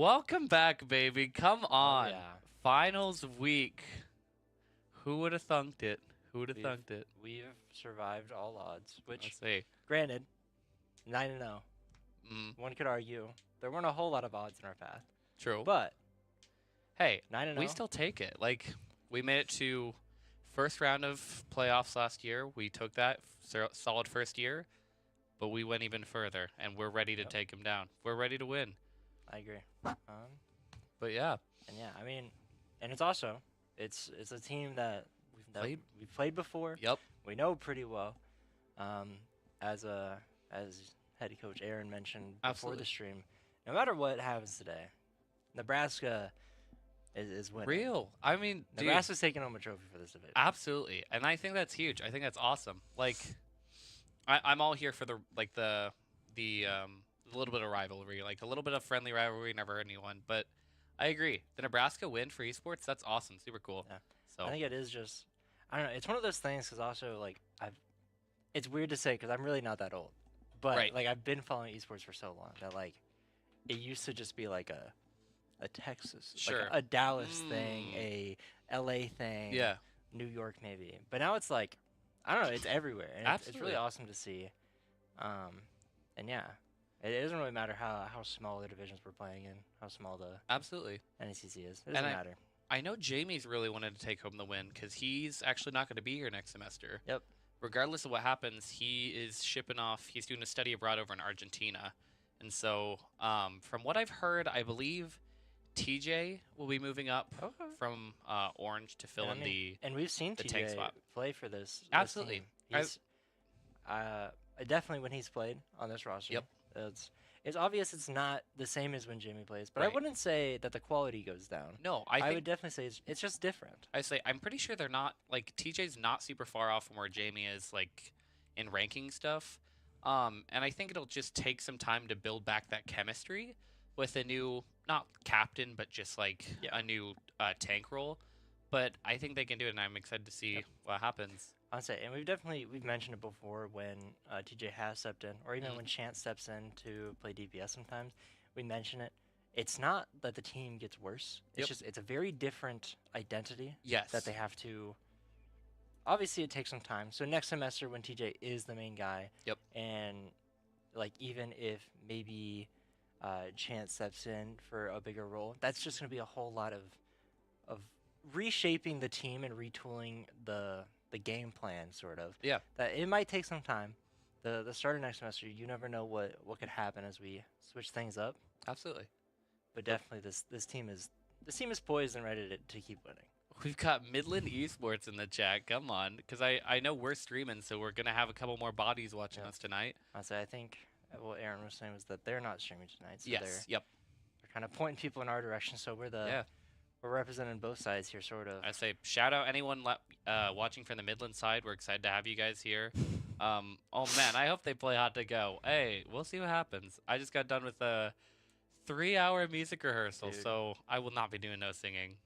Welcome back, baby. Come Oh on. yeah, Finals week. Who would have thunked it? Who would have we've thunked it? we've survived all odds. Let's Which, see. granted, 9-0. Mm, One could argue there weren't a whole lot of odds in our path, true. but Hey, nine and we zero. still take it. Like, we made it to first round of playoffs last year. We took that solid first year, but we went even further, and we're ready to Yep, take him down. We're ready to win. I agree. But yeah, And yeah, I mean, and it's also it's a team that Played. we've played before. Yep. We know pretty well. Um, as head coach Aaron mentioned before Absolutely. the stream, no matter what happens today, Nebraska is winning. Real. I mean, dude, Nebraska's taking home a trophy for this division. absolutely. And I think that's huge. I think that's awesome. Like, I'm all here for the little bit of rivalry, like a little bit of friendly rivalry, never hurt anyone. But I agree. The Nebraska win for esports, that's awesome, super cool. Yeah. So I think it is just, I don't know. It's one of those things because also like it's weird to say because I'm really not that old, but Right. like I've been following esports for so long that like it used to just be like a Texas, Sure. like a Dallas thing, Mm. a LA thing, Yeah, New York maybe. But now it's like, I don't know. It's everywhere, and it's really absolutely. awesome to see. And yeah, it doesn't really matter how small the divisions we're playing in, how small the Absolutely. NECC is. It And doesn't matter. I know Jamie's really wanted to take home the win because he's actually not going to be here next semester. Yep. Regardless of what happens, he is shipping off. He's doing a study abroad over in Argentina, and so from what I've heard, I believe TJ will be moving up Okay. from Orange to fill And I in mean, the and we've seen tank TJ spot. play for this. Absolutely. This team. He's definitely when he's played on this roster. Yep. It's obvious it's not the same as when Jamie plays, but I Right. wouldn't say that the quality goes down. No, I I would think definitely say it's just different. I say I'm pretty sure they're not like TJ's not super far off from where Jamie is like in ranking stuff. And I think it'll just take some time to build back that chemistry with a new not captain but just like Yeah. a new tank role. But I think they can do it, and I'm excited to see Yep. what happens. I'd say, and we've mentioned it before when TJ has stepped in, or even Mhm. when Chance steps in to play DPS. Sometimes we mention it. It's not that the team gets worse. It's Yep. just it's a very different identity Yes. that they have to. Obviously, it takes some time. So next semester, when TJ is the main guy, Yep. and like even if maybe Chance steps in for a bigger role, that's just going to be a whole lot of reshaping the team and retooling the game plan, sort of. Yeah. That it might take some time. The start of next semester, you never know what could happen as we switch things up. Absolutely. But definitely, this team is poised and ready to keep winning. We've got Midland Esports in the chat. Come on, because I know we're streaming, so we're gonna have a couple more bodies watching Yep. us tonight. I think what Aaron was saying was that they're not streaming tonight, so Yes. Yep. they're kind of pointing people in our direction. So Yeah. we're representing both sides here, sort of. I say shout out anyone watching from the Midland side. We're excited to have you guys here. Oh man, I hope they play Hot to Go. Hey, we'll see what happens. I just got done with a 3-hour music rehearsal, Dude. so I will not be doing no singing.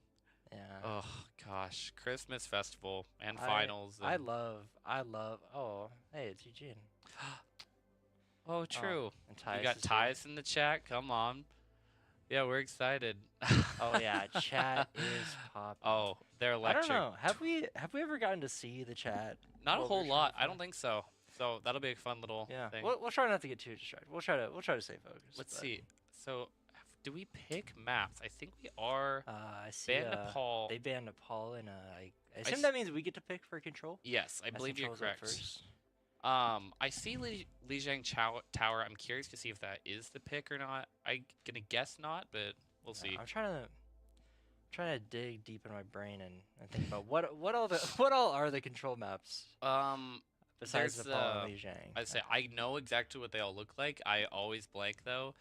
Yeah. Oh gosh, Christmas festival and finals. I and- love. Oh, hey, it's Eugene. Oh, true. And You Tyus got is here. Tyus in the chat. Come on. Yeah, we're excited. Oh yeah, chat is popping. Oh, they're I electric. don't know. Have we ever gotten to see the chat? Not a while whole we're lot. streaming I don't think so. So that'll be a fun little Yeah. thing. We'll try not to get too distracted. We'll try to stay focused. Let's but, see. So, do we pick maps? I think we are. I see. Ban Nepal. They banned Nepal, and I I assume s- that means we get to pick for control. Yes, I As believe you're Control's up correct. first. I see Lijiang Tower. I'm curious to see if that is the pick or not. I'm gonna guess not, but we'll see. I'm trying to dig deep in my brain and think about what all are the control maps besides there's, Nepal and Lijiang. I say I know exactly what they all look like. I always blank though.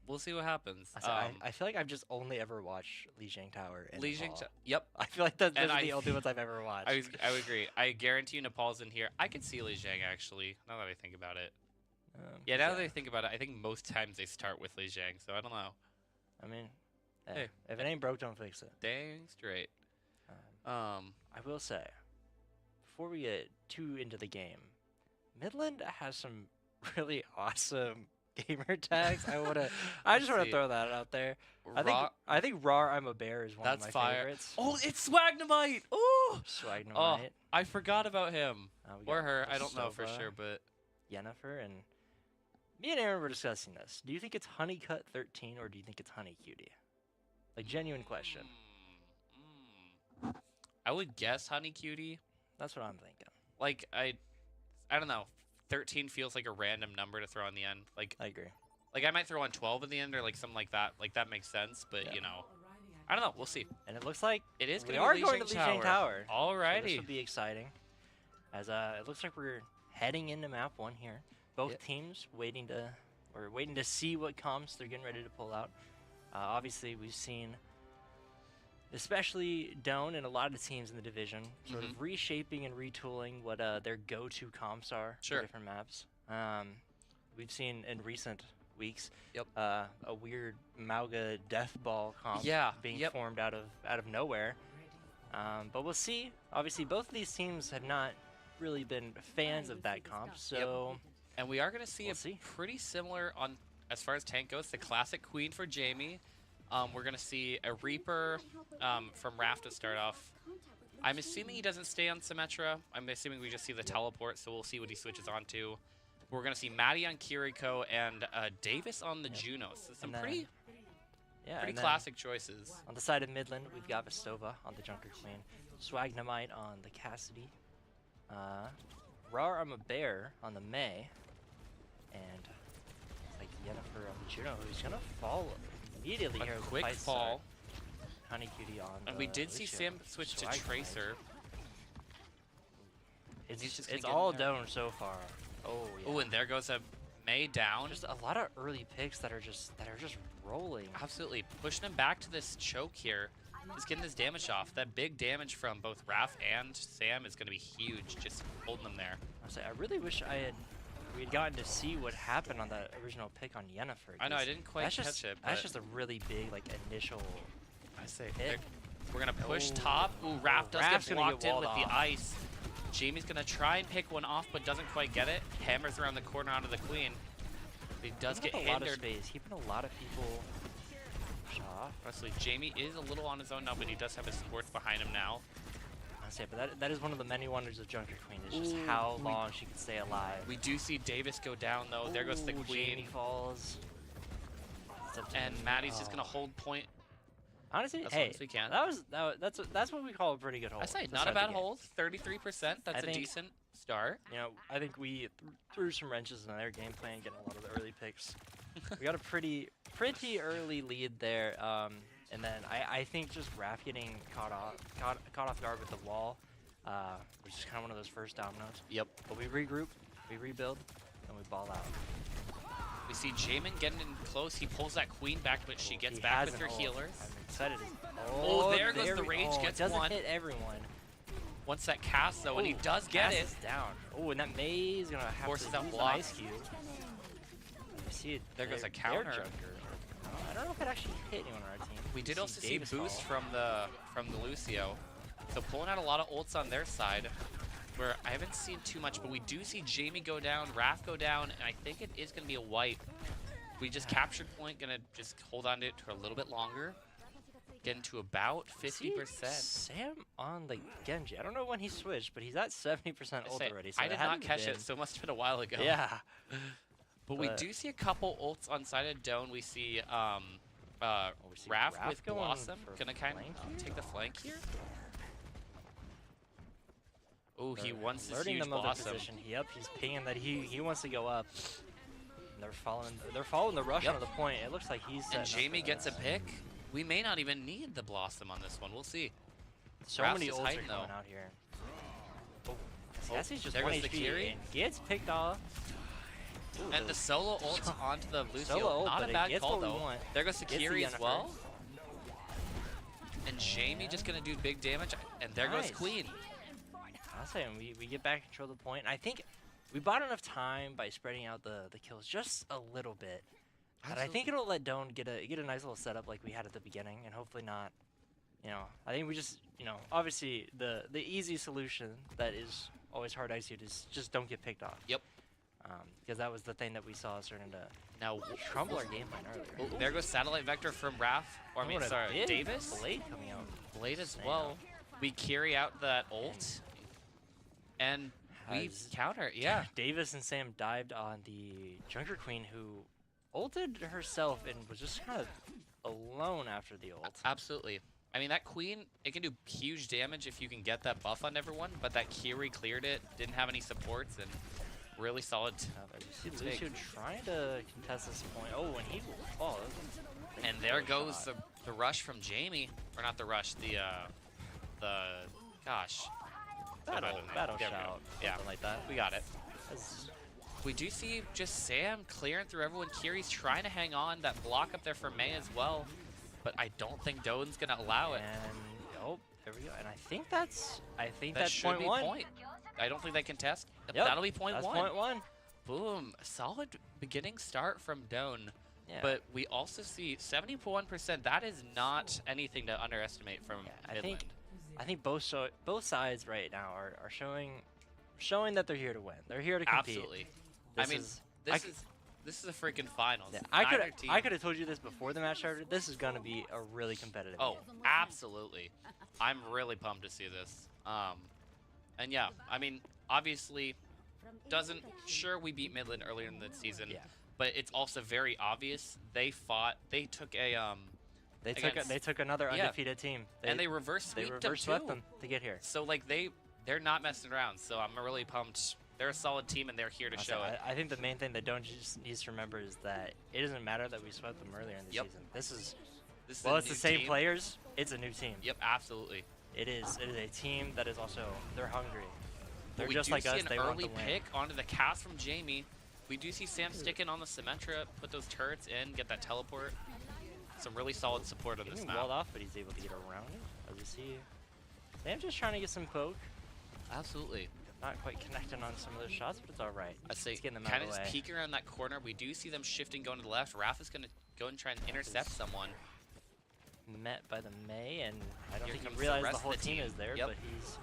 We'll see what happens. I feel like I've just only ever watched Lijiang Tower and Lijiang. Nepal. Yep. I feel like those And are I- the only ones I've ever watched. I would agree. I guarantee you Nepal's in here. I could see Lijiang actually. Now that I think about it. Yeah, now that I think about it, I think most times they start with Lijiang. So I don't know. I mean, Hey. if it ain't broke, don't fix it. Dang straight. Um, I will say, before we get too into the game, Midland has some really awesome gamer tags. I just want to see. throw that out there. Raw, I think Raw I'm a Bear is one of that's my fire. favorites. Oh, it's Swagnomite. Oh, Swagnomite. oh, I forgot about him. We Or got her. I don't know for Sova, sure, but Yennefer, and me and Aaron were discussing this. Do you think it's Honeycut 13 or do you think it's Honey Cutie? Like, genuine question. I would guess Honey Cutie. That's what I'm thinking. Like I don't know. 13 feels like a random number to throw in the end. Like I agree. Like I might throw on 12 at the end or like something like that. Like that makes sense, but Yeah. you know, I don't know. We'll see. And it looks like It is we going are to be going to Lijiang Tower. So Alrighty. this will be exciting. As it looks like we're heading into map 1 here. Both Yep. teams waiting to see what comps they're getting ready to pull out. Obviously, we've seen, especially Doane and a lot of teams in the division, sort of reshaping and retooling what their go-to comps are Sure. for different maps. We've seen in recent weeks Yep. a weird Mauga Death Ball comp being Yep. formed out of nowhere. But we'll see. Obviously, both of these teams have not really been fans of that comp, so And we are going to see we'll a see. pretty similar on as far as tank goes. The classic Queen for Jamie. We're going to see a Reaper from Raph to start off. I'm assuming he doesn't stay on Symmetra. I'm assuming we just see the teleport, so we'll see what he switches on to. We're going to see Maddie on Kiriko and Davis on the Juno. So some And then- pretty and then classic choices. On the side of Midland, we've got Vestova on the Junker Queen, Swagnomite on the Cassidy, Rar I'm a Bear on the May, and like Yennefer on the Juno, who's gonna fall immediately here. A with the quick fight fall. start. Honey Cutie on. And the we did see Lucio. Sam switch to Swagnomite. Tracer. It's He's just gonna it's get in all there. down so far. Oh yeah. Oh, and there goes a May down. Just a lot of early picks that are just rolling. Absolutely. Pushing him back to this choke here. Just getting this damage off. That big damage from both Raph and Sam is going to be huge. Just holding them there. I really wish we had gotten to see what happened on that original pick on Yennefer. I know, I 'cause didn't quite that's catch just, it. That's but just a really big like initial. I say hit. we're going to push Oh. top. Ooh, Raph does Raph's get gonna blocked get in walled with the off. ice. Jamie's going to try and pick one off, but doesn't quite get it. Hammers around the corner onto the Queen. But he does get a lot of hindered. space, keeping a lot of people off. Honestly, Jamie is a little on his own now, but he does have his sports behind him now. I say, but that is one of the many wonders of Junker Queen is just Ooh, how long she can stay alive. We do see Davis go down, though. There goes the Ooh, Queen. Jamie falls. It's up to And him. Maddie's just going to Oh. hold point. Honestly, as hey, long as we can. that's what we call a pretty good hold. I say, to not a start the bad game. hold. 33%. That's I a think- decent start. You know, I think we threw some wrenches in their game plan, getting a lot of the early picks. We got a pretty early lead there, and then I think just Raph getting caught off guard with the wall, which is kind of one of those first dominoes. Yep. But we regroup, we rebuild, and we ball out. We see Jamin getting in close. He pulls that Queen back, but she gets He back has with an her ult. healers. I'm excited. Oh, there goes the rage, it gets doesn't one. hit everyone. Once that cast, though, and he Ooh, does get Cass it. is down. Oh, and that May is gonna have Forces to out use an block. ice cube. You see it. There goes a their counter. Junker. I don't know if it actually hit anyone on our team. We did You also see Davis boost fall. from the Lucio. So pulling out a lot of ults on their side, where I haven't seen too much, but we do see Jamie go down, Raph go down, and I think it is going to be a wipe. We just captured point, going to just hold on to it for a little bit longer. Getting to about 50%. Sam on the Genji. I don't know when he switched, but he's at 70% ult already. So I it did hadn't not catch been- it, so it must have been a while ago. Yeah. But we But- do see a couple ults on side of Doane. We see we see Raph Raph with going Blossom. for Gonna kind flank of here? take the flank here. Oh, he They're wants this alerting huge them of the Blossom. position. He's pinging that he wants to go up. And they're following the rush Yep. onto the point. It looks like he's setting And up Jamie for gets a this. pick. We may not even need the Blossom on this one. We'll see. So Raph's many just ults are hiding, coming though. out here. Oh, Oh, Cassie's just there 1 goes the HP Kiri. and gets picked off. Ooh, And the solo ult onto the Lucio. Solo ult, Not but a it bad gets call, what we though. want. There goes the Gets the Kiri as Yennefer. well. And Jamie just going to do big damage. And there goes Nice. Queen. I was saying we get back control of the point. And I think we bought enough time by spreading out the kills just a little bit. But I think it'll let Doane get a nice little setup like we had at the beginning, and hopefully not. You know, I think we just, you know, obviously the easy solution that is always hard to execute is just don't get picked off. Yep. because that was the thing that we saw starting to Now, crumble our game plan earlier. there goes Satellite Vector from Raph. Or I mean, sorry, Davis. Blade coming out. Blade as Snap. well. We carry out that ult. And we Has- counter, yeah. Davis and Sam dived on the Junker Queen, who ulted herself and was just kind of alone after the ult. Absolutely. I mean, that Queen, it can do huge damage if you can get that buff on everyone, but that Kiri cleared it, didn't have any supports, and really solid. You see Lucio trying to contest this point. Oh, and he falls. And there goes the rush from Jamie. Or not the rush, gosh. Battle There we go. shout. Yeah, Something like that. we got it. That's- We do see just Sam clearing through everyone. Kiri's trying to hang on. That block up there for May as well. But I don't think Doane's going to allow it. And oh, there we go. And I think that's Should point be one. point. I don't think they contest. Yep, That'll be point that's one. point one. Boom. A solid beginning start from Doane. Yeah. But we also see 71%. That is not anything to underestimate from Midland. I think both sides right now are showing that they're here to win. They're here to compete. Absolutely. This This is a freaking finals. Yeah, Neither team- I could have told you this before the match started. This is gonna be a really competitive Oh, game. absolutely. I'm really pumped to see this. And yeah, I mean, obviously, sure we beat Midland earlier in the season, Yeah. but it's also very obvious they took a They took another yeah. undefeated team. and they reverse they sweeped reverse them swept too. them to get here. So like they're not messing around. So I'm really pumped. They're a solid team and they're here to show it. I think the main thing that Doane just needs to remember is that it doesn't matter that we swept them earlier in the Yep. season. This is This is well, a it's the new same team. players. It's a new team. Yep, absolutely. It is a team that is also they're hungry. But They're we just do like see us. an They want early to win. pick onto the cast from Jamie. We do see Sam sticking on the Symmetra, put those turrets in, get that teleport. Some really solid support on this Getting map. walled off, but he's able to get around it. As you see, Sam just trying to get some poke. Absolutely. Not quite connecting on some of those shots, but it's all right. I'd say He's getting them out kind of of the just way. peeking around that corner. We do see them shifting, going to the left. Raph is going to go and try and intercept someone. Met by the May, and I don't Here think he comes the realized the rest of whole the team team. is there, Yep. but he's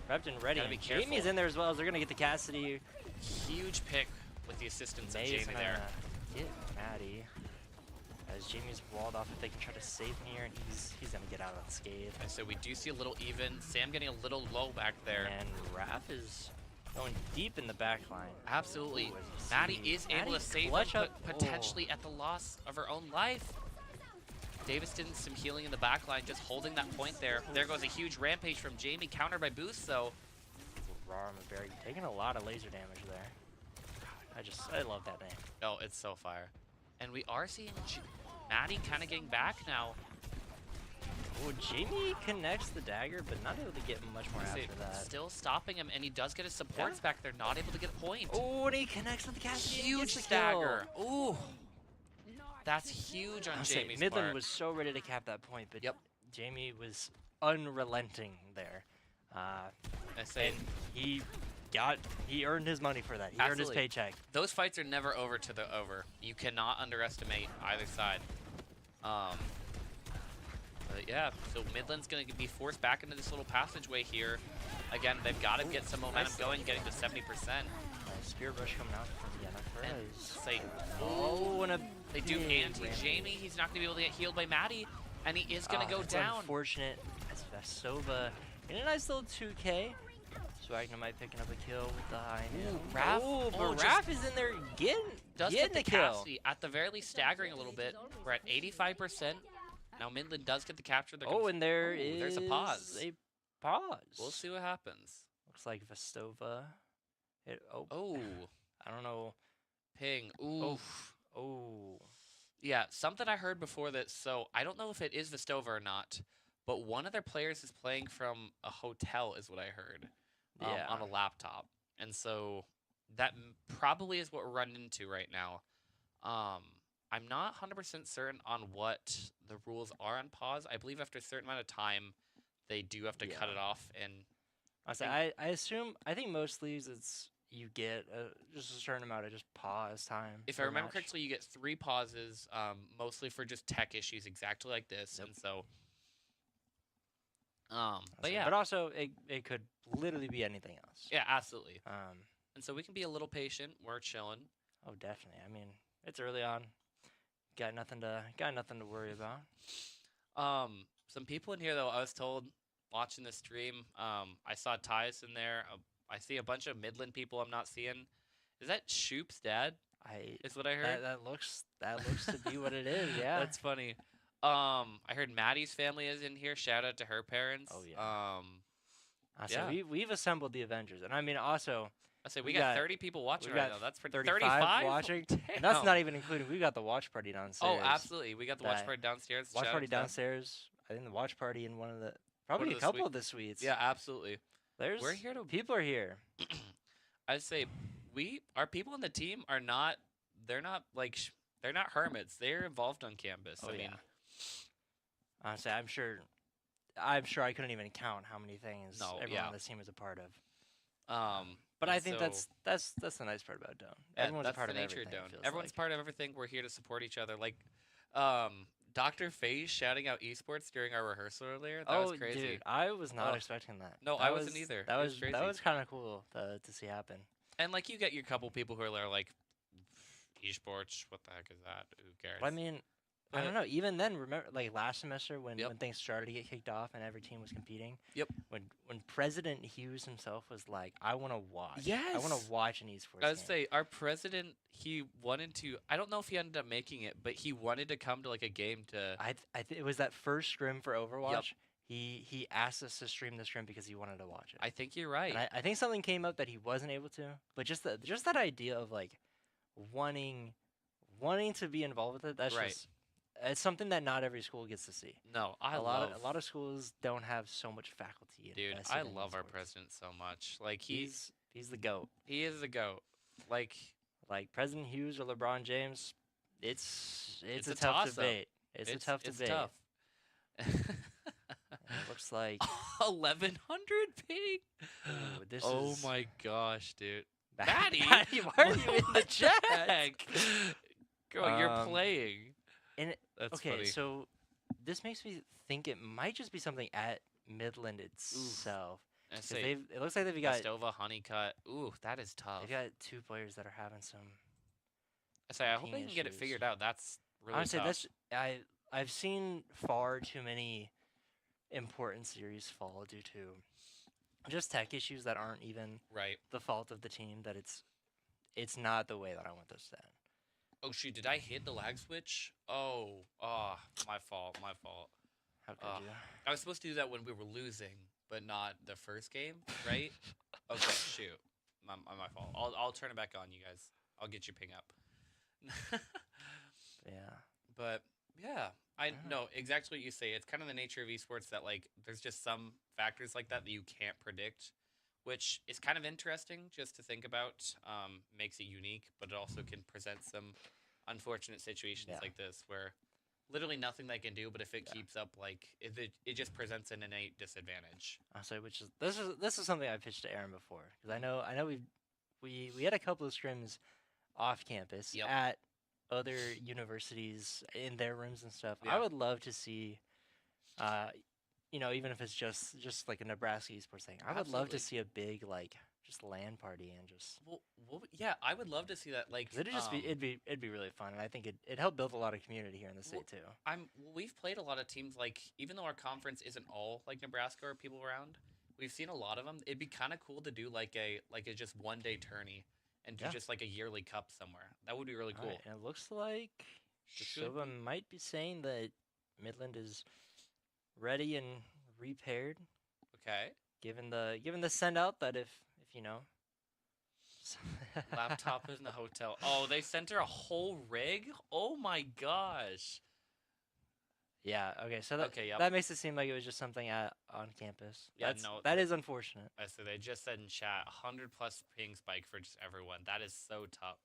prepped and ready. Gotta be And Jamie's careful. in there as well. As they're gonna get the Cassidy. Huge pick with the assistance May of is Jamie gonna there. get Maddie. As Jamie's walled off, if they can try to save him here, and he's gonna get out unscathed. And so we do see a little even. Sam getting a little low back there. And Raph is going deep in the back line. Absolutely. Ooh, as you Maddie see, is able to Maddie save him, clutch but up. potentially at the loss of her own life. Davis did some healing in the back line, just holding that point there. There goes a huge rampage from Jamie, countered by Boost, though. Raw Berry taking a lot of laser damage there. I love that name. Oh, it's so fire. And we are seeing Maddie kind of getting back now. Oh, Jamie connects the dagger, but not able to get much more after that. Still stopping him, and he does get his supports back. They're not able to get a point. Oh, and he connects with the Cassidy. and Huge gets the kill. stagger. Ooh. That's huge on I'll say, Jamie's Midland part. was so ready to cap that point, but Yep. Jamie was unrelenting there. I say, And he earned his money for that. He earned his Absolutely. paycheck. those fights are never over to the over. You cannot underestimate either side. But yeah, so Midland's going to be forced back into this little passageway here. Again, they've got to get some momentum nice. going, getting to 70%. Spear rush coming out from And Yennefer. say, Oh, and a they do big anti-Jamie. He's not going to be able to get healed by Maddie, and he is going to go that's down. Unfortunate. As Vestova in a nice little 2K. Swagna might picking up a kill with the high noon. Raph- Oh, but oh, just Raph is in there getting Does getting get the the kill. Cassidy, at the very least staggering a little bit. We're at 85%. Now Midland does get the capture. They're Oh, gonna- and there Ooh, is there's a pause. A pause. We'll see what happens. Looks like Vestova. Oh, Oh, I don't know. ping. Ooh. Oh, Yeah, something I heard before that, so I don't know if it is Vestova or not, but one of their players is playing from a hotel is what I heard, Yeah. on a laptop. And so that probably is what we're running into right now. I'm not 100% certain on what the rules are on pause. I believe after a certain amount of time, they do have to cut Yeah. it off. And I assume I think most leagues it's you get just a certain amount of just pause time. if I per remember match. correctly, you get 3 pauses, mostly for just tech issues, exactly like this. Yep. And so, I'll but say- yeah. But also it could literally be anything else. Yeah, absolutely. and so we can be a little patient. We're chilling. Oh, definitely. I mean, it's early on. Got nothing to worry about. Some people in here though, I was told watching the stream, I saw Tyus in there. I see a bunch of Midland people I'm not seeing. Is that Shoop's dad? Is what I heard. That looks to be what it is. Yeah. That's funny. I heard Maddie's family is in here. Shout out to her parents. Oh, yeah. So yeah. we've assembled the Avengers, and I mean also. I say we got 30 people watching right now. That's pretty. 35 watching. And that's not even including. We got the watch party downstairs. Oh, absolutely. We got the watch party downstairs. Watch party downstairs. I think the watch party in probably a couple of the suites. Yeah, absolutely. We're here to. People are here. I say our people on the team are not. They're not like they're not hermits. They're involved on campus. Oh, I mean, honestly, I'm sure I couldn't even count how many things everyone on this team is a part of. But I think that's the nice part about Doane. Everyone's a part of everything. Everyone's part of everything. We're here to support each other. Like, Dr. FaZe shouting out Esports during our rehearsal earlier. That was crazy. Dude, I was not expecting that. No, I wasn't either. That was crazy. That was kind of cool to see happen. And like, you get your couple people who are like, Esports, what the heck is that? Who cares? Well, I mean, I don't know. Even then, remember, like last semester when things started to get kicked off and every team was competing. Yep. When President Hughes himself was like, "I want to watch. Yes. I want to watch an esports." I would say our president, he wanted to. I don't know if he ended up making it, but he wanted to come to like a game to. It was that first scrim for Overwatch. Yep. He asked us to stream the scrim because he wanted to watch it. I think you're right. And I think something came up that he wasn't able to. But just that idea of like wanting to be involved with it. That's right. Just. It's something that not every school gets to see. No, a lot of schools don't have so much faculty. Dude, I love our president so much. Like he's the GOAT. He is the GOAT. Like President Hughes or LeBron James, it's a tough debate. It's a tough debate. Tough. It looks like 1100 ping. Oh my gosh, dude. Maddie, why are you in the chat? Girl, you're playing. And that's okay, funny. so this makes me think it might just be something at Midland itself. It looks like they've got Stova, Honeycutt. Ooh, that is tough. They've got two players that are having some. I hope they can get it figured out. That's really honestly tough. I've seen far too many important series fall due to just tech issues that aren't even the fault of the team. That it's not the way that I want this to end. Oh shoot! Did I hit the lag switch? Oh, my fault. How could you? I was supposed to do that when we were losing, but not the first game, right? Okay, shoot, my fault. I'll turn it back on, you guys. I'll get you ping up. Yeah. But yeah, I know exactly what you say. It's kind of the nature of esports that like there's just some factors like that you can't predict, which is kind of interesting just to think about. Makes it unique, but it also can present some unfortunate situations like this where literally nothing they can do, but if it keeps up, like it just presents an innate disadvantage. So this is something I pitched to Aaron before because I know we had a couple of scrims off campus at other universities in their rooms and stuff. I would love to see, even if it's just like a Nebraska esports thing, I would love to see a big just LAN party and just. Well, yeah, I would love to see that. Like, it'd be really fun, and I think it'd help build a lot of community here in the state too. We've played a lot of teams like even though our conference isn't all like Nebraska or people around, we've seen a lot of them. It'd be kind of cool to do like a just 1 day tourney and do just like a yearly cup somewhere. That would be really cool. Right, and it looks like Silva might be saying that Midland is ready and repaired. Okay. Given the send out that if you know. Laptop in the hotel. Oh, they sent her a whole rig? Oh my gosh. Yeah, okay, so that makes it seem like it was just something on campus. Yeah, that is unfortunate. So they just said in chat, 100+ ping spike for just everyone. That is so tough.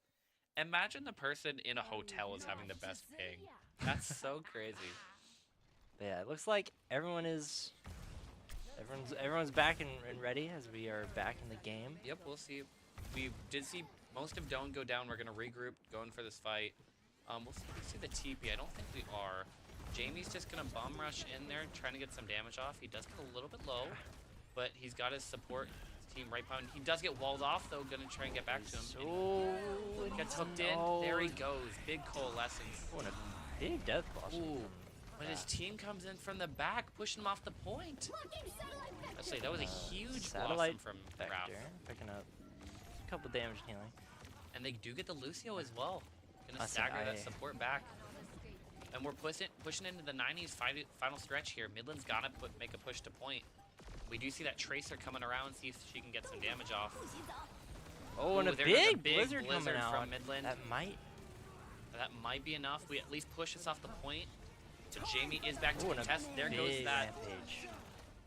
Imagine the person in a hotel is having the best ping. That's so crazy. But yeah, it looks like everyone's back and ready as we are back in the game. Yep, we'll see. We did see most of Doane go down. We're going to regroup, going for this fight. We'll see the TP. I don't think we are. Jamie's just going to bomb rush in there, trying to get some damage off. He does get a little bit low, but he's got his support team right behind. He does get walled off, though. Gonna try and get back to him. So Gets hooked in. There he goes. Big coalescence. Oh, and a big death boss. Ooh. But his team comes in from the back, pushing him off the point. Let's say that was a huge blossom from Ralph. Picking up a couple damage and healing. And they do get the Lucio as well. Gonna stagger that support back. And we're pushing into the 90s final stretch here. Midland's gotta make a push to point. We do see that Tracer coming around, see if she can get some damage off. Oh, and a big blizzard coming out from Midland. That might be enough. We at least push us off the point. So Jamie is back to contest. There goes that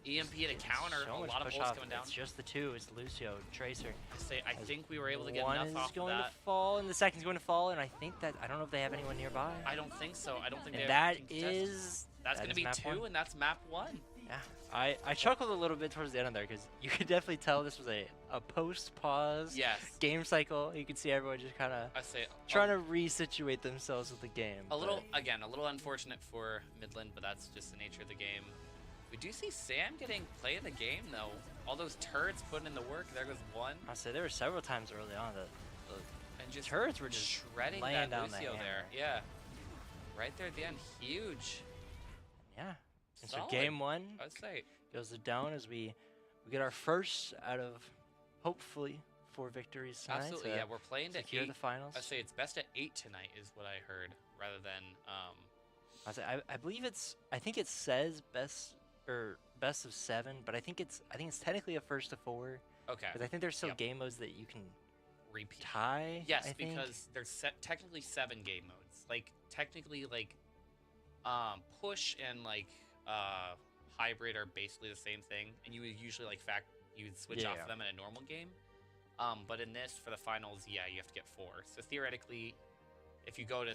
EMP to counter. A lot of bullets coming down. It's just the two. It's Lucio, Tracer. I think we were able to get enough off of that. One is going to fall, and the second's going to fall, and I think that I don't know if they have anyone nearby. I don't think so. I don't think and they that have. That's going to be 2, and that's map 1. Yeah, I chuckled a little bit towards the end of there because you could definitely tell this was a post-pause game cycle. You could see everyone just kind of trying to resituate themselves with the game. A little unfortunate for Midland, but that's just the nature of the game. We do see Sam getting play of the game, though. All those turrets putting in the work. There goes one. I'll say there were several times early on that and just turrets were just shredding laying that down Lucio there. Yeah, right there at the end, huge. Yeah. And so Solid. game 1 I'd say goes to Doane as we get our first out of hopefully 4 victories tonight. Absolutely, yeah. We're playing to 8. The finals. I'd say it's best at 8 tonight is what I heard, rather than. I believe I think it says best of 7, but I think it's technically a first to 4. Okay. Because I think there's still game modes that you can repeat. Tie. Yes, because there's technically 7 game modes. Like technically, like push and like hybrid are basically the same thing, and you would usually you would switch off them in a normal game. But in this, for the finals, you have to get 4. So theoretically, if you go to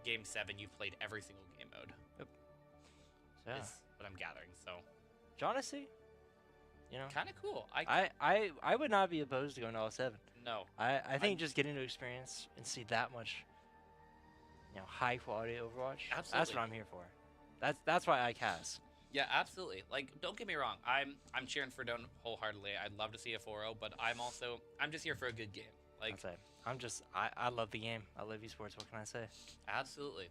game 7, you've played every single game mode. Yep. Is what I'm gathering. So, honestly, kind of cool. I would not be opposed to going to all 7. No. I think just getting to experience and see that much, high quality Overwatch. Absolutely. That's what I'm here for. That's why I cast. Yeah, absolutely. Like, don't get me wrong. I'm cheering for Doane wholeheartedly. I'd love to see a 4-0, but I'm just here for a good game. Like, I love the game. I love esports. What can I say? Absolutely.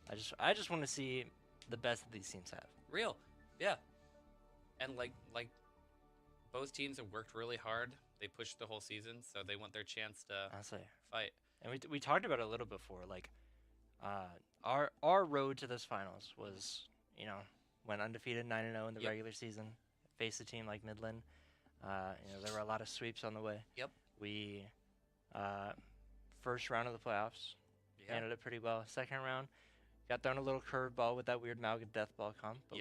I just want to see the best that these teams have. Real, yeah. And like both teams have worked really hard. They pushed the whole season, so they want their chance to fight. And we talked about it a little before. Like, our road to this finals was, went undefeated 9-0 in the regular season, faced a team like Midland. There were a lot of sweeps on the way. Yep. We first round of the playoffs handled it pretty well. Second round, got thrown a little curveball with that weird Malga death ball comp, but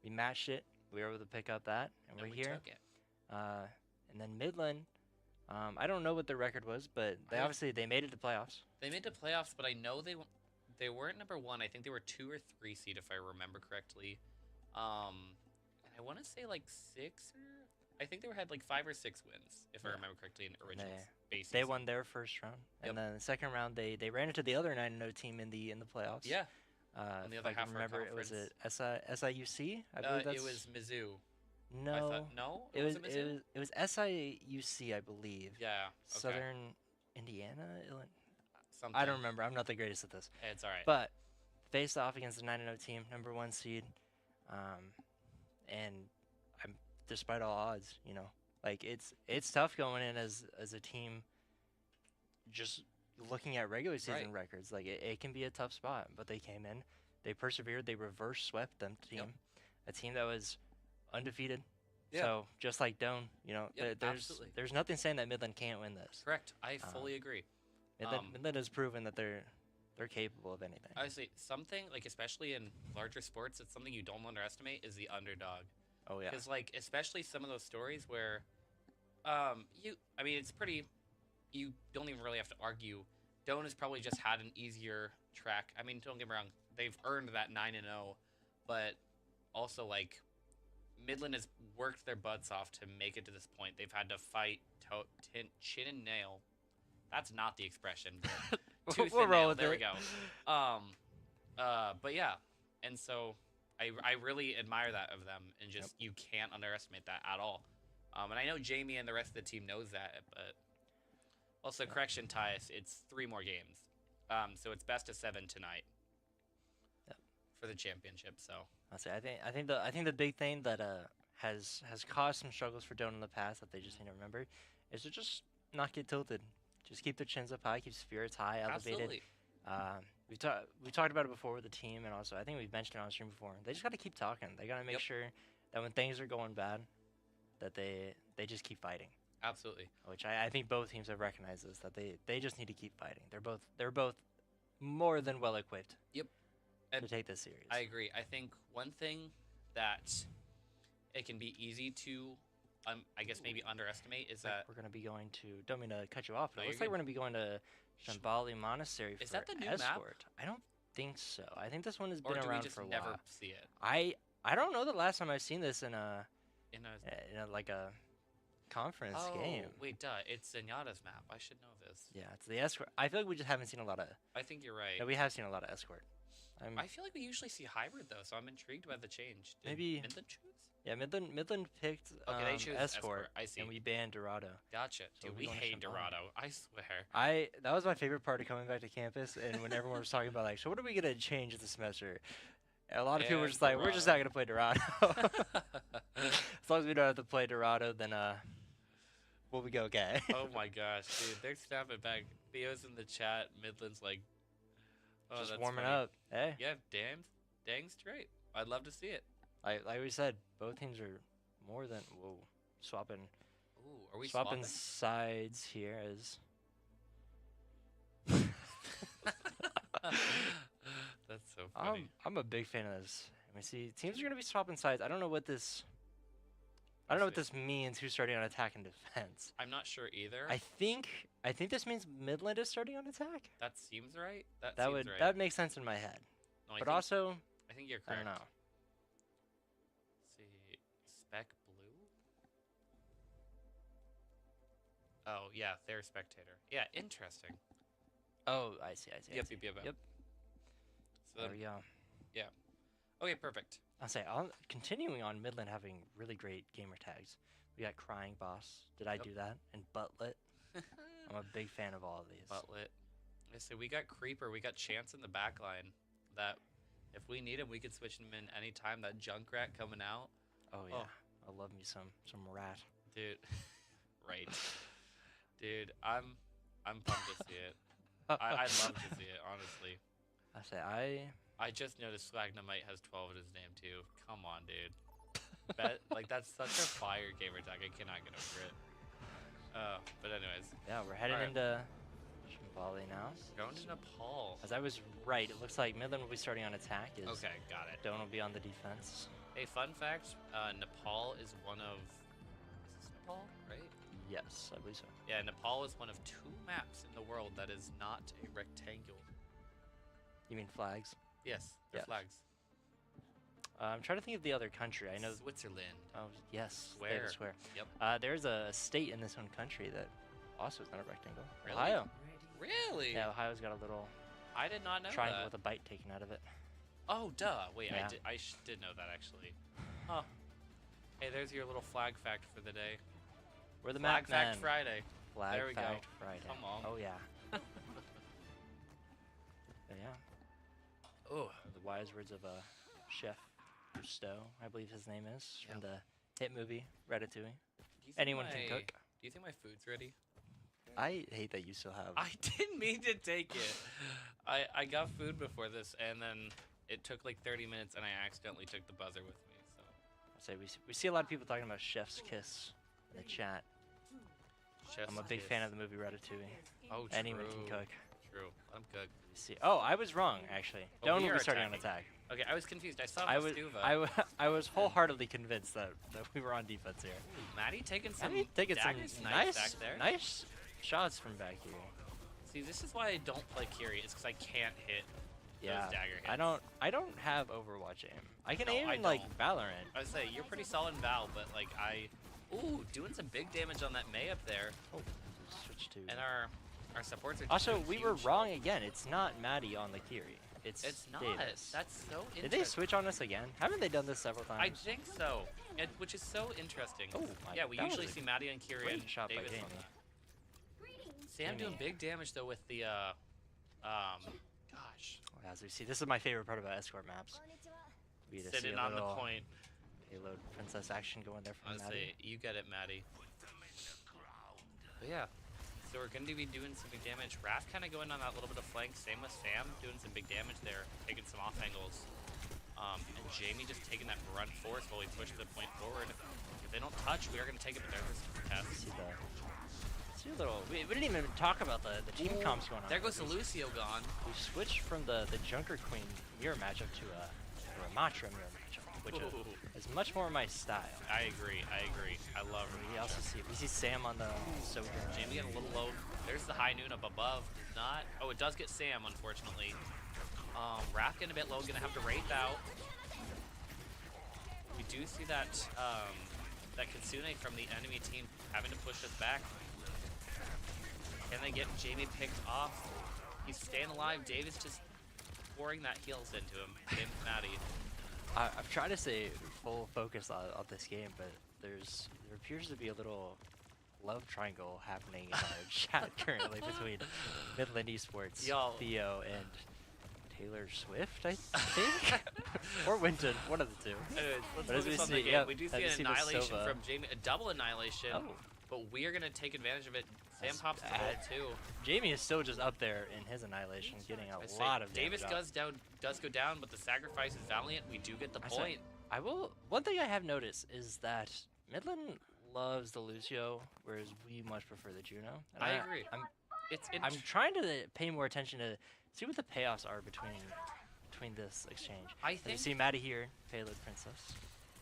we matched it. We were able to pick up that, and we're here. Took it. And then Midland, I don't know what their record was, but they made it to playoffs. They made it to playoffs, but I know they weren't number 1. I think they were 2 or 3 seed if I remember correctly. And I want to say like 6 or I think they had like 5 or 6 wins if I remember correctly in original base. They won their first round, and then the second round they ran into the other 9-0 team in the playoffs. Yeah. On the other half of our conference. It was SIUC. I believe it was Mizzou. No. No. It was SIUC, I believe. Yeah. Okay. Southern Indiana, Illinois. Something. I don't remember. I'm not the greatest at this. It's all right. But faced off against the 9-0 team, number 1 seed, and despite all odds, like it's tough going in as a team. Just looking at regular season records, like it can be a tough spot. But they came in, they persevered, they reverse swept them team, a team that was undefeated. Yeah. So just like Doane, there's nothing saying that Midland can't win this. Correct. I fully agree. Midland has proven that they're capable of anything. Honestly, something like especially in larger sports, it's something you don't underestimate is the underdog. Oh yeah. Because like especially some of those stories where, it's pretty. You don't even really have to argue. Doane has probably just had an easier track. I mean, don't get me wrong, they've earned that 9-0, but also like Midland has worked their butts off to make it to this point. They've had to fight chin and nail. That's not the expression. Tooth and nail. There we go. But yeah, and so I really admire that of them, and just you can't underestimate that at all. And I know Jamie and the rest of the team knows that, but also Yeah. correction, Tyus, it's 3 more games. So it's best of 7 tonight Yep. for the championship. So I'll say I think the big thing that has caused some struggles for Doane in the past that they just need to remember is to just not get tilted. Just keep their chins up high, keep spirits high, elevated. absolutely, We talked about it before with the team, and also I think we've mentioned it on stream before. They just got to keep talking. They got to make Yep. sure that when things are going bad, that they just keep fighting. absolutely. Which I think both teams have recognized this, that they just need to keep fighting. They're both more than well equipped. Yep. To And take this serious. I agree. I think one thing that it can be easy to, I guess maybe underestimate is that we're gonna be going to. Don't mean to cut you off, but No, it looks you're like we're gonna be going to Shambali Monastery for Is that the new escort. map? I don't think so. I think this one has or been do we around just for a never while. see it I don't know the last time I've seen this in a like a conference game. wait, duh, it's Zenyatta's map. I should know this. Yeah, it's the escort. I feel like we just haven't seen a lot of. I think you're right. No, we have seen a lot of escort. I feel like we usually see hybrid though, so I'm intrigued by the change. Did Maybe- Midland choose? Yeah, Midland picked Okay, they choose escort, I see. and we banned Dorado. Gotcha. So Dude, we we going to hate Shambhala. Dorado. I swear. That was my favorite part of coming back to campus, and when everyone was talking about like, so what are we gonna change this semester? And a lot of people were And just like, we're just not gonna play Dorado. As long as we don't have to play Dorado, then we'll be okay. Oh my gosh, dude, they're snapping back. Theo's in the chat. Midland's like, oh, just that's warming funny. up. Hey, Yeah, dang straight. I'd love to see it. like we said, both teams are more than swapping Ooh, are we swapping swapping? sides here as That's so funny. I'm a big fan of this. Let me see. Teams are gonna be swapping sides. I don't know what this means. Who's starting on attack and defense? I'm not sure either. I think this means Midland is starting on attack. That seems right. That That seems would right. that would make sense in my head. No, But also, I think you're I correct. don't know. Let's see, spec blue. Oh yeah, they're spectator. Yeah, interesting. Oh, I see. I Yep, see. yep. Yep. So There we go. okay, perfect. Continuing on Midland having really great gamer tags. We got Crying Boss. Did I Yep. do that? And Butlet. I'm a big fan of all of these. Butlet. I say we got Creeper, we got Chance in the back line. That if we need him, we could switch him in anytime. That Junkrat coming out, Oh yeah. I love me some rat. dude. Right, dude. I'm pumped to see it. I'd love to see it, honestly. I I just noticed Slagnamite has 12 in his name too. Come on, dude. Like that's such a fire gamer tag. I cannot get over it. But anyways, yeah, we're headed Alright. into Shambali now. going to Nepal. As I was right, it looks like Midland will be starting on attack. Okay, got it. Doane will be on the defense. A fun fact: Nepal is one of. Is this Nepal, right? Yes, I believe so. Yeah, Nepal is one of 2 maps in the world that is not a rectangle. You mean flags? Yes, they're Yes. flags. I'm trying to think of the other country. I know. Switzerland. Oh yes, Square. David Square. Yep. There's a state in this one country that also is not a rectangle. Really? Ohio. Really? Yeah, Ohio's got a little I did not know triangle that. with a bite taken out of it. Oh, duh. Wait, Yeah. I did know that actually. Huh. Hey, there's your little flag fact for the day. We're the Flag map fact men. Friday. Flag There we go. fact Friday. Come on. Oh yeah. But yeah. Oh, The wise words of Chef Cousteau, I believe his name is, from Yep. the hit movie Ratatouille. do you think Anyone can cook. Do you think my food's ready? I hate that you still have. I didn't mean to take it. I got food before this, and then it took like 30 minutes, and I accidentally took the buzzer with me. So We see a lot of people talking about Chef's Kiss in the chat. Chef's I'm a big kiss. fan of the movie Ratatouille. Oh, true. Anyone can cook. True. I'm good. We see. Oh, I was wrong actually. Oh, Doane we will are be starting on attacking. attack. Okay, I was confused. I saw I was Stuva. I was wholeheartedly convinced that we were on defense here. Ooh, Maddie taking I some mean, taking some daggers nice back there. nice shots from back here. See, this is why I don't play Kiri. It's because I can't hit Yeah, those dagger hits. I don't have Overwatch aim. I can No, aim I in like don't. Valorant. I would say you're pretty solid in Val, but like ooh, doing some big damage on that Mei up there, Oh, switch to. and our supports are. Also, doing we were huge. wrong again. It's not Maddie on the Kiri. It's not. Davis. That's so interesting. Did they switch on us again? Haven't they done this several times? I think so. Which is so interesting. Oh, yeah, we that was usually a see Maddie and Kiri and great shot by Davis on Jamie. that. Sam doing big damage though with the gosh. As we see, this is my favorite part about escort maps. We get to see Sitting a on the little point. payload princess action going there from Maddie. Honestly, you get it, Maddie. But yeah. So we're going to be doing some big damage. Raph kind of going on that little bit of flank. Same with Sam, doing some big damage there, taking some off angles. And Jamie just taking that run force while we push the point forward. If they don't touch, we are going to take it, but there's this test. See a little. We didn't even talk about the team comps going on. There goes the Lucio gone. We switched from the Junker Queen mirror matchup to a Matra mirror matchup, which is much more my style. I agree. I love it. We see Sam on the Sojourn. Jamie getting a little low. There's the high noon up above. Does not. Oh, it does get Sam, unfortunately. Raph getting a bit low. Gonna have to Wraith out. We do see that that Kitsune from the enemy team having to push us back. Can they get Jamie picked off? He's staying alive. Davis just pouring that heals into him. Same with Maddie. I've tried to stay full focus on this game, but there appears to be a little love triangle happening in our chat currently between Midland Esports, Theo, and Taylor Swift, I think, or Winton, one of the two. Anyways, let's but as focus we on see, the game. yeah, We do see an annihilation Sova. from Jamie, a double annihilation, Oh. but we are gonna take advantage of it. Sam pops the ult too. Jamie is still just up there in his annihilation, getting a lot of damage. Davis does go down, but the sacrifice is valiant. We do get the point. One thing I have noticed is that Midland loves the Lucio, whereas we much prefer the Juno. And I agree. I'm trying to pay more attention to see what the payoffs are between this exchange. I think you see Maddie here, payload princess.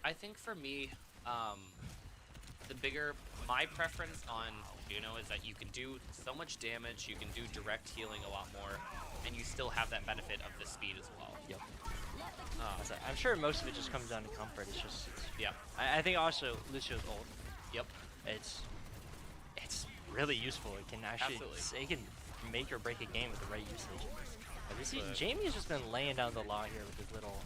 I think for me, my preference on Juno is that you can do so much damage, you can do direct healing a lot more, and you still have that benefit of the speed as well. Yep. I'm sure most of it just comes down to comfort. Yeah. I think also Lucio's ult. Yep. It's really useful. It can actually make or break a game with the right usage. You see, Jamie has just been laying down the law here with his little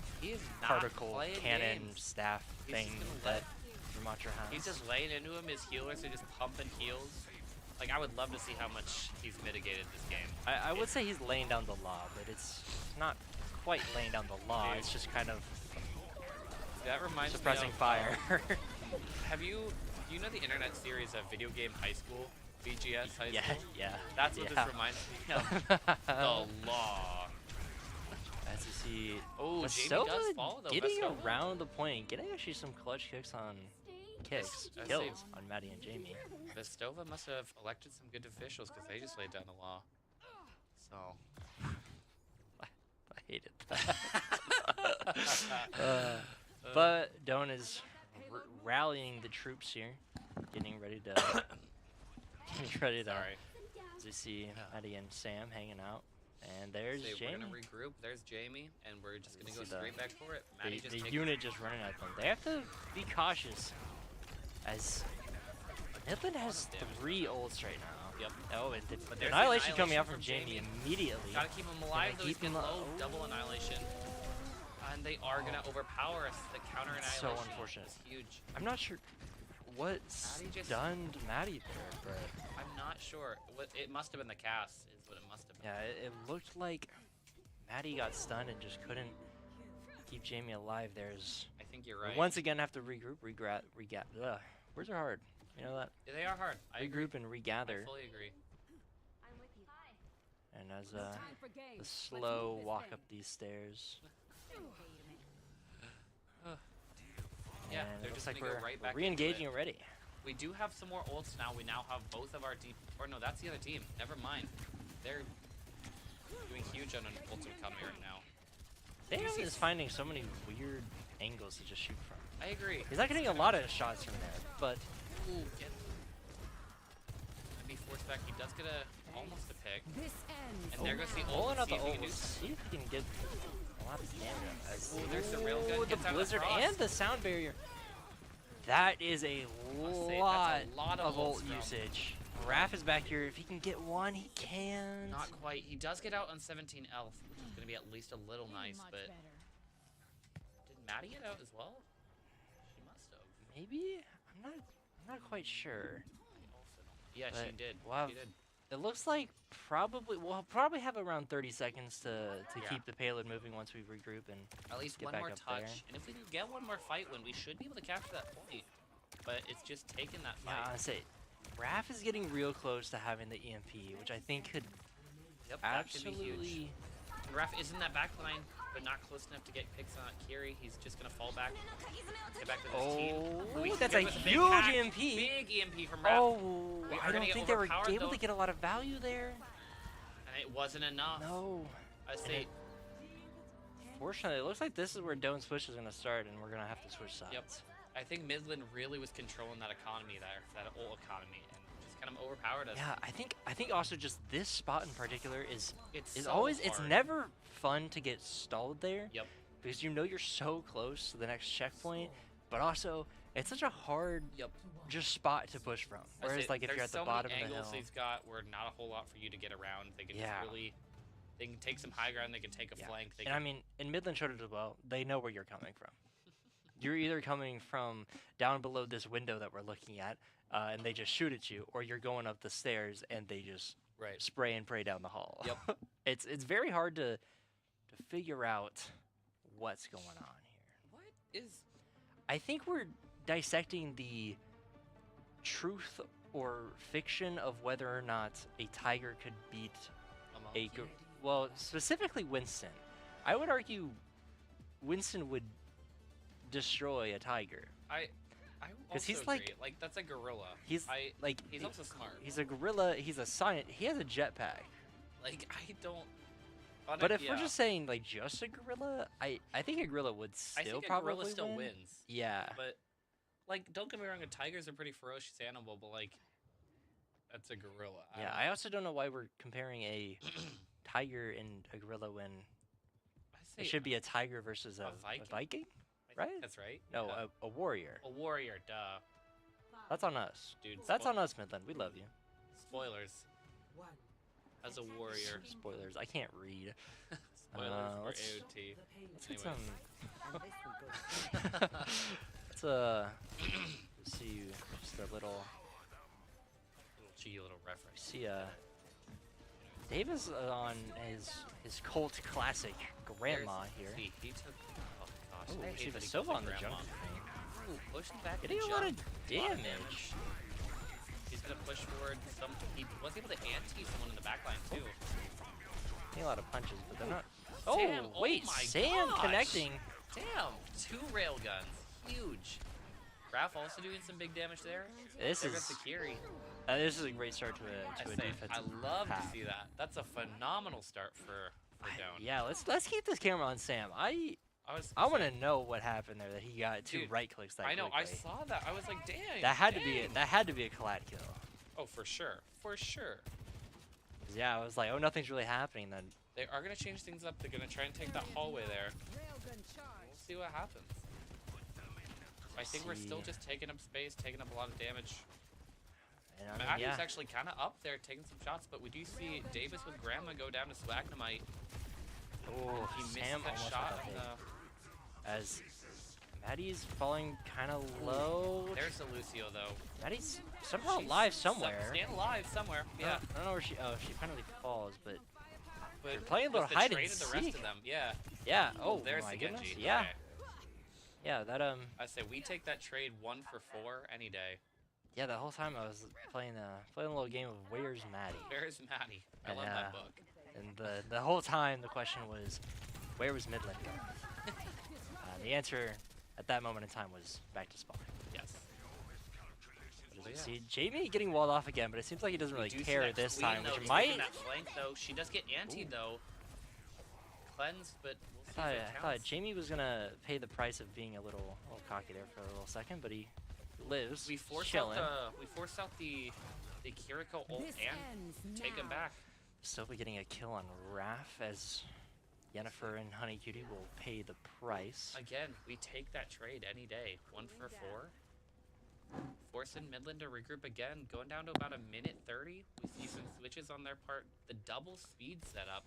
particle cannon staff thing that Ramatra has. He's just laying into him. His healers are just pumping heals. Like, I would love to see how much he's mitigated this game. I would say he's laying down the law, but it's not quite laying down the law. Dude. It's just kind of suppressing fire. Do you know the internet series of Video Game High School? VGS High School? Yeah. That's what this reminds me of. The law. As you see, Jamie does fall though. Getting around the point, getting actually some clutch kills on Maddie and Jamie. Vestova must have elected some good officials because they just laid down the law. So. I hated that. But Doane is rallying the troops here, getting ready to. As we see Maddie and Sam hanging out, and there's Jamie. We're gonna regroup. There's Jamie, and we're just gonna go straight back for it. Maddie the unit just running at them. They have to be cautious, as Midland has 3 ults right now. Yep. Oh, and the annihilation coming out from Jamie immediately. Gotta keep him alive though. He's getting low. Double annihilation. And they are gonna overpower us. The counter annihilation. So unfortunate. Is huge. I'm not sure what stunned Maddie there, but I'm not sure. It must have been the cast. Is what it must have been. Yeah, it looked like Maddie got stunned and just couldn't keep Jamie alive. I think you're right. Once again, have to regroup, words are hard. You know that? Yeah, they are hard. Regroup and regather. I fully agree. And as the slow walk up these stairs. Yeah, and they're just just like gonna we're go right back re-engaging already. We do have some more ults now. We now have both of our deep. Or no, that's the other team. Never mind. They're doing huge on an ultimate economy right now. Daniel is finding so many weird angles to just shoot from. I agree. He's not getting a lot of shots from there, but be forced back. He does get almost a pick. And there goes the ult. Pulling out the ult. Let's See if he can get a lot of damage. There's the railgun. The blizzard and the sound barrier. That is a lot of ult ults, usage. Raph is back here. If he can get one, he can. Not quite. He does get out on 17 elf, which is going to be at least a little nice, but... Did Maddie get out as well? She must have. Maybe? I'm not quite sure. Yeah, But she did. Wow. She did. It looks like we'll probably have around 30 seconds to Yeah. keep the payload moving once we regroup and At least get one back more up touch. there. And if we can get one more fight win, we should be able to capture that point. But it's just taking that yeah, fight. I say Raph is getting real close to having the EMP, which I think could Yep, that could be huge. absolutely. Raph is in that back line, but not close enough to get picks on Kiri. He's just going to fall back. Get back to his team. Oh, that's a It was big huge hack. EMP. Big EMP from Raph. Oh, We are I gonna don't get think they were overpowered, able though. to get a lot of value there. And it wasn't enough. No. I say, Fortunately, it looks like this is where Doane's push is going to start, and we're going to have to switch sides. Yep. I think Midland really was controlling that economy there, that old economy, and just kind of overpowered us. Yeah, I think also just this spot in particular is It's so always it's hard. never fun to get stalled there. Yep. Because you know you're so close to the next checkpoint, but also it's such a hard Yep. just spot to push from. I Whereas say, like if you're there's at the so bottom many of the angles hill, he's got where not a whole lot for you to get around. They can Yeah. just really, they can take some high ground. They can take a Yeah. flank. They and can, I mean, in Midland showed it as well. They know where you're coming from. You're either coming from down below this window that we're looking at, and they just shoot at you, or you're going up the stairs and they just right. spray and pray down the hall. Yep. It's very hard to figure out what's going on here. What is? I think we're dissecting the truth or fiction of whether or not a tiger could beat a well, specifically Winston. I would argue Winston would destroy a tiger. I 'Cause also he's agree. Like that's a gorilla. He's like he's also smart. He's a gorilla. He's a science. He has a jetpack. Like I don't. But if we're just saying like just a gorilla, I think a gorilla would I still think a probably gorilla still win. wins. Yeah. But like, don't get me wrong, tigers are pretty ferocious animal, but like, that's a gorilla. Yeah. I also don't know why we're comparing a tiger and a gorilla when it should be a tiger versus a Viking? I think right? That's right. No, Yeah. a warrior. A warrior, duh. That's on us. Dude, That's on us, Midland. We love you. Spoilers. As a warrior. Spoilers. I can't read. Spoilers for let's- AOT. Let's get Anyways. some. Let's see just a little. Little cheeky little reference. See Davis on his cult classic grandma here. See, he took. Oh gosh. Ooh, I hate see that the he Sova goes on the grandma. jump. Ooh, pushing back. Getting and a lot of jump. Lot damage. He's gonna push forward. He was able to anti someone in the back line too. Getting a lot of punches, but they're not. Sam, Oh wait, oh my Sam gosh. connecting. Damn, 2 rail guns. Huge. Raph also doing some big damage there. This There goes is Sakiri. this is a great start to I a say, defensive I love path. to see that. That's a phenomenal start for Doane. Yeah, let's keep this camera on Sam. I I want to know what happened there that he got 2 Dude, right clicks that I know. I quickly. saw that. I was like, damn. That had to be dang. that had to be a collide kill. Oh, for sure. For sure. 'Cause, yeah, I was like, oh, nothing's really happening then. They are going to change things up. They're going to try and take that hallway there. We'll see what happens. I think we're still See. just taking up space, taking up a lot of damage. And, I mean, Maddie's yeah. actually kind of up there, taking some shots, but we do see Davis with Grandma go down to Swagnomite. Oh, He missed Sam that almost shot. got in hit. the- As Maddie's falling kind of low. There's the Lucio, though. Maddie's somehow She's alive somewhere. Staying alive somewhere. Yeah. I don't know where she. Oh, she finally falls, but But They're playing a with little the hide and trade of the rest seek. of them, yeah. yeah. Oh, there's my the goodness. Genji. Yeah, Okay. yeah. That I say we take that trade 1 for 4 any day. Yeah. The whole time I was playing a little game of Where's Maddie, Where's Maddie? I love Yeah. that book. and the whole time the question was, where was Midland going? The answer at that moment in time was back to spawn. Yes. But as yeah. you see Jamie getting walled off again, but it seems like he doesn't We really do see care that this queen, time, though. which He's might. taking that flank though. She does get anti though. Cleansed, but we'll see if it I thought counts. Jamie was gonna pay the price of being a little cocky there for a little second, but he lives. We forced chilling. out the Kiriko ult and take him back. Still be getting a kill on Raph as Yennefer and Honey Cutie will pay the price. Again, we take that trade any day. 1 for 4. forcing Midland to regroup again, going down to about a minute 30. We see some switches on their part. The double speed setup.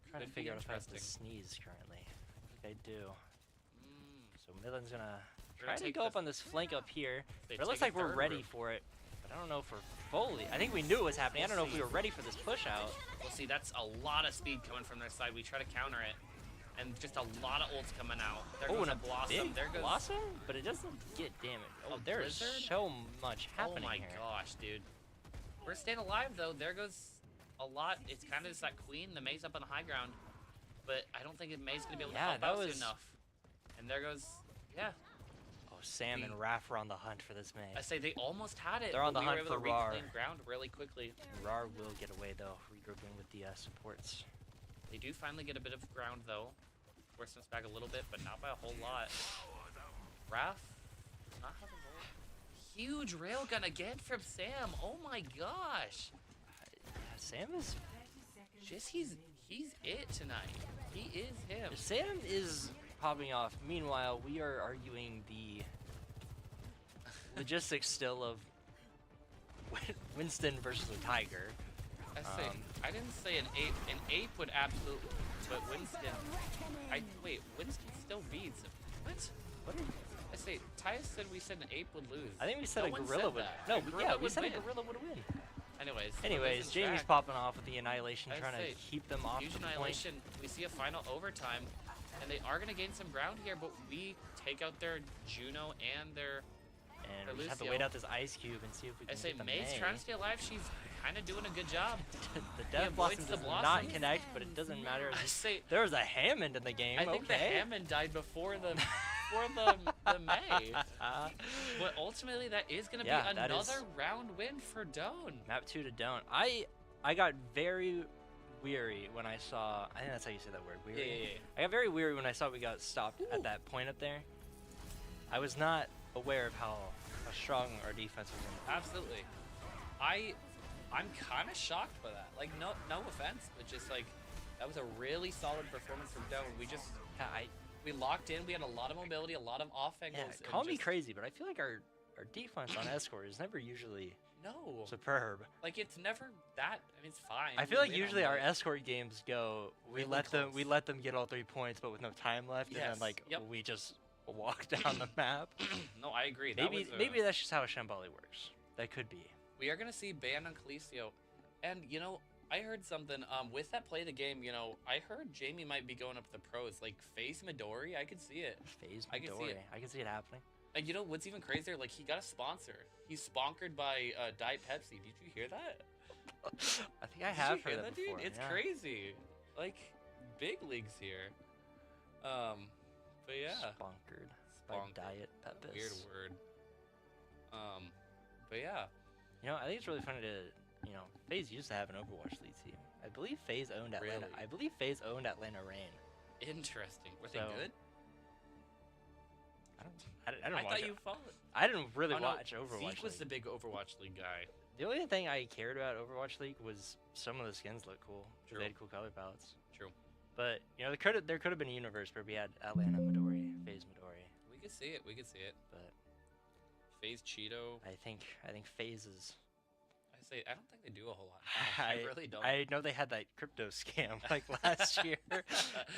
Trying to Could be figure out if I have to interesting. sneeze currently. I think I do. Mm. So Midland's gonna We're try gonna to take go the up on this flank up here. They But it looks take a like we're third ready room. for it. But I don't know if we're fully. I think we knew it was happening. I don't know if we were ready for this push out. We'll see, that's a lot of speed coming from their side. We try to counter it. And just a lot of ults coming out. There Oh, goes and a Blossom. big There goes Blossom? But it doesn't get damage. Oh, A there's Blizzard? so much happening Oh my here. gosh, dude. We're staying alive though. There goes a lot. It's kind of just that queen. The May's up on the high ground. But I don't think May's going to be able to help out soon enough. And there goes, yeah. Oh, Sam and Raph are on the hunt for this May. I say they almost had it. They're on but the we were hunt able for to Rar. reclaim ground really quickly. Rar will get away though, regrouping with the supports. They do finally get a bit of ground though. Forcing us back a little bit, but not by a whole lot. Raph does not have a roll. Huge railgun again from Sam. Oh my gosh. Sam is. Just he's it tonight. He is him. Sam is popping off. Meanwhile, we are arguing the logistics still of Winston versus a Tiger. I say, I didn't say an ape. An ape would absolutely, but Winston. Wait, Winston still beats. What? What? I say, Tyus said we said an ape would lose. I think we said No a one gorilla said would. that. No, A gorilla yeah, we would said a win. gorilla would win. Anyways, Jamie's back. popping off with the Annihilation, I trying say, to keep them off Huge the point. Annihilation. We see a final overtime, and they are going to gain some ground here, but we take out their Juno and their. And we just have to wait out this Ice Cube and see if we I can say, get the May's May. trying to stay alive. She's kind of doing a good job. The Death avoids Blossom the does Blossom. not connect, but it doesn't matter. I say, There was a Hammond in the game. I think the okay. Hammond died before the the May. But ultimately, that is going to Yeah, be that another is- round win for Doane. Map 2 to Doane. I got very weary when I saw. I think that's how you say that word. Weary. Yeah. I got very weary when I saw we got stopped at that point up there. I was not aware of how strong our defense was. Absolutely. I'm kind of shocked by that. Like, no offense, but just like that was a really solid performance from Doane. We locked in. We had a lot of mobility, a lot of off angles. Yeah, and call me just- crazy, but I feel like our defense on Escort is never usually No, superb. like it's never that. I mean, it's fine. I We feel like win on usually our those. Escort games go. We Really let them close. them get all 3 points, but with no time left, and Yes, then like yep. we just walk down the map. No, I agree. Maybe that's just how Shambali works. That could be. We are gonna see ban on Calicio, and you know, I heard something. With that play of the game, you know, I heard Jamie might be going up to the pros. Like FaZe Midori, I could see it. FaZe I can see Midori. it. I can see it happening. And you know what's even crazier? Like he got a sponsor. He's sponsored by Diet Pepsi. Did you hear that? I think I Did have you hear heard that dude? before. It's yeah. crazy. Like big leagues here. But yeah. Sponkered by Sponkered. Diet Pepis. Weird word. But yeah. You know, I think it's really funny to, FaZe used to have an Overwatch League team. I believe FaZe owned Atlanta. Really? I believe FaZe owned Atlanta Reign. Interesting. Were they So, good? I don't I watch thought it. you followed. I didn't really Oh, no, watch Overwatch Zeke was League. the big Overwatch League guy. The only thing I cared about Overwatch League was some of the skins looked cool. 'Cause True. They had cool color palettes. True. But there could have been a universe where we had Atlanta Midori, FaZe Midori. We could see it. We could see it. But FaZe Cheeto. I think FaZe is. I don't think they do a whole lot. I really don't. I know they had that crypto scam like last year, and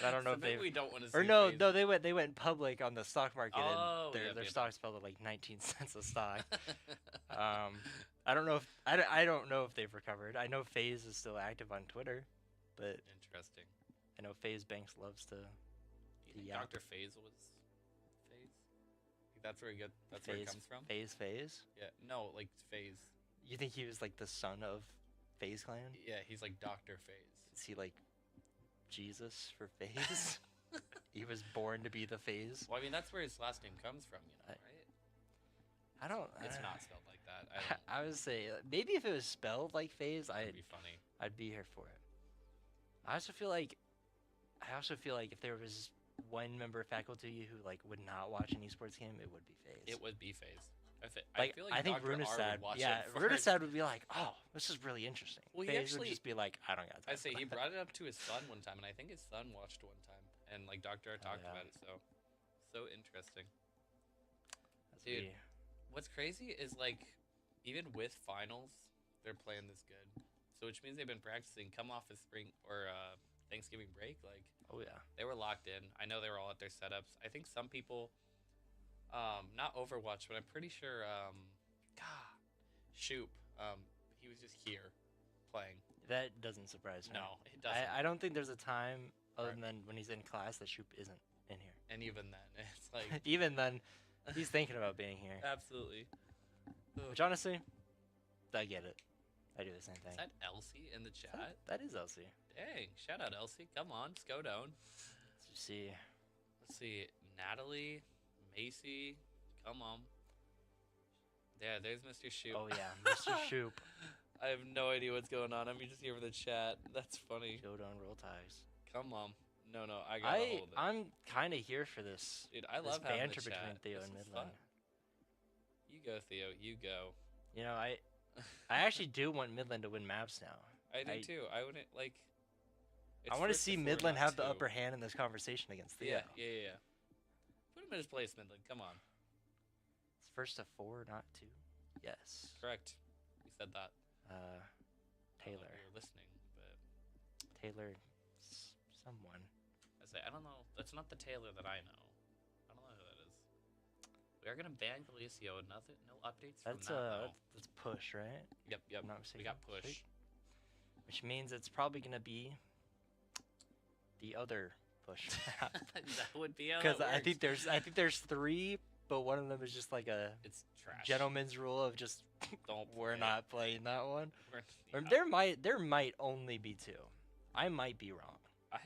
I don't know So if maybe they. we don't want to see Or no, FaZe. no, they went public on the stock market, Oh, and their yep. stocks fell to like 19 cents a stock. I don't know if I don't know if they've recovered. I know FaZe is still active on Twitter, but Interesting. I know FaZe Banks loves to. Do you think Yeah. Dr. FaZe was FaZe? Think that's where that's where it comes from? FaZe. Yeah. No, like FaZe. You think he was like the son of FaZe Clan? Yeah, he's like Dr. FaZe. Is he like Jesus for FaZe? He was born to be the FaZe. Well, I mean, that's where his last name comes from, you know, right? I don't. It's not spelled like that. I would say maybe if it was spelled like FaZe, That'd be funny. I'd be here for it. I also feel like if there was one member of faculty who like would not watch an esports game, it would be FaZe. It would be FaZe. Like, feel I think Dr. R would Runestad, watch yeah, it first. Runestad would be like, "Oh, this is really interesting." Well, he FaZe would actually- just be like, "I don't got time." I say for he that." brought it up to his son one time, and I think his son watched one time, and like Dr. R talked yeah. about it. So interesting. As Dude, we what's crazy is like, even with finals, they're playing this good. So which means they've been practicing. Come off of spring or Thanksgiving break, like Oh yeah. they were locked in. I know they were all at their setups. I think some people, not Overwatch, but I'm pretty sure, God, Shoop, he was just here playing. That doesn't surprise me. No, it doesn't. I don't think there's a time other Right. than when he's in class that Shoop isn't in here. And even then, it's like Even then, he's thinking about being here. absolutely. Which honestly, I get it. I do the same thing. Is that Elsie in the chat? That is Elsie. Dang, shout out Elsie. Come on, let's go down. Let's see. Let's see, Natalie, Macy, come on. Yeah, there's Mr. Shoop. Oh yeah, Mr. Shoop. I have no idea what's going on. I'm just here for the chat. That's funny. Go down, roll ties. Come on. No, I gotta hold it. I'm kind of here for this. Dude, I this love having banter the between chat. Theo This and is Midland. fun. You go, Theo. You go. You know, I actually do want Midland to win maps now. I do too. I wouldn't like. I want to see Midland have the upper hand in this conversation against Theo. Yeah. Put him in his place, Midland. Come on. It's first to 4, not 2. Yes. Correct. We said that. Taylor. I don't know if you're listening, but Taylor, someone. I don't know. That's not the Taylor that I know. I don't know who that is. We are gonna ban Galicio. Nothing. No updates from That's that. that's push, right? Yep. I'm not We got mistaken. push. Which means it's probably gonna be the other push map. That would be how Because that I think works. there's 3, but one of them is just like a It's trash. gentleman's rule of just Don't. we're play. not playing that one. We're, Or yeah. there might only be 2. I might be wrong. I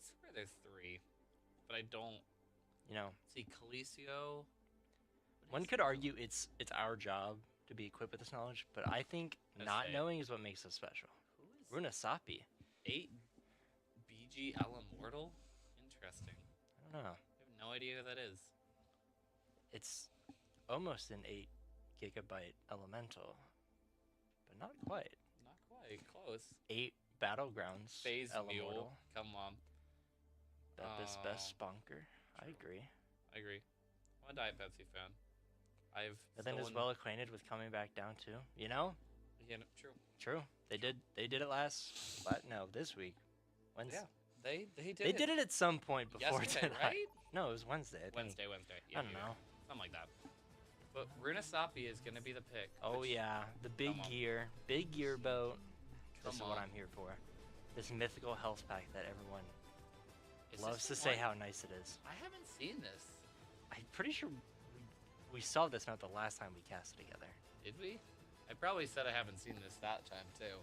swear there's 3, but I don't You know, see Calicio. one could argue it's our job to be equipped with this knowledge, but I think Let's not say- knowing is what makes us special. Who is Runa Sapi. 8 BGL Immortal? Interesting. I don't know. I have no idea who that is. It's almost an 8 gigabyte elemental, but not quite. Not quite close. 8 battlegrounds Phase Mule. elemental. Come on. Best Bonker. I agree. I agree. I'm a Diet Pepsi fan. I've But then is stolen- well acquainted with coming back down too. You know? Yeah, no, true. True. They did it this week. Wednesday. Yeah, they did They it. did it at some point before yesterday, tonight. right? No, it was Wednesday. I think. Wednesday. Yeah, I don't you're know. right. Something like that. But Runa Sapi is gonna be the pick. Oh which- yeah, the big Come on. gear boat. This is Come what on. I'm here for. This mythical health pack that everyone Is loves to this say one- how nice it is. I haven't seen this. I'm pretty sure we saw this map the last time we cast it together. Did we? I probably said I haven't seen this that time too.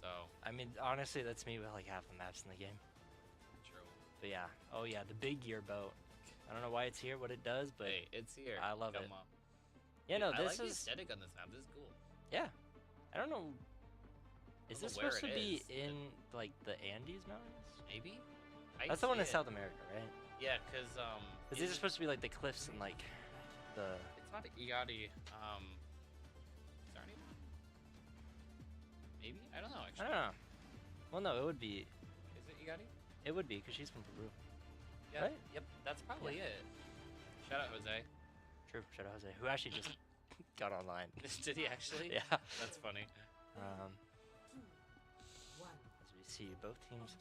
So I mean, honestly, that's me with like half the maps in the game. true. But yeah, oh yeah, the big gear boat. I don't know why it's here, what it does, but Hey, it's here. I love Come it. on. yeah, Dude, no, I this like the is aesthetic on this map. This is cool. yeah. I don't know. Is don't this know where supposed to it be is, but- in like the Andes Mountains? Maybe. That's the one in see it. South America, right? Yeah, cause Because these are supposed to be like the cliffs and like the. It's not Iati. Is there any? Maybe I don't know I actually. don't know. Well, no, it would be. Is it Iati? It would be because she's from Peru. Yeah. Right? Yep. That's probably it. Shout out Jose. True. Shout out Jose, who actually just got online. Did he actually? Yeah. That's funny. As we see both teams,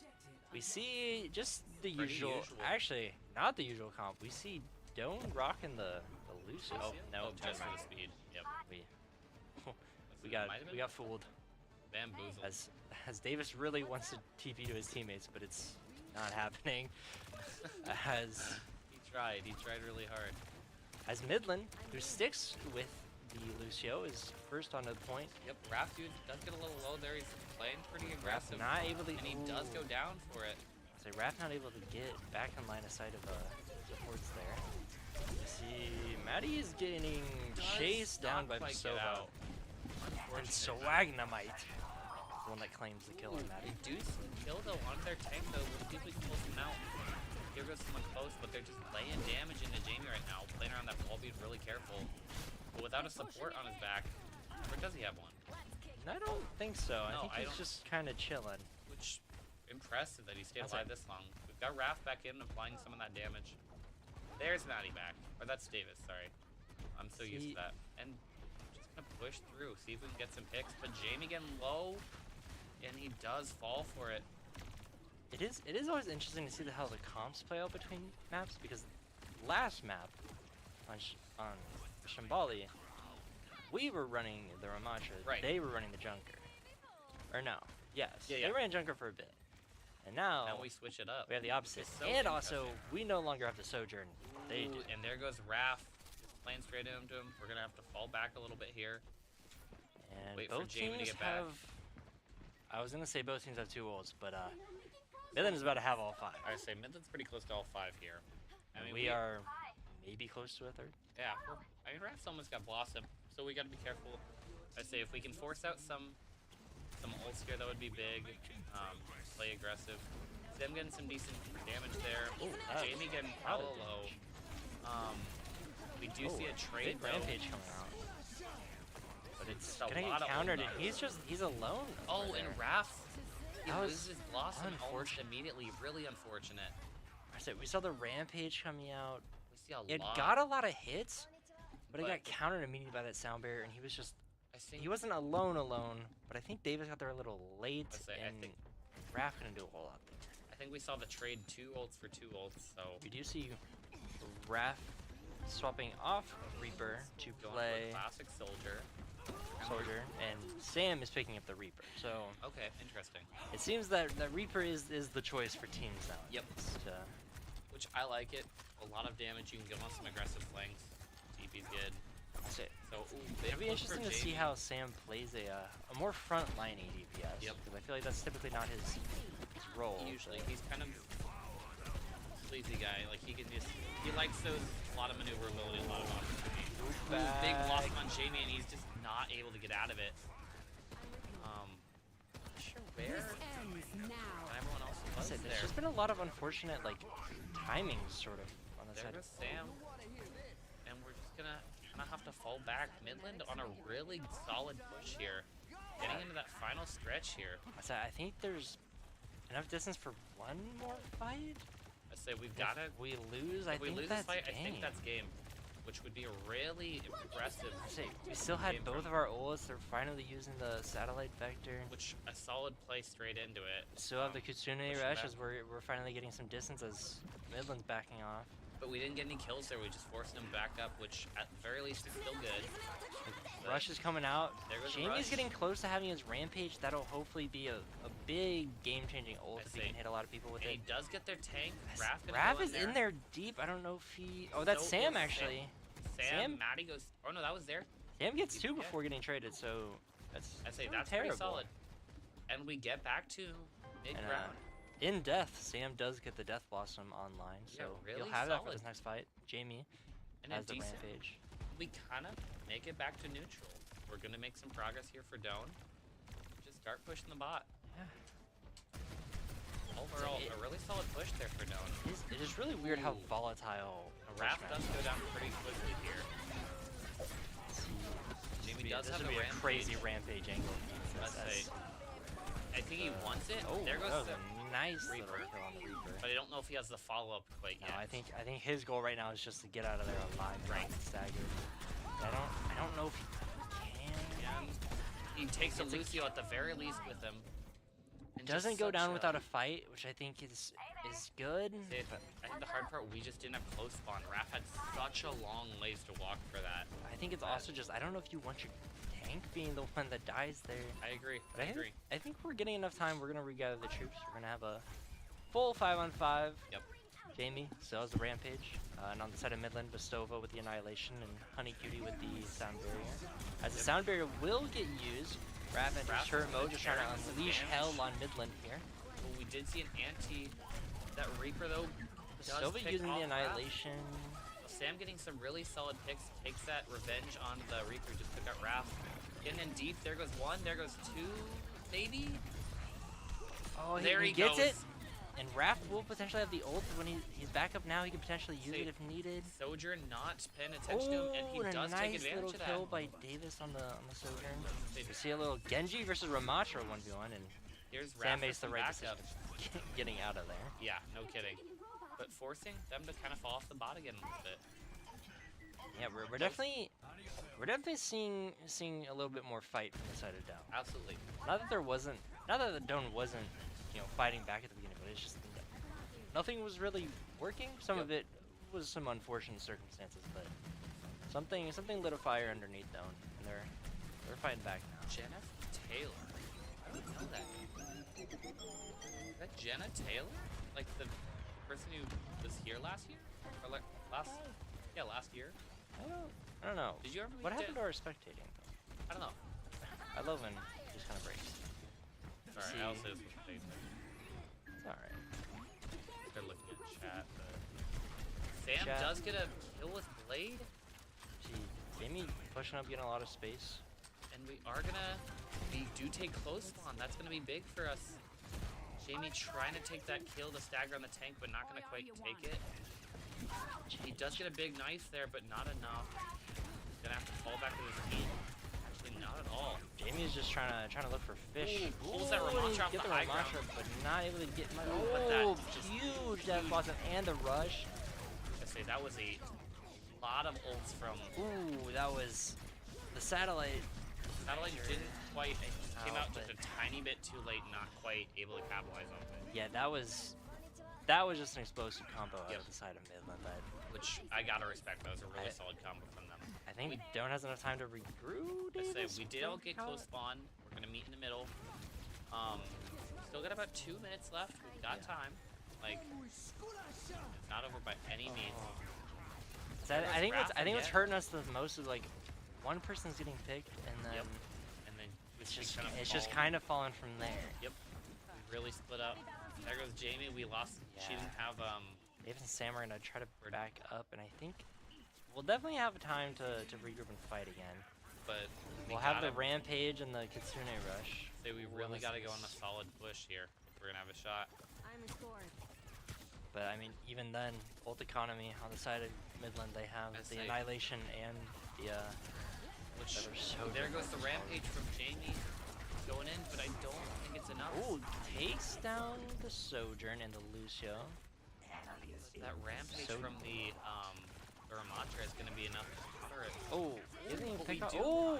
we see just the Pretty usual. usual. Actually, not the usual comp. We see Doane rocking the Lucius. Oh no, just for never the speed. Yep. mind. That's we it. got Might have been we got fooled. bamboozled. As Davis really wants to TP to his teammates, but it's not happening. As He tried really hard. Midland, who sticks with the Lucio, is first on the point. Yep. Raph dude does get a little low there. He's playing pretty aggressive. Not able to. And he does go down for it. So Raph not able to get back in line of sight of supports there. You see, Maddie is getting chased down by Not quite get Sova. out. And Unfortunate. Swagnamite, the one that claims the kill on Maddie. They do kill though on their tank though. We'll see if we can pull them out. Here goes someone close, but they're just laying damage into Jamie right now. Playing around that wall, being really careful. But without a support on his back. Or does he have one? I don't think so. No, I think I he's don't- just kind of chilling. Which, impressive that he stayed That's alive this long. We've got Raph back in, applying some of that damage. There's Maddie back. Or that's Davis, sorry. I'm so used to that. And just gonna push through, see if we can get some picks. But Jamie getting low, and he does fall for it. It is always interesting to see how the comps play out between maps, because last map on Shambali, we were running the Ramattra, Right. they were running the Junker. Or no, yes, Yeah, they yeah. ran Junker for a bit. And now Now we switch it up. we have the opposite. It's so And also, interesting. we no longer have the Sojourn. They Ooh, do. and there goes Raph, just playing straight into him. We're gonna have to fall back a little bit here. And Wait for both Jamie to teams get back. have... I was going to say both teams have 2 ults, but Midland is about to have all 5. I say Midland's pretty close to all 5 here. I mean, we are maybe close to a 3rd. Yeah, I mean, Raph's almost got Blossom, so we gotta be careful. I say if we can force out some ults here, that would be big. Play aggressive. Them getting some decent damage there. Ooh, Jamie getting a lot hella of low. We do see a trade big though. rampage coming out. But it's Just a gonna lot get of countered, ult and knives. he's alone. Oh, over and there. Raph, he That was loses Blossom almost unfortunate. immediately. Really unfortunate. I said we saw the rampage coming out. We see a It lot. got a lot of hits, but it But- got countered immediately by that sound barrier, and he was just I think he wasn't alone. But I think Davis got there a little late, I and think- Raph couldn't do a whole lot there. I think we saw the trade 2 ults for 2 ults. So We do see Raph swapping off Reaper to going for play classic Soldier. Soldier, and Sam is picking up the Reaper. So Okay, interesting. it seems that Reaper is the choice for teams now. Yep. Which I like it. A lot of damage. You can get on some aggressive flanks. TP's good. That's it. So, ooh, It'll be big push for interesting to see Jamie. how Sam plays a more frontline ADPS. Yep. Because I feel like that's typically not his role. Usually, but- he's kind of sleazy guy. Like he likes those a lot of maneuverability, a lot of opportunity. Ooh, big back. blossom on Jamie, and he's just not able to get out of it. Not sure where. And everyone else was There's there. just been a lot of unfortunate timings sort of on the There side. goes Sam, and we're just gonna kind of have to fall back. Midland on a really solid push here, getting into that final stretch here. I think there's enough distance for one more fight. I say we've got to. If we lose, I If we think lose that's this fight, game. I think that's game, which would be a really impressive. We still had game both from- of our ults. They're finally using the satellite vector. Which a solid play straight into it. Still have the Kitsune pushing rush back. as we're finally getting some distance as Midland's backing off. But we didn't get any kills there. We just forced them back up, which at the very least is still good. But Rush is coming out. There goes Jamie's Rush. getting close to having his rampage. That'll hopefully be a big game-changing ult I if he see. can hit a lot of people with And it. he does get their tank. Raph, gonna Raph go is in there deep. I don't know if he... Oh, that's So Sam, is actually. Sam, Sam? Maddie goes. Oh no, that was there. Sam gets 2 Yeah. before getting traded, so that's I'd say really that's terrible. pretty solid. And we get back to mid And, ground. in death, Sam does get the Death Blossom online, Yeah, so really he'll have that for solid. this next fight. Jamie And has a the decent. rampage. We kind of make it back to neutral. We're gonna make some progress here for Doane. Just start pushing the bot. Yeah. Overall, a really solid push there for Doane. It is really weird how Ooh. volatile Raph Pushman does is. go down pretty quickly here. Jamie does this have would a be a crazy rampage. rampage angle. Let's say. I think he wants it. Oh, There goes that was the a nice little Reaper. kill on the Reaper. But I don't know if he has the follow-up quite No, yet. I think his goal right now is just to get out of there alive, right? Staggered. I don't know if he can. And he takes a It's a- Lucio at the very least with him. And just Doesn't go such down without a fight, which I think is good. I think the hard part, we just didn't have close spawn. Raph had such a long ways to walk for that. I think it's also just I don't know if you want your tank being the one that dies there. I agree. But I agree. I think we're getting enough time. We're gonna regather the troops. We're gonna have a full 5-on-5. Yep. Jamie still has the rampage, and on the side of Midland, Bestova with the annihilation, and Honey Cutie with the sound barrier. As the sound barrier will get used, Raph and Raph his turret mode just trying to carrying some unleash damage. hell on Midland here. Well, we did see an anti. That Reaper though. does Bestova pick using the off Raph. annihilation. Sam getting some really solid picks, takes that revenge on the Reaper, just took out Raph. Getting in deep, there goes one, there goes two, maybe? Oh, There he gets goes. it. And Raph will potentially have the ult when he's back up now. He can potentially use See, it if needed. Sojourn not paying attention to him, and he Oh, and does a take nice advantage little of that. kill by Davis on the Sojourn. See, We see a little Genji versus Ramattra 1v1, and Here's Sam Raph makes the with right some decision backup. getting out of there. Yeah, no kidding. But forcing them to kind of fall off the bot again a little bit. Yeah, we're definitely seeing a little bit more fight from the side of Down. Absolutely. Not that the Doane wasn't, fighting back at the beginning, but it's just nothing was really working. Some of it was some unfortunate circumstances, but something lit a fire underneath Doane, and they're fighting back now. Jenna Taylor. I don't know that name. Is that Jenna Taylor? Like the person who was here last year? Or like last year? I don't know. Did you ever What happened to our spectating though? I don't know. I love when it just kind of breaks. Sorry, I also was Facebook. It's alright. They're looking at chat, but Sam does get a kill with Blade, See, Jamie pushing up, getting a lot of space. and we do take close spawn. That's gonna be big for us. Jamie trying to take that kill to stagger on the tank, but not gonna quite take it. He does get a big knife there, but not enough. He's gonna have to fall back to his team. Actually, not at all. Jamie is just trying to look for fish. Ooh, pulls that Ramattra off get the the high ground. Ramattra, but not able to get my. but that's just Huge death blossom and the rush. I say that was a lot of ults from Ooh, that was the satellite. Satellite. Didn't quite. It came Oh, out just a tiny bit too late, not quite able to capitalize on it. Yeah, that was just an explosive combo out of the side of Midland. Which I gotta respect. That was a really solid combo from them. I think Doane has enough time to regroup. I say we did all get close spawn. We're gonna meet in the middle. Still got about 2 minutes left. We've got time. Like, it's not over by any means. I think what's hurting us the most is like one person's getting picked and then And then it's just kind of falling from there. Yep. We really split up. There goes Jamie. We lost. She didn't have Dave and Sam are gonna try to back up, and I think we'll definitely have time to regroup and fight again. But we'll have the Rampage and the Kitsune Rush. Say we really got to go on a solid push here. We're gonna have a shot. But I mean, even then, ult economy on the side of Midland, they have the Annihilation and the which there goes the Rampage from Jamie going in, but I don't think it's enough. Ooh, takes down the Sojourn and the Lucio. That Rampage from the Ramattra is gonna be enough to cover it. Oh,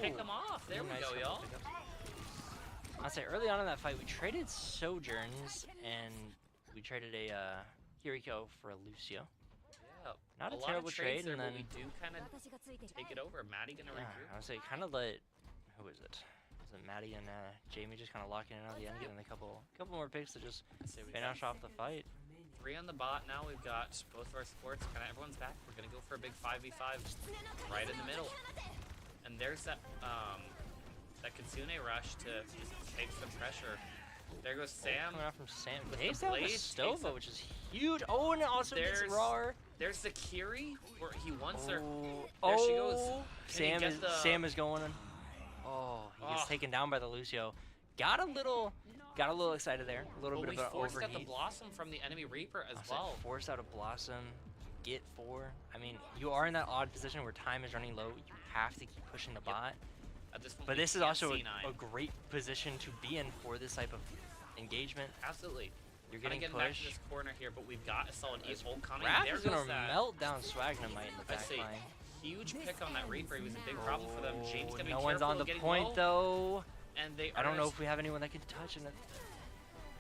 pick them off. There we go, y'all. I'll say early on in that fight, we traded Sojourns and we traded a Kiriko for a Lucio. Yeah, not a terrible trade, there, and then we do kind of take it over. Maddie gonna regroup. I would say kind of let who is it? Is it Maddie and Jamie just kind of locking in on the end, getting a couple more picks to just finish off the fight. 3 on the bot now. We've got both of our supports. Kind of everyone's back. We're gonna go for a big 5v5 right in the middle. And there's that that Kitsune rush to just take some pressure. There goes Sam. Coming out from Sam. Takes down the Stova, which is huge. Oh, and it also gets Rar. There's the Kiri where he wants her. There she goes. Sam is going. Oh, he gets taken down by the Lucio. Got a little excited there. A little bit of an overheat. We forced out the Blossom from the enemy Reaper as well. Forced out a Blossom. Get 4. I mean, you are in that odd position where time is running low. You have to keep pushing the bot. At this point, but this is also a great position to be in for this type of engagement. Absolutely. You're getting pushed. Back to this corner here, but we've got a solid ult coming. There's gonna melt down Swagnomite in the back line. Huge pick on that Reaper. He was a big problem for them. James gonna be no one's on the point though. And I don't know if we have anyone that can touch it.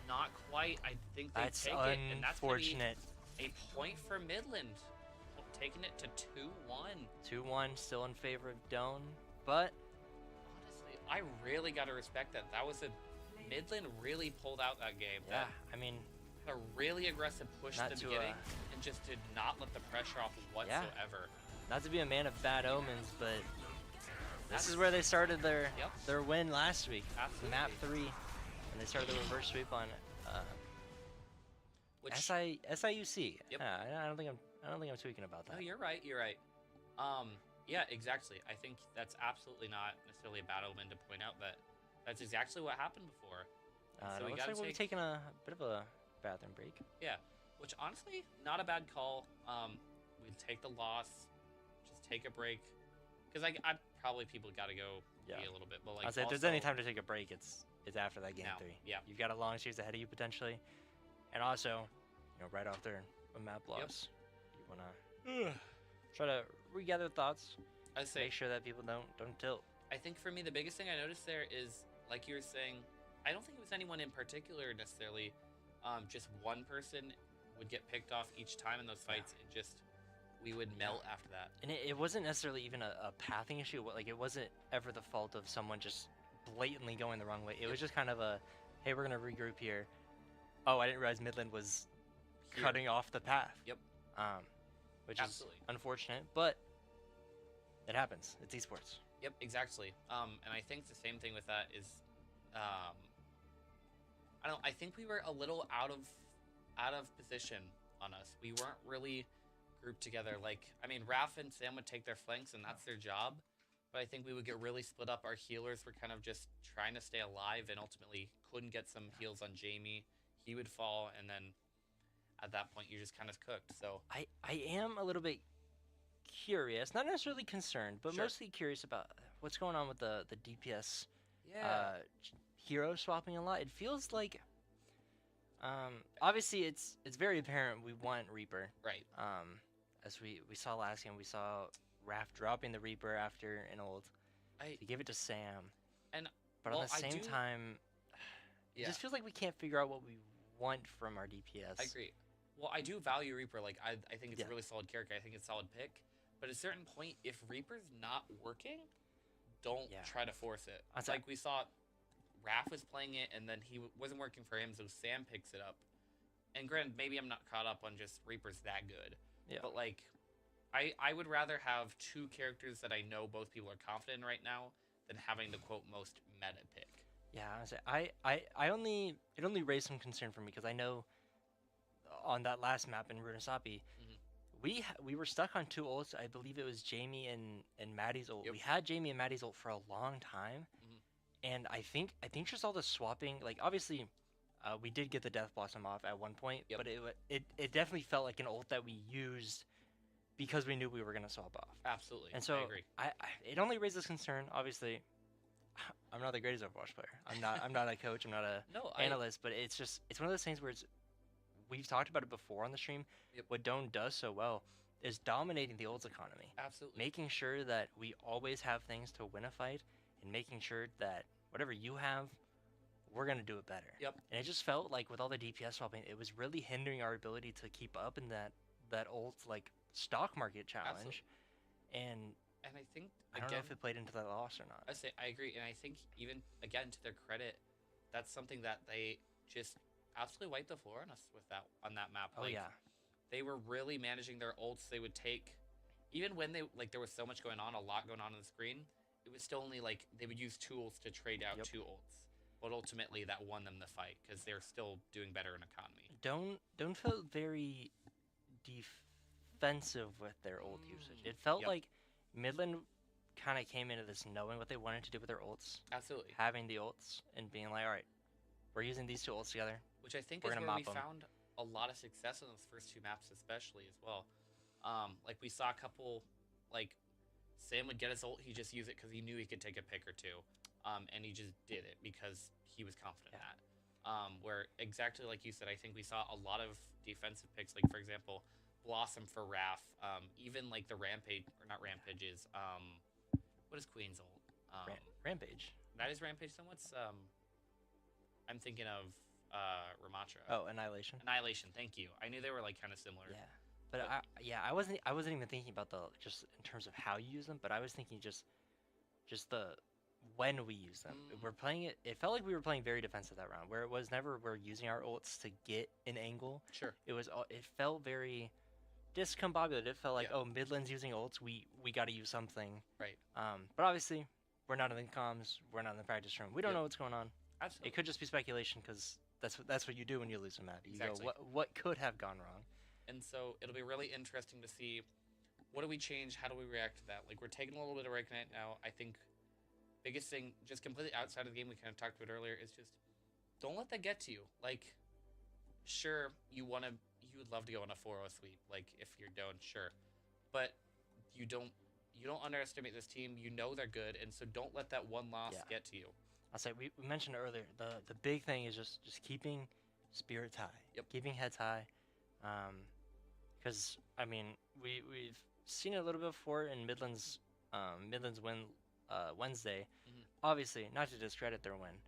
Not quite. I think they take it, and that's unfortunate. A point for Midland, taking it to 2-1. 2-1, still in favor of Doane, but honestly, I really gotta respect that. That was Midland really pulled out that game. Yeah, I mean, a really aggressive push at the beginning, and just did not let the pressure off whatsoever. Yeah. Not to be a man of bad omens, but this is where they started their win last week. Absolutely. Map 3, and they started the reverse sweep on SIUC. Yep. I don't think I'm tweaking about that. No, you're right. You're right. Yeah, exactly. I think that's absolutely not necessarily a bad omen to point out that that's exactly what happened before. So we gotta we'll be taking a bit of a bathroom break. Yeah, which honestly, not a bad call. We'd take the loss, just take a break, because I probably people got to go be a little bit. But like, I'll say if there's any time to take a break, it's after that game 3. Yeah, you've got a long series ahead of you potentially, and also, right off there, a map loss. You wanna try to regather thoughts, I say, make sure that people don't tilt. I think for me the biggest thing I noticed there is, like you were saying, I don't think it was anyone in particular necessarily. Just one person would get picked off each time in those fights, and just we would melt after that. And it wasn't necessarily even a pathing issue. Like, it wasn't ever the fault of someone just blatantly going the wrong way. It was just kind of a, hey, we're gonna regroup here. Oh, I didn't realize Midland was cutting off the path. Yep. Which is unfortunate, but it happens. It's esports. Yep, exactly. And I think the same thing with that is, I think we were a little out of position on us. We weren't really grouped together. Like, I mean, Raph and Sam would take their flanks, and that's their job. But I think we would get really split up. Our healers were kind of just trying to stay alive, and ultimately couldn't get some heals on Jamie. He would fall, and then at that point, you're just kind of cooked. So I am a little bit curious, not necessarily concerned, but mostly curious about what's going on with the DPS hero swapping a lot. It feels like, obviously it's very apparent we want Reaper. Right. As we saw last game, we saw Raph dropping the Reaper after an ult. He gave it to Sam. But at the same time, it just feels like we can't figure out what we want from our DPS. I agree. Well, I do value Reaper. Like, I think it's a really solid character. I think it's a solid pick. But at a certain point, if Reaper's not working, don't try to force it. Like, we saw Raph was playing it, and then he wasn't working for him, so Sam picks it up. And granted, maybe I'm not caught up on just Reaper's that good. Yeah. But, like, I would rather have two characters that I know both people are confident in right now than having the, quote, most meta pick. Yeah, it only raised some concern for me, because I know on that last map in Runasapi, we were stuck on two ults. I believe it was Jamie and Maddie's ult. We had Jamie and Maddie's ult for a long time, and I think just all the swapping, like, obviously we did get the Death Blossom off at one point, but it definitely felt like an ult that we used because we knew we were gonna swap off. Absolutely. And so I agree. It only raises concern. Obviously, I'm not the greatest Overwatch player. I'm not a coach. I'm not a analyst. But it's one of those things where we've talked about it before on the stream. What Doane does so well is dominating the ults economy. Absolutely. Making sure that we always have things to win a fight, and making sure that whatever you have, we're gonna do it better. Yep. And it just felt like with all the DPS swapping, it was really hindering our ability to keep up in that ult, like, stock market challenge. And I think, I don't know if it played into that loss or not. I agree, and I think even again, to their credit, that's something that they just absolutely wiped the floor on us with that on that map. Oh, yeah. They were really managing their ults. They would take, even when they, like, there was so much going on, a lot going on the screen, it was still only, like, they would use tools to trade out two ults. But ultimately that won them the fight because they're still doing better in economy. Don't feel very defensive with their ult usage. It felt like Midland kind of came into this knowing what they wanted to do with their ults. Absolutely. Having the ults and being like, all right, we're using these two ults together. Which I think is where we found a lot of success in those first two maps, especially as well. Like, we saw a couple, like, Sam would get his ult, he just used it because he knew he could take a pick or two. And he just did it because he was confident in that. Where, exactly like you said, I think we saw a lot of defensive picks, like, for example, Blossom for Raph, even, like, the Rampage, or not Rampage, is, what is Queen's ult? Rampage. That is Rampage, then what's, I'm thinking of, Ramatra. Oh, Annihilation. Annihilation, thank you. I knew they were, like, kind of similar. Yeah. But I wasn't even thinking about just in terms of how you use them, but I was thinking just the when we use them. We're playing it. It felt like we were playing very defensive that round, where it was never we're using our ults to get an angle. Sure. It felt very discombobulated. It felt like, oh, Midland's using ults. We got to use something. Right. But obviously we're not in the comms. We're not in the practice room. We don't know what's going on. Absolutely. It could just be speculation because that's what you do when you lose a map. You exactly. go, what could have gone wrong? And so it'll be really interesting to see what do we change, how do we react to that. Like, we're taking a little bit of Reignite now. I think biggest thing, just completely outside of the game, we kind of talked about earlier, is just don't let that get to you. Like, sure, you would love to go on a 4-0 sweep, like, if you're Doane, sure, but you don't underestimate this team. You know they're good, and so don't let that one loss get to you. I'll say we mentioned earlier the big thing is just keeping spirits high, keeping heads high, because I mean we've seen it a little bit before in Midland's win Wednesday. Mhm. Obviously, not to discredit their win,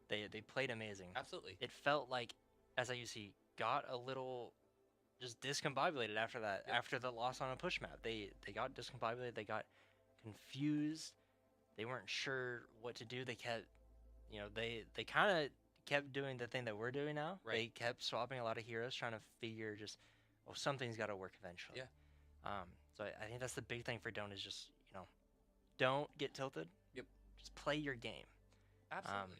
they played amazing. Absolutely. It felt like SIUC got a little just discombobulated after that. Yep. After the loss on a push map, they got discombobulated. They got confused. They weren't sure what to do. They kept, they kind of kept doing the thing that we're doing now. Right. They kept swapping a lot of heroes, trying to figure just, oh, something's got to work eventually. Yeah. So I think that's the big thing for Doane is just, don't get tilted. Yep. Just play your game. Absolutely.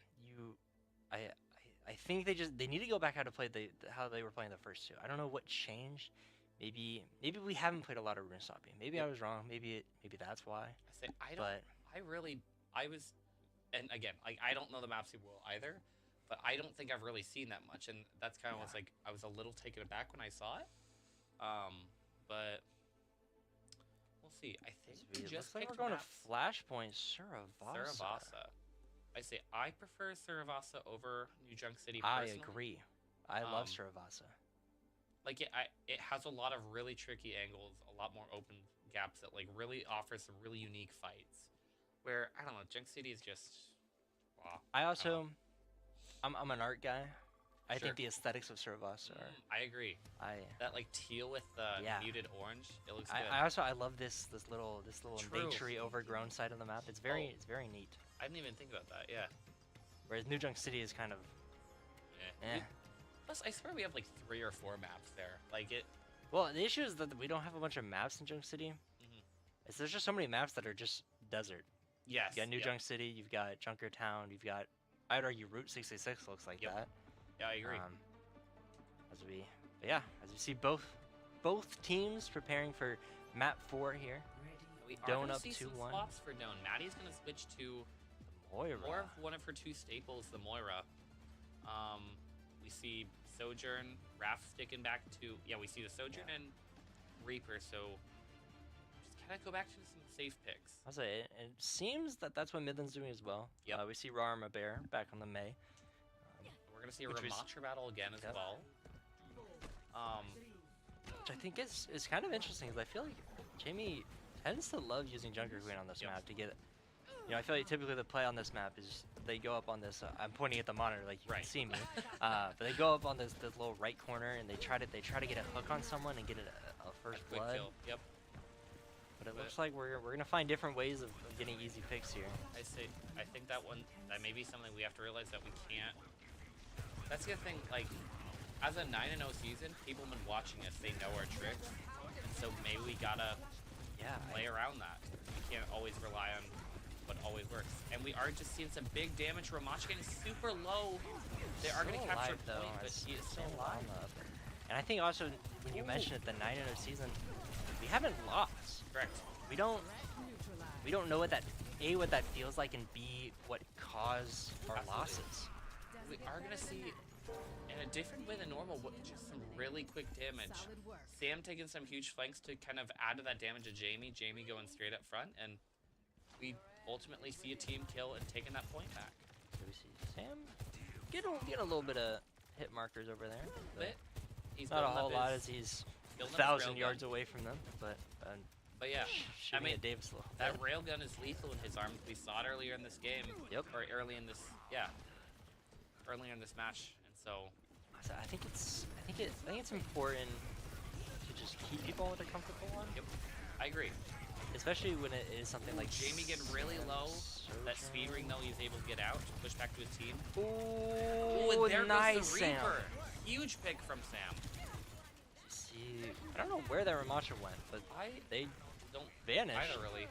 I think they need to go back how to play how they were playing the first two. I don't know what changed. Maybe we haven't played a lot of rune stopping. Maybe I was wrong. Maybe that's why. I was, and again, like I don't know the maps well either, but I don't think I've really seen that much, and that's kind of what's like I was a little taken aback when I saw it. But we'll see. I think we It just looks like picked we're going maps. to Flashpoint Saravasa. Saravasa. I say I prefer Saravasa over New Junk City. I Personally. agree. I love Um, Saravasa. Like it has a lot of really tricky angles, a lot more open gaps that like really offers some really unique fights. Where I don't know, Junk City is just. Wow. I also, I'm an art guy. I Sure. think the aesthetics of Saravasa are. I agree. That like teal with the Yeah. muted orange, it looks good. I love this little True. naturey overgrown side of the map. It's very neat. I didn't even think about that. Yeah. Whereas New Junk City is kind of eh. Plus, I swear we have like 3 or 4 maps there. Like it. Well, the issue is that we don't have a bunch of maps in Junk City. There's just so many maps that are just desert. Yes. You got New Junk City, you've got Junkertown, you've got, I'd argue Route 66 looks like that. Yeah, I agree. As we see both teams preparing for map 4 here. We are Doane gonna up see some 2-1. swaps for Doane. Maddie's gonna switch to Moira. more of one of her 2 staples, the Moira. We see Sojourn, Raph sticking back to we see the Sojourn and Reaper. So just kind of go back to some safe picks. I'll say it seems that that's what Midland's doing as well. Yep. We see Rarma Bear back on the May. We're gonna see a Which was- Ramattra battle again as Yep. well. Which I think is kind of interesting because I feel like Jamie tends to love using Junker Queen on this Yep. map to get. I feel like typically the play on this map is they go up on this. I'm pointing at the monitor like you Right. can see me, but they go up on this little right corner and they try to get a hook on someone and get a first Quick blood. kill. Yep. But it looks like we're gonna find different ways of getting easy picks here. I think that may be something we have to realize that we can't. That's the thing. Like, as a 9-0 season, people have been watching us. They know our tricks, and so maybe we gotta play around that. We can't always rely on what always works. And we are just seeing some big damage. Ramattra getting super low. They are going to capture a point, but he is still alive. And I think also when you mentioned it, the 9-0 season, we haven't lost. Correct. We don't know what that feels like, and B, what caused our losses. We are going to see, in a different way than normal, just some really quick damage. Sam taking some huge flanks to kind of add to that damage to Jamie. Jamie going straight up front, and we ultimately see a team kill and taking that point back. So we see Sam get a little bit of hit markers over there. But he's not a building whole up lot his- as he's building up his 1,000 railgun. yards away from them, but yeah, I shooting mean, at Davis a little that bit. railgun is lethal in his arms. We saw it earlier in this game. Yep. Or earlier in this match, and so I think it's important to just keep people what they're comfortable on. Yep, I agree. Especially when it is something like Jamie getting really low. That Sojourn. speed ring though, he's able to get out, push back to his team. Ooh, and there nice, goes the Sam. Reaper. Huge pick from Sam. See, I don't know where that Ramattra went, but they Don't vanish. either really.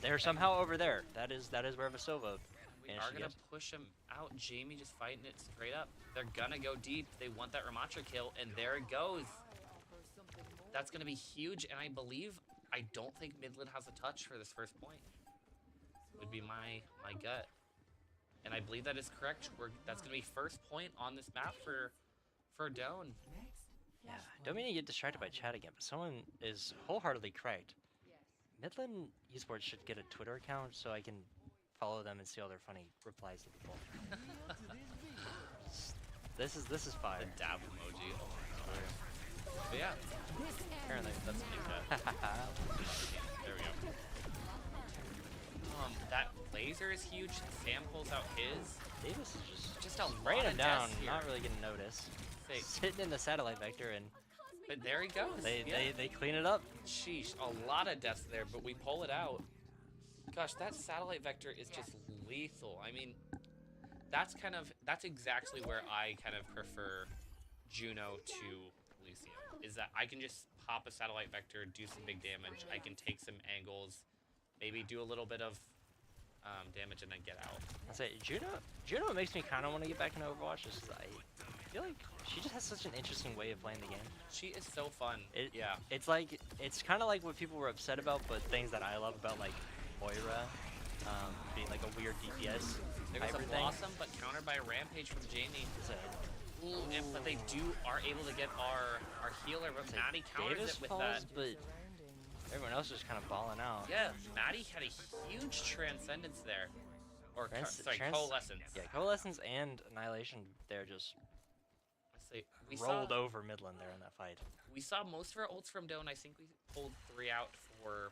They're somehow over there. That is where Vasova We managed are to gonna get. push him out. Jamie just fighting it straight up. They're gonna go deep. They want that Ramattra kill, and there it goes. That's gonna be huge, and I don't think Midland has a touch for this first point. Would be my gut, and I believe that is correct. That's gonna be first point on this map for Doane. Yeah, don't mean to get distracted by chat again, but someone is wholeheartedly correct. Midland Esports should get a Twitter account so I can follow them and see all their funny replies to people. This is fire. The dab emoji. Oh my god. But yeah, Apparently, that's a big gut. There we go. That laser is huge. Sam pulls out his. Davis is just a spraying lot him of down, deaths here. not really getting noticed. Say, Sitting in the satellite vector, and but there he goes. they clean it up. Sheesh, a lot of deaths there, but we pull it out. Gosh, that satellite vector is just lethal. I mean, that's exactly where I kind of prefer Juno to Lucio. Is that I can just pop a satellite vector, do some big damage. I can take some angles, maybe do a little bit of damage, and then get out. I say Juno makes me kind of want to get back into Overwatch. Just 'cause I feel like she just has such an interesting way of playing the game. She is so fun. Yeah. It's kind of like what people were upset about, but things that I love about like Moira being like a weird DPS. There was a Blossom, but countered by a Rampage from Jamie. Ooh, but they are able to get our healer, but Maddie counters Davis it with falls, that. But everyone else is kind of balling out. Yeah, Maddie had a huge transcendence there. Or, Coalescence. Yeah, Coalescence and Annihilation, they're just we rolled over Midland there in that fight. We saw most of our ults from Doane. I think we pulled 3 out for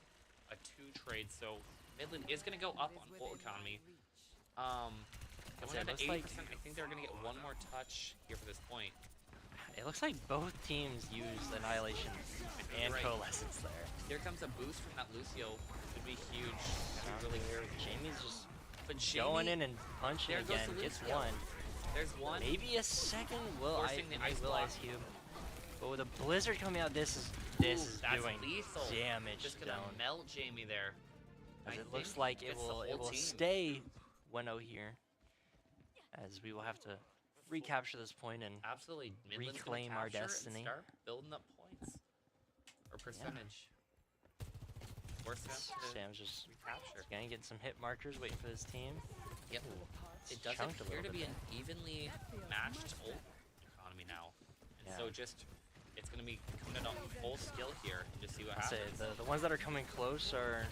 a 2 trade, so Midland is going to go up on ult economy. Going down to 80%, I think they're going to get one more touch here for this point. It looks like both teams used Annihilation and Coalescence there. Here comes a boost from that Lucio. Could be huge. Really weird. Jamie's just going in and punching again. Gets one. There's one. Maybe a second. Forcing the ice cube. But with a blizzard coming out, this is doing lethal damage. Just gonna melt Jamie there. As it looks like it will stay 1-0 here, as we will have to recapture this point and absolutely reclaim our destiny. Start building up points or percentage. Sam's just gonna get some hit markers, waiting for his team. Yep. It does appear to be an evenly matched ult economy now, and so it's gonna be coming on full skill here and just see what happens. The ones that are coming close are.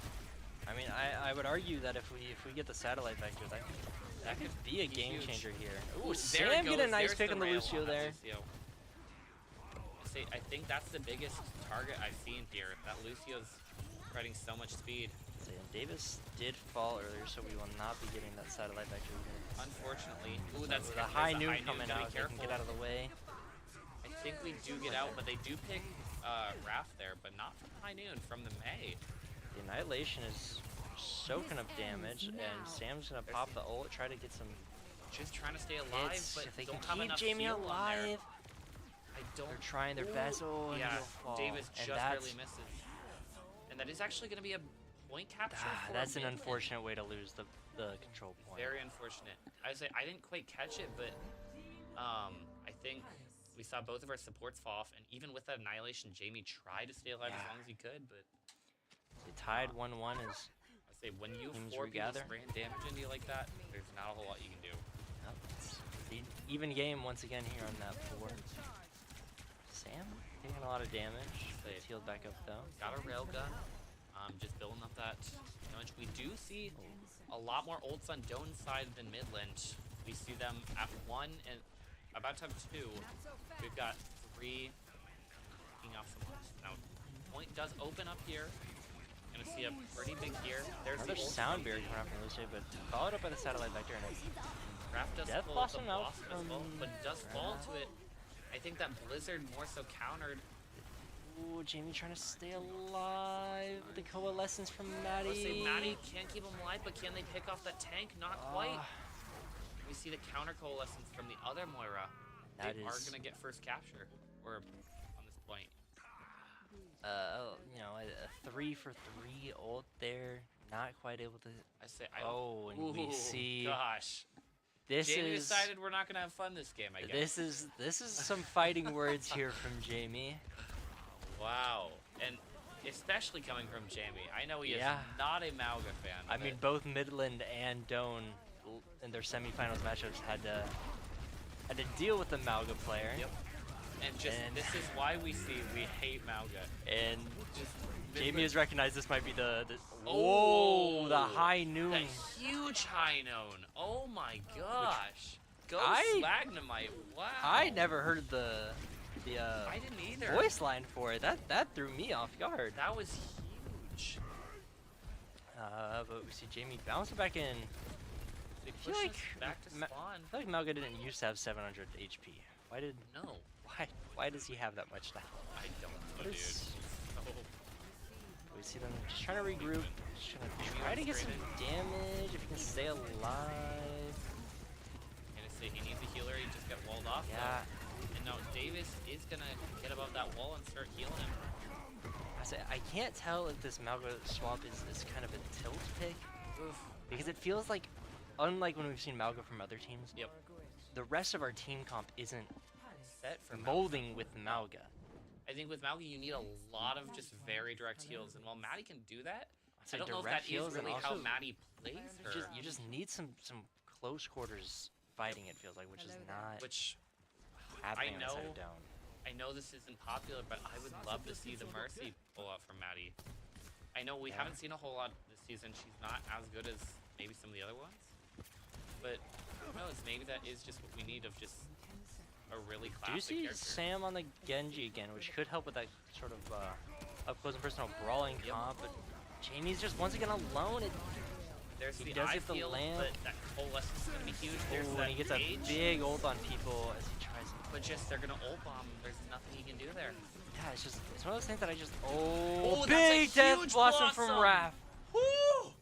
I mean, I would argue that if we get the satellite vector, that could be a game changer here. Ooh, Sam get a nice pick on the Lucio there. I think that's the biggest target I've seen here. That Lucio's providing so much speed. Davis did fall earlier, so we will not be getting that satellite vector. Unfortunately. Ooh, that's the high noon coming out. They can get out of the way. I think we do get out, but they do pick Raph there, but not from high noon, from the May. The Annihilation is soaking up damage, and Sam's gonna pop the ult, try to get some. Just trying to stay alive, but if they don't can have keep Jamie alive. They're trying their best. Oh, yeah, fall. Davis just barely misses, and that is actually going to be a point capture. That's an unfortunate way to lose the control point. Very unfortunate. I didn't quite catch it, but I think we saw both of our supports fall off, and even with that Annihilation, Jamie tried to stay alive as long as he could, but they tied 1-1. Is when you 4 people spraying damage into you like that, there's not a whole lot you can do. Even game once again here on that 4. Sam taking a lot of damage. It's healed back up though. Got a railgun. Just building up that damage. We do see a lot more ults on Doane's side than Midland. We see them at 1 and about to have 2. We've got 3 picking off some ults. Now, point does open up here. Gonna see a pretty big gear. There's another sound barrier coming out from Lucio, but followed up by the satellite vector, and Raph does Death pull the Blossom out as well, but does fall to it. I think that Blizzard more so countered. Ooh, Jamie trying to stay alive. The Coalescence from Maddie. Let's say Maddie can't keep him alive, but can they pick off that tank? Not quite. We see the counter Coalescence from the other Moira. They are gonna get first capture, or on this point. You know, a 3-for-3 ult there. Not quite able to. And we see. Gosh. Jamie decided we're not gonna have fun this game. I guess. This is some fighting words here from Jamie. Wow, and especially coming from Jamie. I know he is not a Mauga fan. I mean, both Midland and Doane in their semifinals matchups had to deal with the Mauga player. Yep. And this is why we hate Mauga. And Jamie has recognized this might be the high noon. The huge high noon. Oh my gosh. Go Slagnamite. Wow. I never heard the the I didn't either. voice line for it. That threw me off guard. That was huge. But we see Jamie bouncing back in. They feel pushed like us back to Ma- spawn. I feel like Malga didn't used to have 700 HP. No, Why does he have that much now? I don't know, What dude. is- Oh, We see them just trying to regroup. Just gonna try to get some damage if he can stay alive. gonna say he needs a healer. He just got walled off. though. Yeah. And now Davis is gonna get above that wall and start healing him. I can't tell if this Malga swap is kind of a tilt pick. Because it feels like, unlike when we've seen Malga from other teams, Yep. the rest of our team comp isn't Set for Malga. molding with Malga. I think with Malga you need a lot of just very direct heals, and while Maddie can do that, I don't know if direct that is heals and really how also Maddie plays her. you just need some close quarters fighting, it feels like, which is not Which happening on the side know- of Down. I know this isn't popular, but I would love to see the Mercy pull out from Maddie. I know we haven't seen a whole lot this season. She's not as good as maybe some of the other ones, but who knows? Maybe that is just what we need of just a really Do classic you see character. Sam on the Genji again, which could help with that sort of up close and personal brawling comp, but Jamie's just once again alone. There's he the does eye get the field, lamp. but that coalescence is gonna be huge. There's And that he gets a cage, big ult on people as he tries. but just they're gonna ult bomb. There's nothing he can do there. Yeah, it's one of those things that I just Oh, that's a big death huge blossom from blossom! Raph. Woo!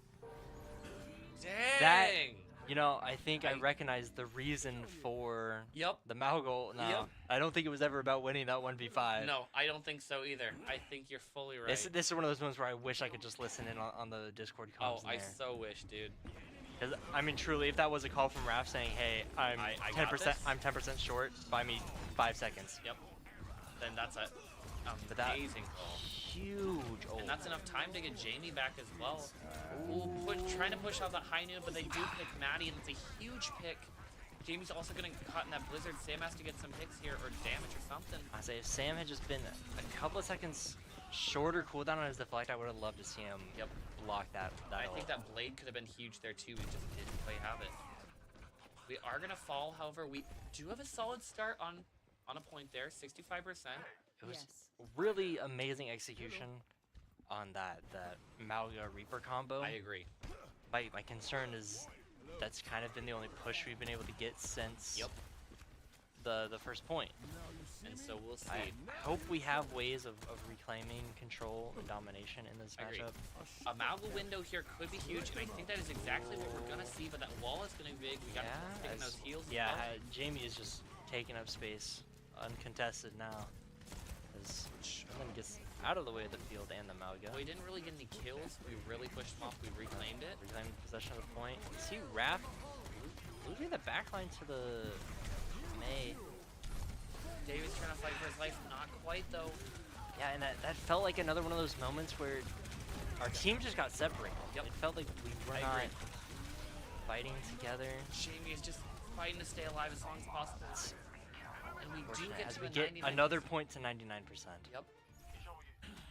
Dang. You know, I think I I- recognize the reason for Yep. the Malgo now. Yep. I don't think it was ever about winning that 1v5. No, I don't think so either. I think you're fully right. This is one of those moments where I wish I could just listen in on the Discord Oh, comms I there. so wish, dude. Because I mean, truly, if that was a call from Raph saying, "Hey, I'm I got 10%, this. I'm 10% short. Buy me 5 seconds." Yep. Then that's a But that- amazing call. Huge ult. And that's enough time to get Jamie back as well. Ooh, trying to push out that high noon, but they do pick Maddie, and it's a huge pick. Jamie's also getting caught in that blizzard. Sam has to get some hits here or damage or something. I say if Sam had just been a couple of seconds shorter cooldown on his deflect, I would have loved to see him Yep. block that I ult. think that blade could have been huge there too. We just didn't quite have it. We are gonna fall, however. We do have a solid start on a point there, 65%. It was really amazing execution on that Malga Reaper combo. I agree. My concern is that's kind of been the only push we've been able to get since Yep. the first point. And so we'll see. I hope we have ways of reclaiming control and domination in this I agree. matchup. A Malga window here could be huge, and I think that is exactly what we're gonna see. But that wall is gonna be big. We got to taking those heals. Yeah, as well. Jamie is just taking up space, uncontested now. As Midland gets out of the way of the field and the Malga. We didn't really get any kills. We really pushed them off. We reclaimed it. Reclaiming possession of the point. You see Raph losing the backline to the May. David's trying to fight for his life. Not quite though. Yeah, and that felt like another one of those moments where our team just got separated. Yep. It felt like we were I not agree. fighting together. Jamie is just fighting to stay alive as long as possible. And we do get As to we a get 99%. another point to 99%. Yep.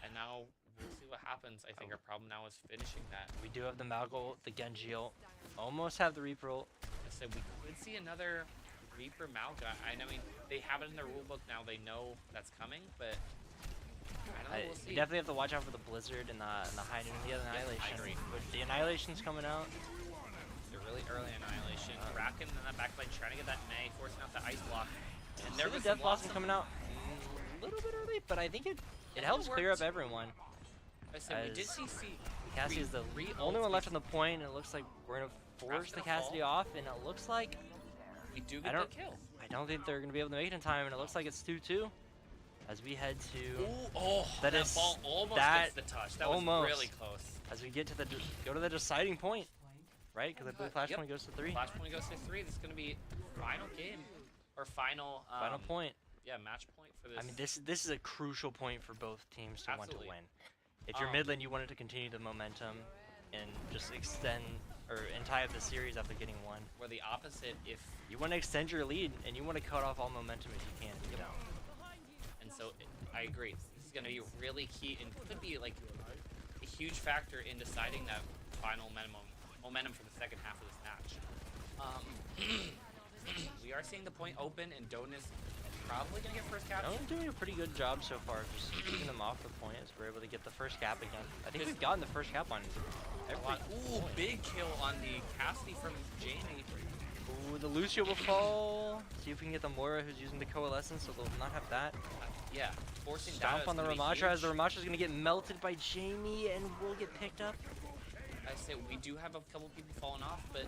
And now we'll see what happens. I think our problem now is finishing that. We do have the Malgo, the Genji ult, almost have the Reaper ult. I said we could see another Reaper Malga. I mean, they have it in their rulebook now. They know that's coming, but I don't know. We'll You see. definitely have to watch out for the Blizzard and the High Noon and the Annihilation. agree. But the Annihilation's coming out. They're really early Annihilation. Bracken in that backline trying to get that May, forcing out the ice block. And there See was the some Death Blossom Blossom. coming out a little bit early, but I think it think helps it clear up worked. everyone. I said we did as see Cassie is the re-ult, only one left which on the point, and it looks like we're gonna force the gonna Cassidy fall. off, and it looks like we do I get don't- the kill. I don't think they're gonna be able to make it in time, and it looks like it's 2-2 as we head to Ooh, oh, That that is- ball almost that gets the touch. That almost. was really close. as we get to go to the deciding point, right? Because I believe Yep. Flashpoint goes to 3. Flashpoint goes to 3. This is gonna be final game or final Final point. Yeah, match point for this. I mean, this is a crucial point for both teams to want to Absolutely. win. If you're Midland, you want it to continue the momentum and just extend and tie up the series after getting one. Or the opposite, if You want to extend your lead and you want to cut off all momentum if you can. You know. and so I agree. This is gonna be really key and could be like a huge factor in deciding that final momentum for the second half of this match. We are seeing the point open, and Doane is probably gonna get first capture. Doane doing a pretty good job so far, just keeping them off the point as we're able to get the first cap again. I think we've gotten the first cap on every Ooh, point. big kill on the Cassidy from Jamie. Ooh, the Lucio will fall. See if we can get the Moira who's using the Coalescence, so they'll not have that. Yeah, forcing Stomp that on the Ramattra as the Ramatra's gonna get melted by Jamie and will get picked up. I say we do have a couple people falling off, but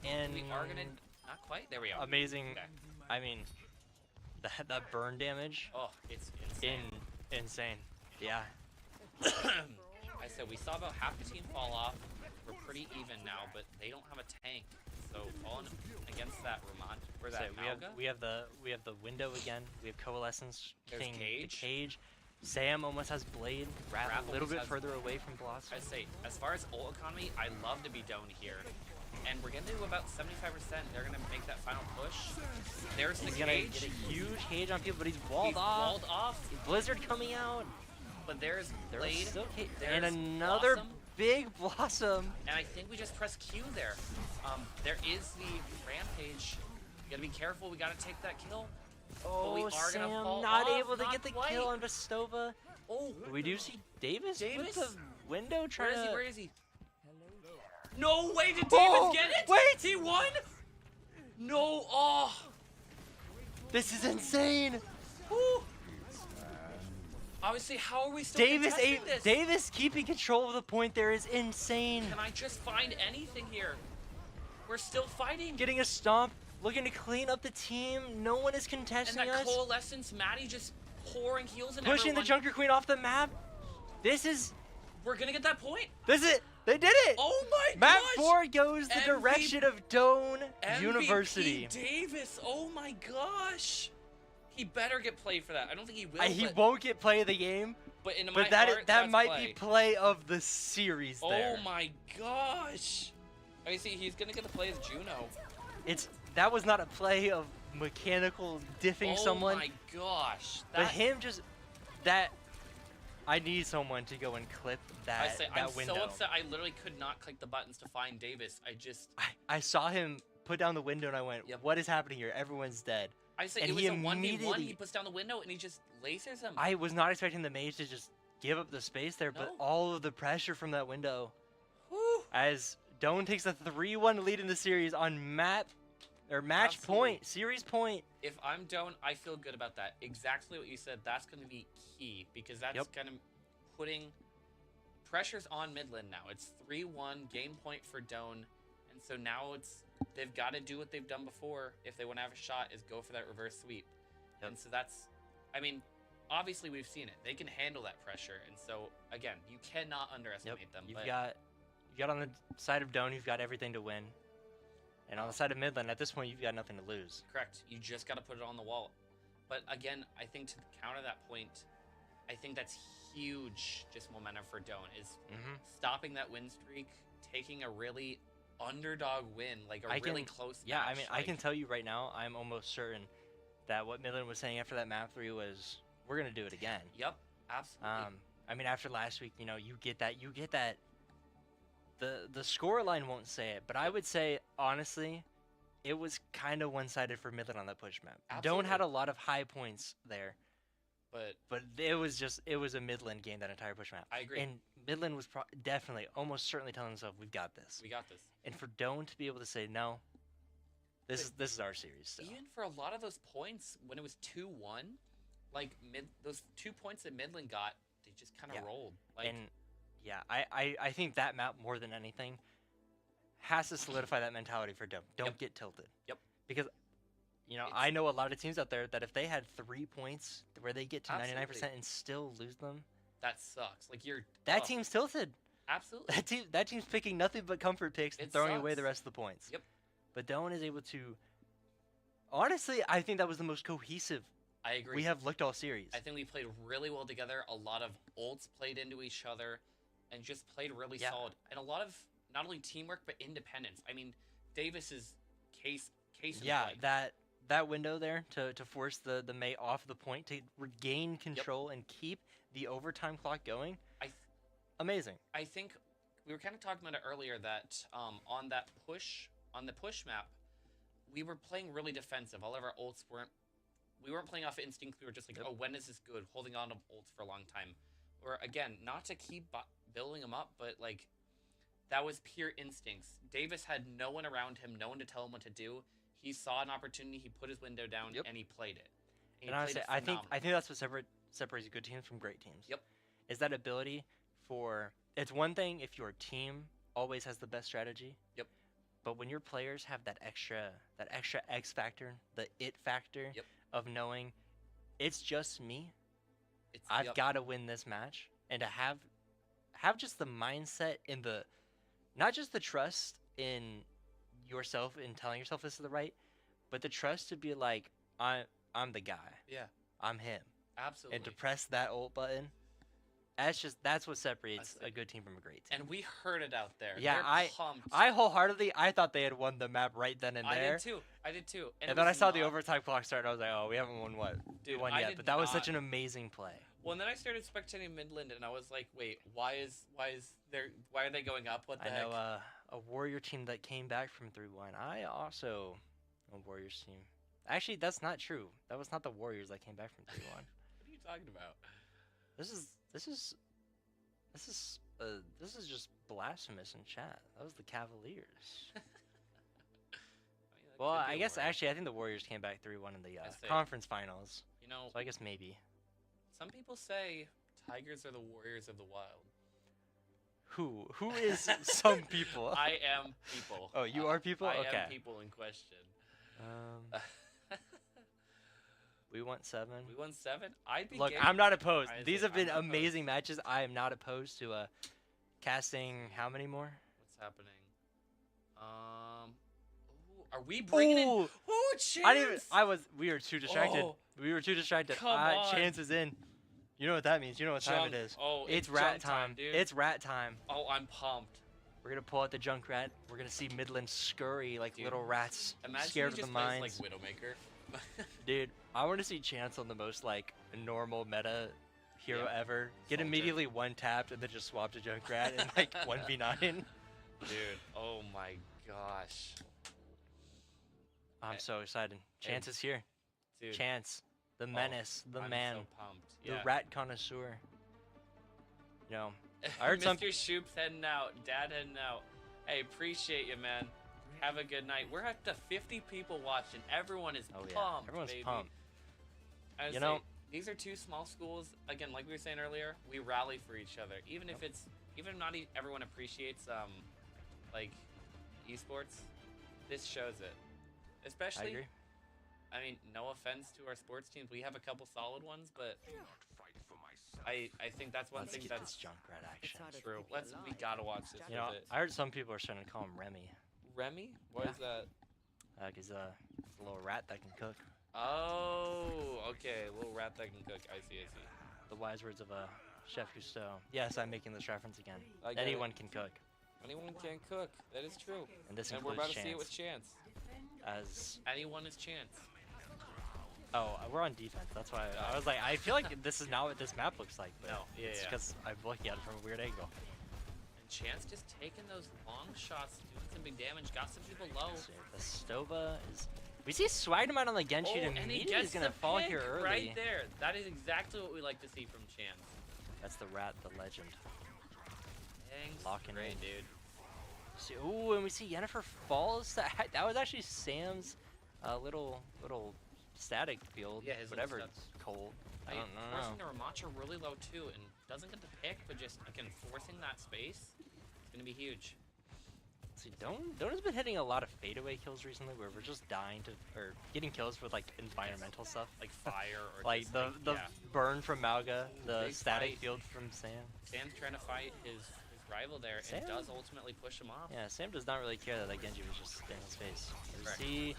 And we are gonna not quite. There we go. amazing. Okay. I mean, that burn damage. Oh, it's insane. Insane. Yeah. I said we saw about half the team fall off. We're pretty even now, but they don't have a tank. So falling against that Ramont or that So we have the window again. We have Coalescence. There's King, Cage. The Cage. Sam almost has Blade. Raph a little almost bit has- further away from Blossom. I say as far as ult economy, I love to be Doane here. And we're gonna do about 75%. They're gonna make that final push. There's the He's gonna Cage. get a huge cage on people, but he's walled He's off. walled off. Blizzard coming out. But there's Blade. Still there's and another Blossom. big Blossom. And I think we just press Q there. There is the Rampage. You gotta be careful. We gotta take that kill. Oh, we are gonna Sam fall not off, able to not get the quite. kill on Vestova. Oh, We do see Davis, Davis? with the window trying where is he? to... Where is he? No way! Did Davis Oh, get it? wait! He won? No! Oh! This is insane! Woo. Obviously, how are we still contesting this? Davis keeping control of the point there is insane. Can I just find anything here? We're still fighting. Getting a stomp, looking to clean up the team. No one is And contesting that us. Coalescence, Maddie just pouring heals in Pushing everyone. the Junker Queen off the map. This is We're gonna get that point. it. They did it. Oh my Map gosh! 4 goes the MVP direction of Doane MVP University. Davis. Oh my gosh. He better get played for that. I don't think he will. He but, won't get play of the game, but in my but heart, that that's might play. be play of the series there. Oh my gosh. I see. He's gonna get to play as Juno. That was not a play of mechanical diffing someone. Oh my gosh. But him just that I need someone to go and clip I that say I'm window. so upset. I literally could not click the buttons to find Davis. I saw him put down the window and I went, Yep. "What is happening here? Everyone's dead." I say And it was he a 1v1. immediately- He puts down the window and he just lasers him. I was not expecting the mage to just give up the space there, but No. all of the pressure from that window Whew. as Doane takes a 3-1 lead in the series on match Absolutely. point, series point. If I'm Doane, I feel good about that. Exactly what you said. That's going to be key because that's Yep. kind of putting pressures on Midland now. It's 3-1 game point for Doane, and so now they've got to do what they've done before if they want to have a shot is go for that reverse sweep. Yep. And so that's, I mean, obviously we've seen it. They can handle that pressure, and so again, you cannot underestimate them. You've but got on the side of Doane, you've got everything to win. And on the side of Midland, at this point, you've got nothing to lose. correct. You just got to put it on the wall. But again, I think to counter that point, I think that's huge just momentum for Doane is stopping that win streak, taking a really underdog win, like a really close Yeah, match. I mean, I can tell you right now, I'm almost certain that what Midland was saying after that map 3 was, we're going to do it again. Yep, absolutely. I mean, after last week, you get that. The score line won't say it, but I would say, honestly, it was kind of one-sided for Midland on that push map. Doane had Absolutely. a lot of high points there, but it was a Midland game, that entire push map. I agree. And Midland was definitely, almost certainly telling themselves, we've got this. We got this. And for Doane to be able to say, no, this is our series still. Even for a lot of those points, when it was 2-1, like those 2 points that Midland got, they just kind of rolled. Like, And yeah, I think that map more than anything has to solidify that mentality for Doane. Don't get tilted. Yep. Because I know a lot of teams out there that if they had 3 points where they get to 99% Absolutely. and still lose them, that sucks. Like that team's tilted. absolutely. That team's picking nothing but comfort picks and It throwing away the sucks. rest of the points. Yep. But Doane is able to. Honestly, I think that was the most cohesive I agree. we have looked all series. I think we played really well together. A lot of ults played into each other, and just played really solid. And a lot of not only teamwork but independence. I mean, Davis's case in point. that window there to force the mate off the point to regain control and keep the overtime clock going. Amazing. I think we were kind of talking about it earlier that on the push map, we were playing really defensive. All of our ults we weren't playing off instinct. We were just like, oh, when is this good? Holding on to ults for a long time. Or again, not to keep building them up, but like that was pure instincts. Davis had no one around him, no one to tell him what to do. He saw an opportunity, he put his window down, and he played it. And honestly, I think that's what separates good teams from great teams. Yep. Is that ability for it's one thing if your team always has the best strategy. Yep. But when your players have that extra X factor, the it factor of knowing it's just me. I've got to win this match, and to have just the mindset and the not just the trust in yourself in telling yourself this is the right, but the trust to be like I'm the guy. Yeah. I'm him. Absolutely. And to press that ult button, that's what separates a good team from a great team. And we heard it out there. Yeah, They're pumped. I wholeheartedly thought they had won the map right then and there. I did too. And then I saw the overtime clock start, and I was like, oh, we haven't won one yet. But that was such an amazing play. Well, and then I started spectating Midland, and I was like, wait, why are they going up? What the heck? I know a Warrior team that came back from 3-1. I also a Warriors team. Actually, that's not true. That was not the Warriors that came back from 3-1. What are you talking about? This is just blasphemous in chat. That was the Cavaliers. Well, I guess actually I think the Warriors came back 3-1 in the conference finals. You know, so I guess maybe. Some people say Tigers are the Warriors of the Wild. Who is some people? I am people. Oh, you are people? I okay. am people in question. We won 7. We won 7. Look, I'm not opposed. These have been amazing matches. I am not opposed to casting how many more? What's happening? Are we bringing in? Ooh, Chance! We were too distracted. Oh, we were too distracted. Come on. Chance is in. You know what that means. You know what time it is. Oh, it's rat time, dude. It's rat time. Oh, I'm pumped. We're gonna pull out the junk rat. We're gonna see Midland scurry like little rats, scared of the mines. Like Widowmaker. Dude, I want to see Chance on the most like normal meta hero ever. Get immediately one tapped and then just swap to Junkrat and like 1v9. Dude, oh my gosh. I'm so excited. Chance is here. Dude. Chance, the menace, the man, so pumped. The rat connoisseur. You know, I heard Mr. Shoop's heading out. Dad heading out. Hey, appreciate you, man. Have a good night. We're up to 50 people watching. Everyone is pumped. Yeah. Everyone's baby. pumped. You know, these are two small schools. Again, like we were saying earlier, we rally for each other. Even if not everyone appreciates like esports, this shows it. Especially, I agree. I mean, no offense to our sports teams, we have a couple solid ones, but I think that's one thing that's Junkrat action. True. We gotta watch this. You know, I heard some people are starting to call him Remy. Remy? What is that? He's a little rat that can cook. Oh, okay, little rat that can cook. I see. The wise words of Chef Cousteau. Yes, I'm making this reference again. Anyone can cook. Anyone can cook. That is true. And this we're about to see it with Chance. As anyone is Chance. Oh, we're on defense. That's why I was like, I feel like this is not what this map looks like. But no, it's because I'm looking at it from a weird angle. And Chance just taking those long shots, doing some big damage, got some people low. The Stova is. We see Swagdemite on the Genshi, and immediately he's gonna fall here early. Right there. That is exactly what we like to see from Chance. That's the rat, the legend. Thanks. Locking in, dude. See, ooh, and we see Yennefer falls. That was actually Sam's little static field. Yeah, his whatever it's cold. I don't know. Forcing the Ramacha really low too, and doesn't get the pick, but just again forcing that space, it's gonna be huge. See, Doane's been hitting a lot of fadeaway kills recently, where we're just dying to or getting kills with like environmental stuff, like fire or like the burn from Malga, the static field from Sam. Sam's trying to fight his rival there, and does ultimately push him off. Yeah, Sam does not really care that Genji was just in his face. See,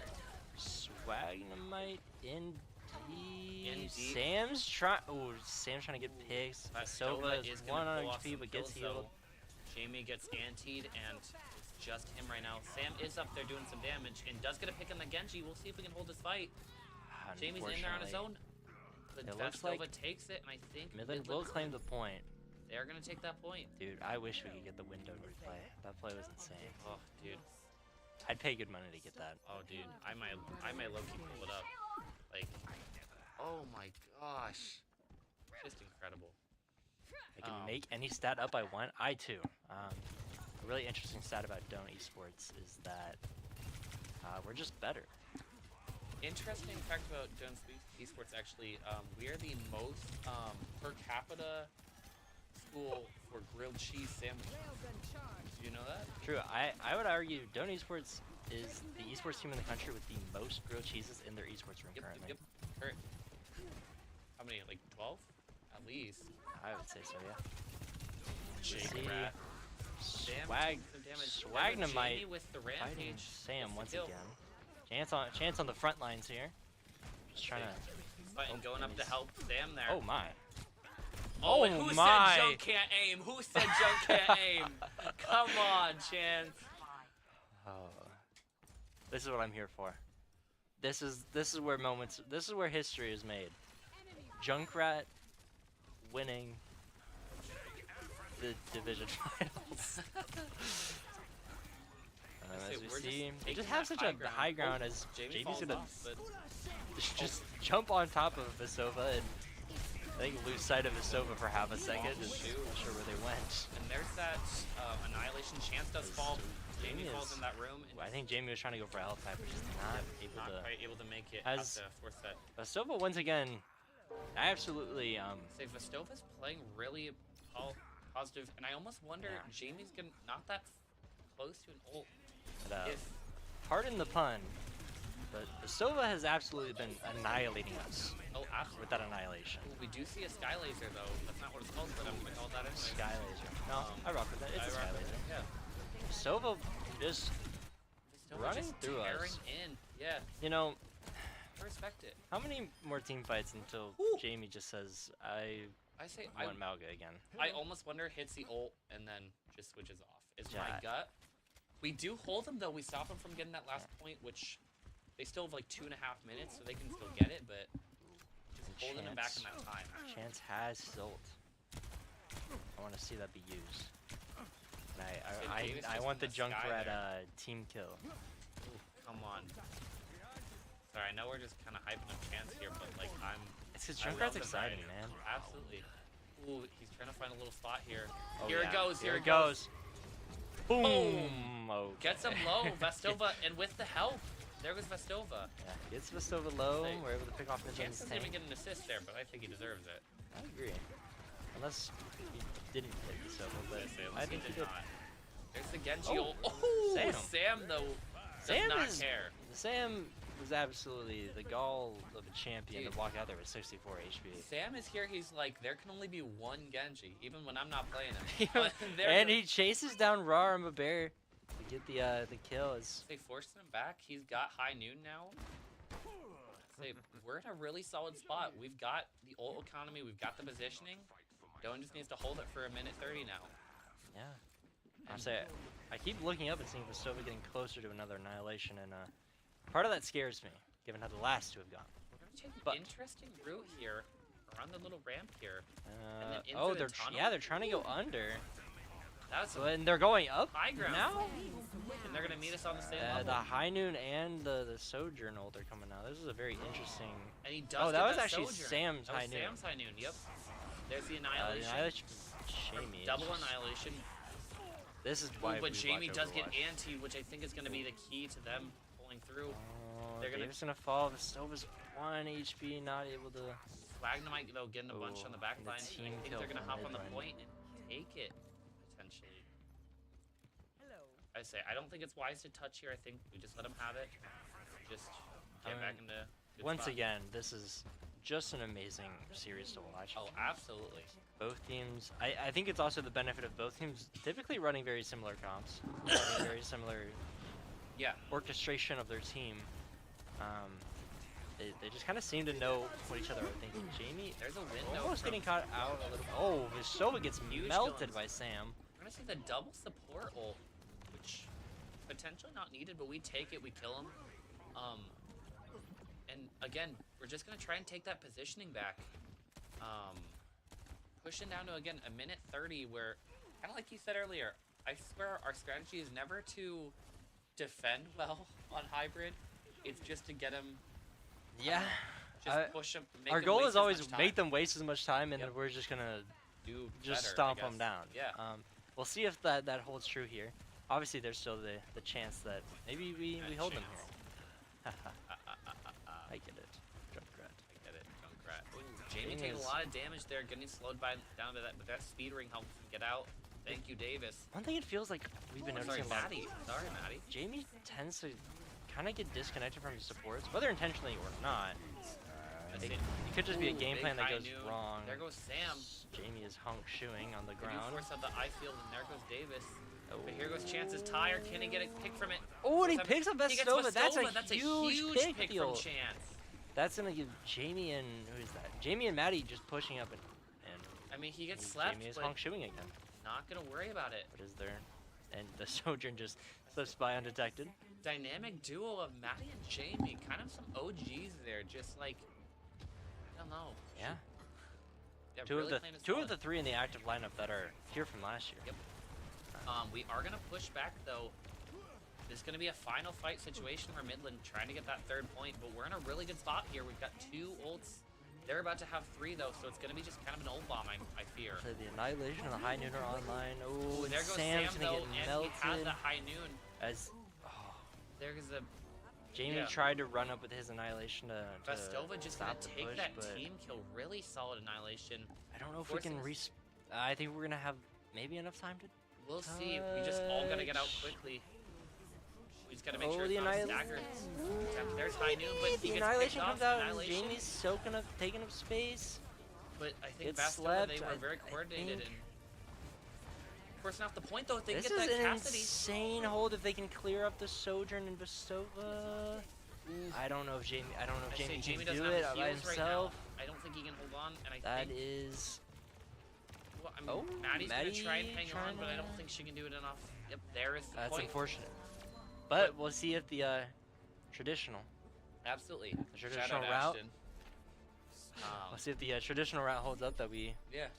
Swagdemite in Sam's trying. Oh, Sam's trying to get picks. Sova is 1 on HP, but gets healed. Jamie gets antied, and it's just him right now. Sam is up there doing some damage, and does get a pick on the Genji. We'll see if we can hold this fight. Jamie's in there on his own. But it looks like takes it, and I think Midland will claim the point. They're gonna take that point. Dude, I wish we could get the window replay. That play was insane. Oh, dude. I'd pay good money to get that. Oh, dude. I might low-key pull it up. Like, Oh my gosh. Just incredible. I can make any stat up I want. I too. A really interesting stat about Doane Esports is that we're just better. Interesting fact about Doane Esports, actually, we are the most per capita school for grilled cheese sandwiches. Did you know that? True. I would argue Doane Esports is the esports team in the country with the most grilled cheeses in their esports room currently. Yep. Correct. How many? Like 12? At least. I would say so, yeah. Jake Rat. Swagnamite with the fighting rampage. Sam once again. Chance on the front lines here. Just trying to. Fighting, going up to help Sam there. Oh my. Oh, and who said Junk can't aim? Who said Junk can't aim? Come on, Chance. Oh. This is what I'm here for. This is where history is made. Junkrat winning the division finals. As we see, they just have such a high ground as Jamie's gonna just jump on top of Vasova and I think lose sight of Vasova for half a second. Just not sure where they went. And there's that annihilation. Chance does fall. Jamie falls in that room. I think Jamie was trying to go for a health type, but just not quite able to make it as up to fourth set. Vasova once again, absolutely. Say Vastova's playing really positive, and I almost wonder Jamie's not that close to an ult. But, pardon the pun, but Vasova has absolutely been annihilating us. Oh, absolutely. With that annihilation. Ooh, we do see a Sky Laser, though. That's not what it's called, but I'm going to call that anyway. Sky Laser. No, I rock with that. It's a Sky Laser. Yeah. Vasova just running just through us. In. Yeah. You know, I respect it. how many more team fights until Jamie just says, I say want Malga again? I almost wonder hits the ult and then just switches off. It's my gut. We do hold them, though. We stop them from getting that last point, which they still have like 2.5 minutes, so they can still get it, but just holding them back in that time. Chance has ult. I want to see that be used. And I want the Junkrat team kill. Ooh, come on. Sorry, I know we're just kind of hyping up Chance here, but like It's because Junkrat's exciting, man. Absolutely. Ooh, he's trying to find a little spot here. Oh, here it goes. Here it goes. Boom! Okay. Gets him low, Vestova, and with the help, there goes Vestova. Yeah, gets Vestova low. We're able to pick off the Chance doesn't even get an assist there, but I think he deserves it. I agree. Unless he didn't hit Vestova, but I think he did. Not. There's the Genji ult. Oh, Sam though does not care. Sam was absolutely the gall of a champion to walk out there with 64 HP. Sam is here. He's like, there can only be one Genji, even when I'm not playing him. And he chases down Raw and Bear to get the kill. They forced him back. He's got high noon now. We're in a really solid spot. We've got the ult economy. We've got the positioning. Doane just needs to hold it for a minute 30 now. Yeah. I keep looking up and seeing Vestova getting closer to another annihilation, and part of that scares me, given how the last two have gone. We're gonna take an interesting route here, around the little ramp here. They're trying to go under. And they're going up high ground now, and they're gonna meet us on the same level. The High Noon and the Sojourn ult are coming now. This is a very interesting. And he does. That was actually Sojourn. Sam's High Noon. Sam's High Noon. Yep. There's the annihilation. Double annihilation. This is why. But Jamie does get anti, which I think is going to be the key to them pulling through. They're gonna fall. Vastova's 1 HP, not able to. Swagnamite though getting a bunch on the back line. I think they're gonna hop on the point and take it potentially. I say I don't think it's wise to touch here. I think we just let them have it. Just get back into. Once again, this is just an amazing series to watch. Oh, absolutely. Both teams. I think it's also the benefit of both teams typically running very similar comps, very similar orchestration of their team. They just kind of seem to know what each other are thinking. Jamie, there's a window. Almost getting caught out a little. Oh, Vistova gets melted by Sam. We're gonna see the double support ult, which potentially not needed, but we take it, we kill him. And again, we're just gonna try and take that positioning back. Pushing down to, again, a minute 30 where, kind of like you said earlier, I swear our strategy is never to defend well on hybrid. It's just to get him Just push them. Our goal is always make them waste as much time, and then we're just gonna do just better, stomp them down. Yeah. We'll see if that holds true here. Obviously, there's still the chance that maybe we hold them here. I get it. Junkrat. I get it. Junkrat. Jamie taking a lot of damage there, getting slowed down to that, but that speed ring helps him get out. Thank you, Davis. One thing it feels like we've been noticing a lot. Sorry, Maddie. Jamie tends to kind of get disconnected from his supports, whether intentionally or not. It could just be a game plan that goes wrong. There goes Sam. Jamie is honk shooing on the ground. Force out the eye field, and there goes Davis. Oh. But here goes Chance's tire. Can he get a pick from it? Oh, and he picks up vs.Midland. That's a huge pick from Chance. That's gonna give Jamie and who is that? Jamie and Maddie just pushing up and I mean, he gets slapped. Jamie is honk shooing again. Not gonna worry about it. What is there? And the Sojourn just slips by undetected. Dynamic duo of Maddie and Jamie. Kind of some OGs there. Just like, I don't know. Yeah. Two of the three in the active lineup that are here from last year. Yep. We are gonna push back though. This is gonna be a final fight situation for Midland trying to get that third point, but we're in a really good spot here. We've got 2 ults. They're about to have 3 though, so it's gonna be just kind of an ult bomb, I fear. So the annihilation of the high nooner online. Oh, there goes Sam's Sam gonna though, get and melted. he has the high noon. There's a Jamie tried to run up with his annihilation to Vestova just gonna take push, that team kill. Really solid annihilation. I don't know if we can I think we're gonna have maybe enough time to. We'll see. We just all gotta get out quickly. We just gotta make sure it's not staggered. There's high noon, but he gets annihilation picked comes off. out. And Jamie's taking up space. But I think Vestova, they were very coordinated and forcing off the point though. If they this get that is an Cassidy. Insane hold if they can clear up the Sojourn and Vestova. I don't know if Jamie. I don't know if Jamie can do it by himself. Right, I don't think he can hold on, and that is. Well, I mean, Maddie's gonna try and hang on, but I don't think she can do it enough. Yep, there is the point. That's unfortunate. But we'll see if the traditional. Absolutely. The traditional route. We'll see if the traditional route holds up. That we. Yeah.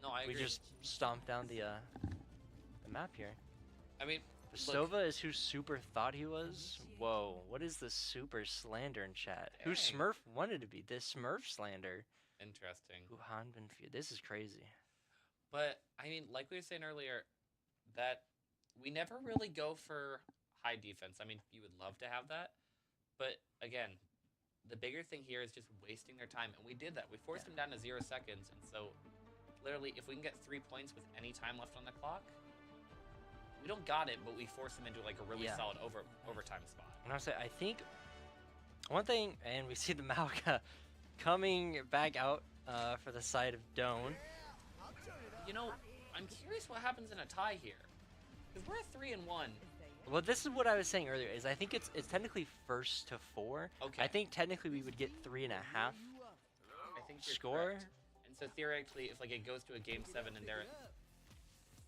No, I agree. We just stomped down the map here. I mean, Vestova is who Super thought he was. Whoa, what is the Super slander in chat? Dang. Who Smurf wanted to be? This Smurf slander. Interesting. Who Han Benfield. This is crazy. But I mean, like we were saying earlier, that we never really go for high defense. I mean, you would love to have that, but again, the bigger thing here is just wasting their time, and we did that. We forced them down to 0 seconds, and so literally, if we can get 3 points with any time left on the clock, we don't got it, but we force them into like a really solid overtime spot. And I'll say, I think one thing, and we see the Malka coming back out for the side of Doane. You know, I'm curious what happens in a tie here, because we're at 3-1. Well, this is what I was saying earlier. Is I think it's technically 1st to 4. Okay. I think technically we would get 3.5. I think score. Correct. And so theoretically, if like it goes to a game 7 and they're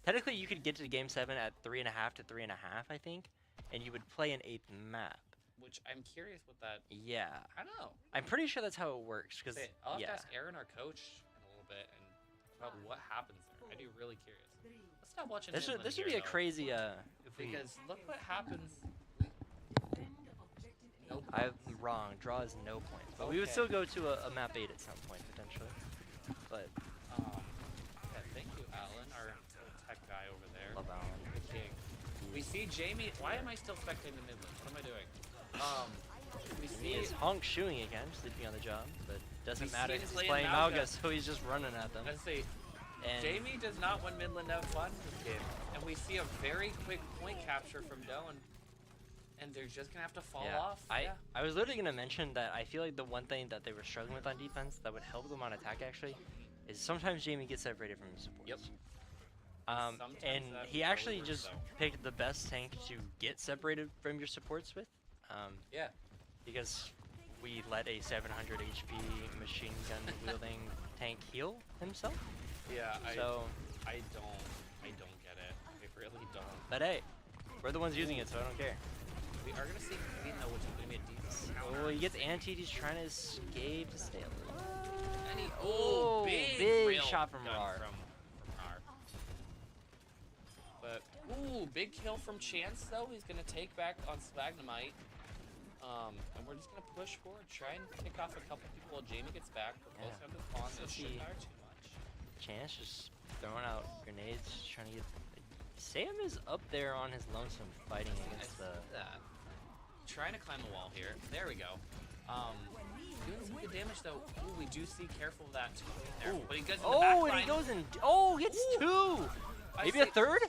technically you could get to game 7 at 3.5 to 3.5, I think, and you would play an 8th map. Which I'm curious what that. Yeah. I don't know. I'm pretty sure that's how it works. Because I'll have to ask Aaron, our coach, in a little bit, and about what happens there. I'd be really curious. Let's stop watching. This would be a crazy. Because look what happens. Nope. I'm wrong. Draw is no points, but we would still go to a map 8 at some point potentially. But. Yeah, thank you, Alan, our tech guy over there. Love Alan. The king. We see Jamie. Why am I still spectating the Midland? What am I doing? We see his honk shooting again, sleeping on the job, but doesn't matter. He's playing playing Malga, so he's just running at them. Let's see. And Jamie does not want Midland to have fun this game, and we see a very quick point capture from Doane, and they're just gonna have to fall off. I was literally gonna mention that I feel like the one thing that they were struggling with on defense that would help them on attack actually is sometimes Jamie gets separated from his supports. Yep. And he actually just picked the best tank to get separated from your supports with. Yeah. Because we let a 700 HP machine gun wielding tank heal himself. Yeah. So I don't get it. I really don't. But hey, we're the ones using it, so I don't care. We are gonna see Queen though, which is gonna be a decent counter. Oh, he gets antied. He's trying to escape to stay alive. Big shot from Rar. But big kill from Chance though. He's gonna take back on Svagnamite. And we're just gonna push forward, try and pick off a couple people while Jamie gets back. We're close on the spawn. This shouldn't matter too much. Chance just throwing out grenades, trying to get. Sam is up there on his lonesome fighting against the. Trying to climb the wall here. There we go. Doing some good damage though. Ooh, we do see careful of that there. But he goes in the back and he goes in. Oh, gets two. Maybe a third.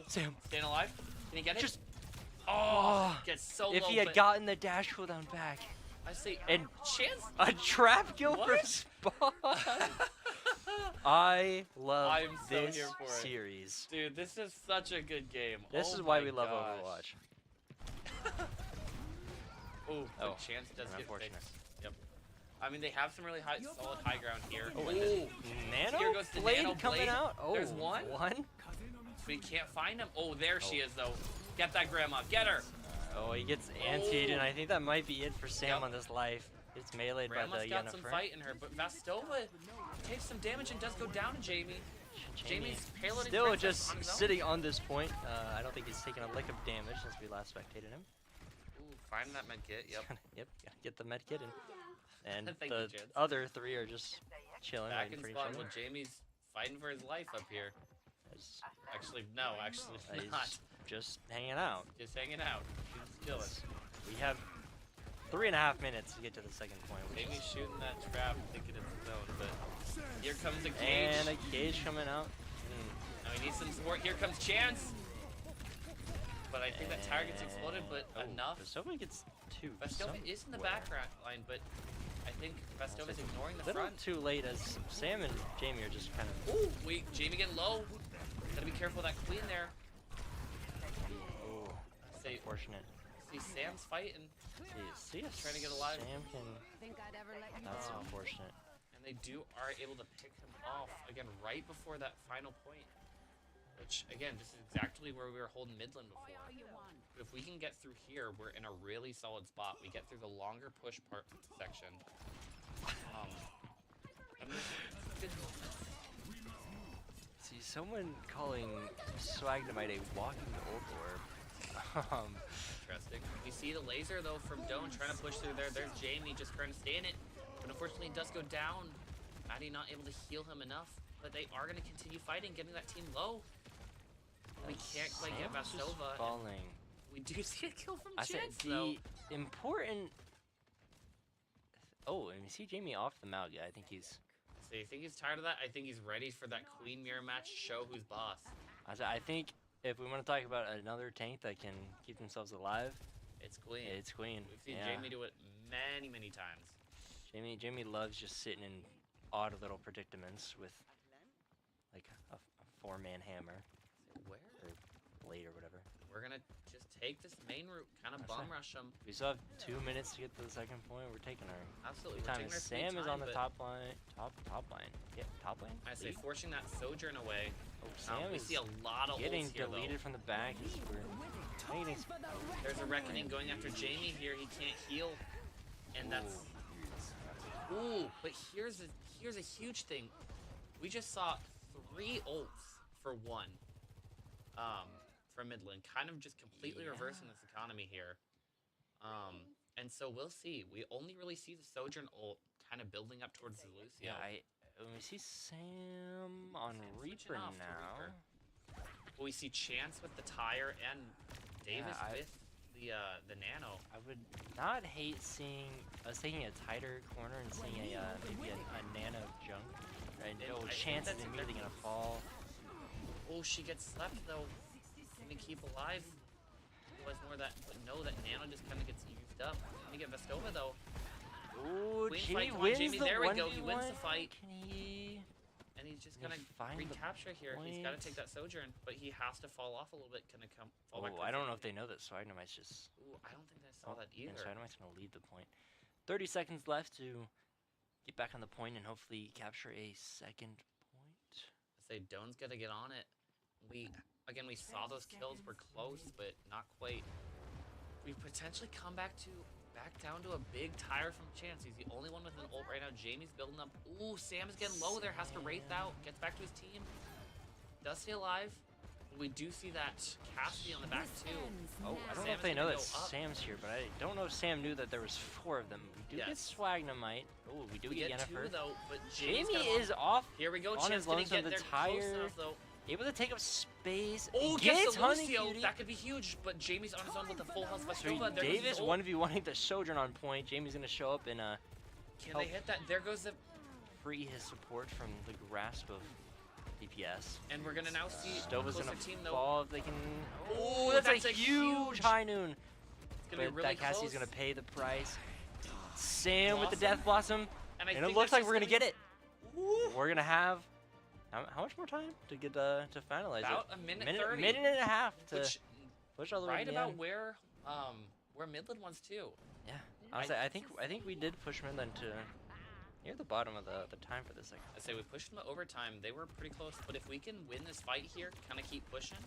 Sam, staying alive. Can he get it? Just. Gets so low. If he had gotten the dash cooldown back. I see. And Chance. A trap kill for Spawn. I love this series. Dude, this is such a good game. This is why we love Overwatch. Chance does get fixed. Yep. I mean, they have some really solid high ground here. Nano here goes the Blade Nano coming Blade. out. There's one. But he can't find him. Oh, there she is, though. Get that grandma. Get her. He gets antied, and I think that might be it for Sam on this life. It's meleeed by the got some fight in her, but Vastova takes some damage and does go down to Jamie. Jamie's payloading still just sitting on this point. I don't think he's taken a lick of damage since we last spectated him. Ooh, finding that med kit, yep, get the med kit and the you, other three are just chilling. Back in spawn while Jamie's fighting for his life up here. Actually, no, not. Just hanging out. Just hanging out. He's chilling. We have 3.5 minutes to get to the second point. Jamie's shooting that trap, thinking it's his own, but here comes a cage. And a cage coming out. Now he needs some support. Here comes Chance. But I think that tower gets exploded, but enough. Vastova gets two. Vastova is in the background line, but I think Vastova's ignoring the front. Too late as Sam and Jamie are just kind of. Ooh, wait, Jamie getting low. Gotta be careful of that queen there. Unfortunate. See Sam's fighting. See us trying to get alive. Sam can. That's unfortunate. And they are able to pick him off again right before that final point. Which again, this is exactly where we were holding Midland before. But if we can get through here, we're in a really solid spot. We get through the longer push part section. See someone calling Swagdamite a walking ult orb. Interesting. We see the laser though from Doane trying to push through there. There's Jamie just trying to stay in it, but unfortunately it does go down. Maddie not able to heal him enough, but they are going to continue fighting, getting that team low. We can't quite get Vastova. Falling. We do see a kill from Chance though. The important. And you see Jamie off the mount. Yeah, I think he's. So you think he's tired of that? I think he's ready for that Queen Mirror match to show who's boss. I think. If we want to talk about another tank that can keep themselves alive, it's Queen. It's Queen. We've seen Jamie do it many, many times. Jamie loves just sitting in odd little predicaments with like a 4-man hammer. Where? Or blade or whatever. We're gonna just take this main route, kind of bomb rush them. We still have 2 minutes to get to the second point. We're taking our time. Sam is on the top line. Top line. Yeah, top lane. I say forcing that Sojourn away. Sam we see a lot of getting here, deleted from the back. There's a reckoning going after Jamie here. He can't heal, and that's. Ooh, but here's a huge thing. We just saw 3 ults for 1. From Midland, kind of just completely reversing this economy here. And so we'll see. We only really see the Sojourn ult kind of building up towards the Lucio. Yeah, we see Sam on Reaper now. Well, we see Chance with the tire and Davis with the Nano. I would not hate seeing us taking a tighter corner and seeing maybe a Nano junk. Right? Chance is immediately gonna fall. Oh, she gets slept though. Can keep alive. Otherwise, more that, but no, that Nano just kind of gets used up. Let me get Vastova though. Ooh, Jamie wins Jamie, the there we go. 1v1. He wins the fight. And he's just gonna recapture here. He's got to take that Sojourn, but he has to fall off a little bit. Gonna fall back. I don't know if they know that Swagdamite's just. Ooh, I don't think I saw that either. Swagdamite's gonna lead the point. 30 seconds left to get back on the point and hopefully capture a second point. I say Doane's gotta get on it. We saw those kills were close, but not quite. We potentially come back down to a big tire from Chance. He's the only one with an ult right now. Jamie's building up. Ooh, Sam is getting low there. Has to wraith out. Gets back to his team. Does stay alive. We do see that Cassidy on the back too. Oh, I don't know Sam if is they know gonna that go up. Sam's here, but I don't know if Sam knew that there was 4 of them. We do get Yes. Swagnamite. Oh, we do We get get 2 Yennefer. though, but Jamie Jamie's is off. Here we go. on Chance his gonna lonesome, get the there tire. close enough though. Able to take up space. Oh, Gets gets the Honey Lucio. Cutie. That could be huge, but Jamie's on his own with the full health So Vestova. There goes Davis his ult. 1v1ing the Sojourn on point. Jamie's gonna show up and Can they hit that? There goes the. free his support from the grasp of DPS. And we're gonna now see Stova's closer gonna team though. fall if they can. Oh, that's that's a a huge huge- high noon. It's gonna be But really that Cassie's close. gonna pay the price. Sam with the Blossom. Death Blossom. And, I And it think looks that's like we're gonna just get it. Ooh. We're gonna have how much more time to get to finalize About it? a minute 30. minute and a half to Which push all the way right to the about end. where Midland was too. Yeah, honestly, I think we did push Midland to near the bottom of the time for this. I say we pushed them to overtime. They were pretty close, but if we can win this fight here, kind of keep pushing,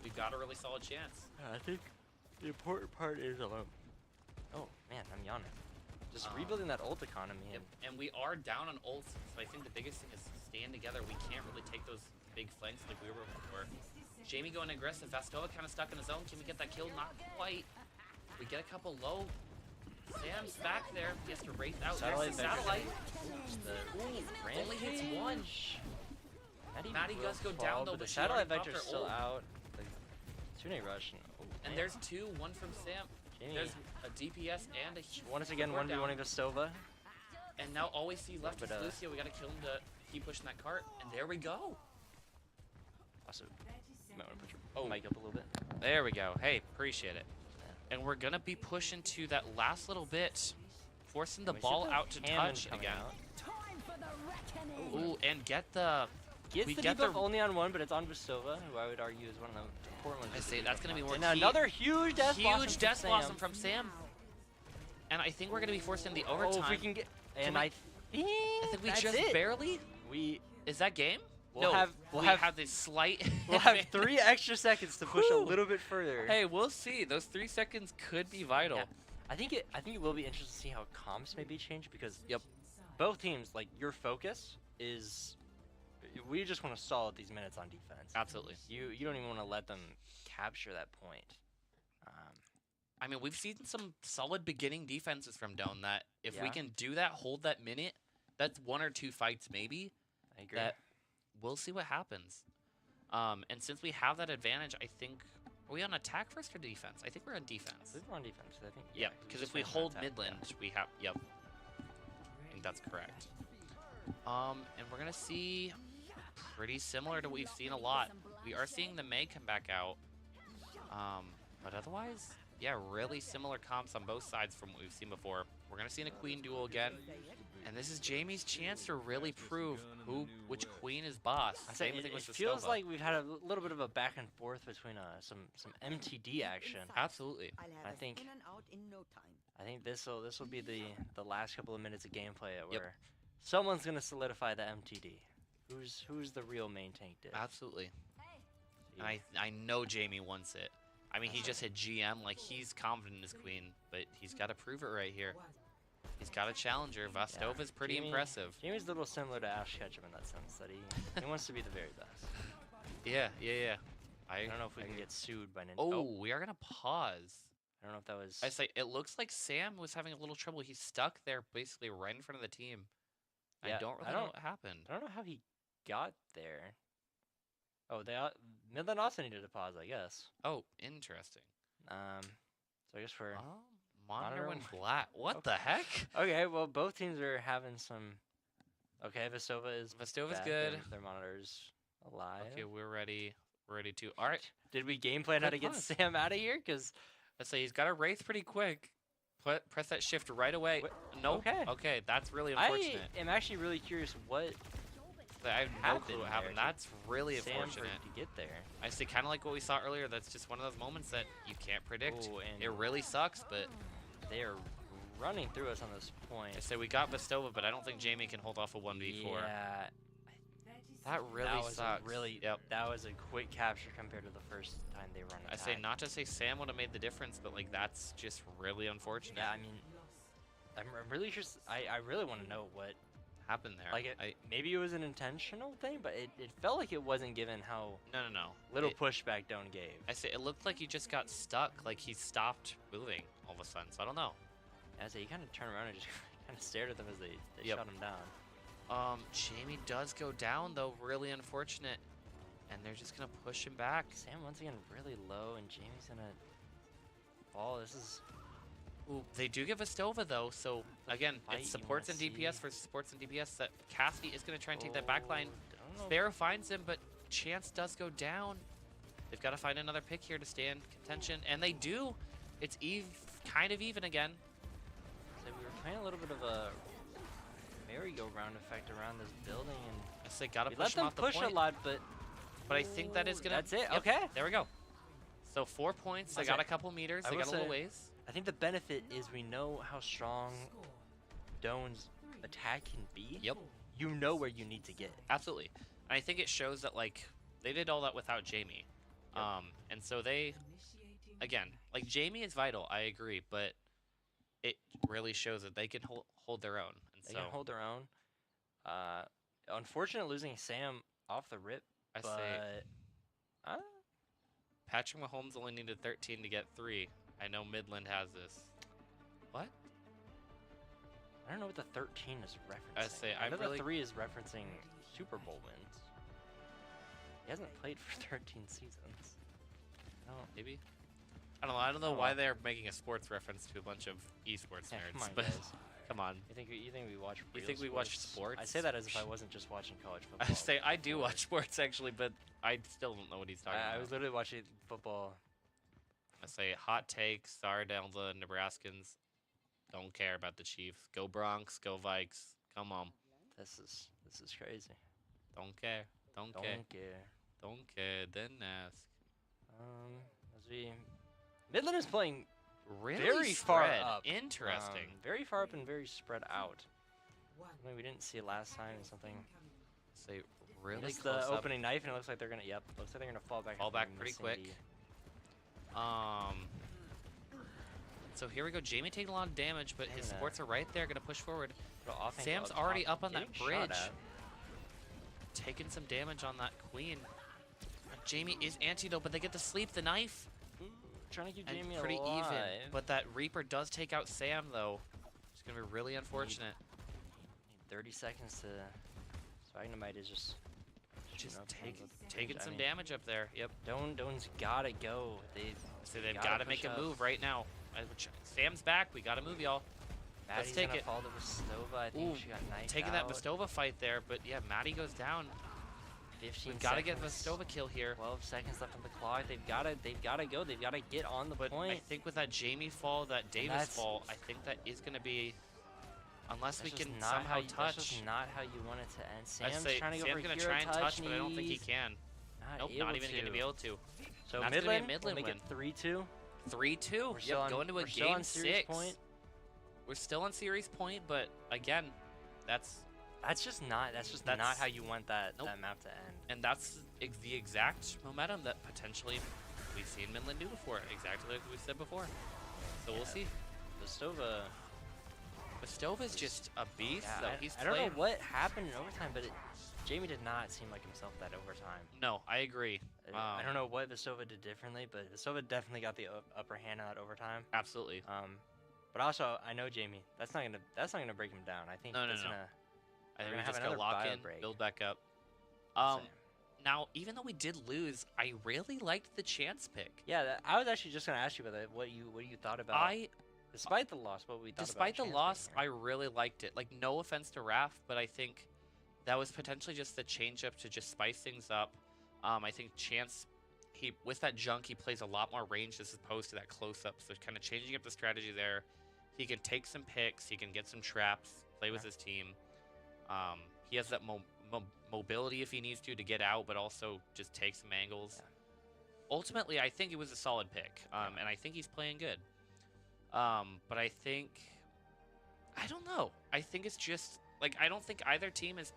we've got a really solid chance. I think the important part is oh man, I'm yawning. Just rebuilding that ult economy. Yep. And we are down on ults, so I think the biggest thing is stand together. We can't really take those big flanks like we were before. Jamie going aggressive. Vestova kind of stuck in his own. Can we get that kill? Not quite. We get a couple low. Sam's back there. He has to wraith out. There's the satellite. Only hits one. Maddie does go down though, but the but she satellite already popped vector's her still ult. out. The Tune rush. And there's 2, one from Sam. Jamie. There's a DPS and a Once again, support down. 1v1ing Vestova. And now all we see left is But, Lucio. We gotta kill him to keep pushing that cart. And there we go. Also, you might want to put your mic up a little bit. There we go. Hey, appreciate it. And we're gonna be pushing to that last little bit, forcing the We see ball the out to cannon touch coming again. out. Ooh, and get the. Gets we the get debuff the. only on 1, but it's on Vestova, who I would argue is one of the important ones. I with say the that's debuff gonna be on. more And key. another huge Death Blossom. Huge from Death Sam. Blossom from Sam. And I think we're gonna be forcing the overtime. Oh, if we can get. And we- I think we that's just it. barely. We Is that game? We'll no, have- we we'll have- have this slight. will have 3 extra seconds to push a Whew. little bit further. Hey, we'll see. Those 3 seconds could be vital. Yeah. I think it will be interesting to see how comps maybe change because Yep. both teams, like, your focus is we just want to stall at these minutes on defense. Absolutely. You don't even want to let them capture that point. I mean, we've seen some solid beginning defenses from Doane that if we Yeah. can do that, hold that minute, that's 1 or 2 fights maybe. I agree. That we'll see what happens. And since we have that advantage, I think are we on attack first or defense? I think we're on defense. We're on defense. I think. Yeah, because if we just went hold attack, Midland, we have. Yep. I think that's correct. And we're gonna see pretty similar to what we've seen a lot. We are seeing the May come back out. But otherwise, yeah, really similar comps on both sides from what we've seen before. We're gonna see a Queen duel again, and this is Jamie's chance to really prove which Queen is boss. I say Same thing it with feels Vestova. like we've had a little bit of a back and forth between some MTD action. Absolutely. I think this will be the last couple of minutes of gameplay at where someone's gonna solidify the MTD. Who's the real main tank div? Absolutely. And I know Jamie wants it. I mean, he just hit GM, like he's confident in his Queen, but he's got to prove it right here. He's got a challenger. Vestova's pretty impressive. Jamie's a little similar to Ash Ketchum in that sense that he wants to be the very best. Yeah. I don't know if we can get sued by Ninja. Oh, we are gonna pause. I don't know if that was. I say it looks like Sam was having a little trouble. He's stuck there, basically right in front of the team. Yeah, I don't really know what happened. I don't know how he got there. Oh, Midland also needed to pause, I guess. Oh, interesting. So I guess we're Monitor went Monitor- flat. What the heck? okay. Well, both teams are having some. Okay, Vestova is. Vestova's back. good. Their monitors alive. Okay, we're ready. We're ready to. All right. Did we game plan how to get pause. Sam out of here? Cause Let's say he's got a wraith pretty quick. Press that shift right away. Wh- Nope. okay. Okay, that's really I unfortunate. am actually really curious what I have no clue what happened. there to That's really Sam unfortunate. to get there. I say kind of like what we saw earlier. That's just one of those moments that you can't predict. Ooh, and It really sucks, but they are running through us on this point. I say we got Vestova, but I don't think Jamie can hold off a 1v4. Yeah, That really that was sucks. Yep. That was a quick capture compared to the first time they run. I say not to say Sam would have made the difference, but like that's just really unfortunate. Yeah, I mean, I'm really just I really want to know happen there. Like maybe it was an intentional thing, but it felt like it wasn't given how No. little pushback Doane gave. I say it looked like he just got stuck, like he stopped moving all of a sudden. So I don't know. I say he kind of turned around and just kind of stared at them as they Yep. shot him down. Jamie does go down though, really unfortunate, and they're just gonna push him back. Sam once again really low, and Jamie's gonna fall. This is. Ooh, they do give a Stova though, so again, it's supports and DPS versus supports and DPS. That Cassidy is gonna try and take that back line. Sparrow finds him, but Chance does go down. They've got to find another pick here to stay in contention, and they do. It's kind of even again. So we were playing a little bit of a merry-go-round effect around this building, and I say gotta we push let them off the push point. a lot, but I think that is gonna. That's it. Yep, Okay. There we go. So 4 points. They got a couple meters. They got a little ways. I think the benefit is we know how strong Doane's attack can be. Yep. You know where you need to get. Absolutely. And I think it shows that like they did all that without Jamie. Yep. And so they, again, like Jamie is vital. I agree, but it really shows that they can hold their own. And They can hold their own. Unfortunate losing Sam off the rip. I but, say Patrick Mahomes only needed 13 to get 3. I know Midland has this. What? I don't know what the 13 is referencing. I say I know really the 3 is referencing Super Bowl wins. He hasn't played for 13 seasons. No, maybe. I don't know. I don't know why they're making a sports reference to a bunch of esports nerds. Come on, but guys. come on. You think we watch? You real think we watch sports? I say that as if I wasn't just watching college football. I say I do watch sports actually, but I still don't know what he's talking about. I was literally watching football. I say hot take. Sorry to all the Nebraskans. Don't care about the Chiefs. Go Bronx. Go Vikes. Come on. This is crazy. Don't care. Don't care. Don't care. Don't care. Then ask. As we Midland is playing Really very spread. far up. Interesting. Very far up and very spread out. Something we didn't see last time. Something. Say really Missed close the up. opening knife, and it looks like they're gonna. Yep. Looks like they're gonna fall back. Fall after back pretty missing quick. So here we go. Jamie taking a lot of damage, but his supports are right there, gonna push forward. Sam's already up on that bridge, taking some damage on that queen. Jamie is anti though, but they get to sleep the knife. Trying to keep And Jamie pretty alive. even. But that Reaper does take out Sam though. It's gonna be really unfortunate. Need 30 seconds to. Spagnomite is just taking some damage up there. Yep. Doane's gotta go. They've got to make a move right now. Sam's back. We got to move, y'all. Maddie's Let's take gonna it. fall to Vestova. I think she got knifed Taking out. that Vestova fight there, but yeah, Maddie goes down. 15 We've got to get seconds. Vestova kill here. 12 seconds left on the clock. They've got to go. They've got to get on the But point. I think with that Jamie fall, that Davis fall, I think that is going to be, unless we can somehow touch. That's just not how you want it to end. Sam's I'd say trying to go Sam's for going to hero try and touch, but I don't think he he's can. Nope, not even going to be able to. So That's gonna be a Midland, Midland we'll make win. it 3-2. 3-2. Yep, going to a game 6. Point. We're still on series point, but again, that's just not how you want that map to end. And that's the exact momentum that potentially we've seen Midland do before. Exactly like we said before. So we'll see. Vestova's just a beast. Yeah, So he's I don't know what happened in overtime, but Jamie did not seem like himself that overtime. No, I agree. I don't know what Vestova did differently, but Vestova definitely got the upper hand on that overtime. Absolutely. But also I know Jamie. That's not gonna break him down. I think No. that's gonna. I think gonna we have just gotta another lock bio in, break. build back up. Same. Now, even though we did lose, I really liked the chance pick. Yeah, I was actually just gonna ask you about that. What you thought about? Despite the loss, what we thought about. Despite the loss, I really liked it. Like, no offense to Raph, but I think that was potentially just the change up to just spice things up. I think Chance, with that junk, he plays a lot more range as opposed to that close up. So kind of changing up the strategy there. He can take some picks, he can get some traps, play with his team. He has that mobility if he needs to get out, but also just take some angles. Yeah. Ultimately, I think it was a solid pick, and I think he's playing good. But I think, I don't know. I think it's just like I don't think either team is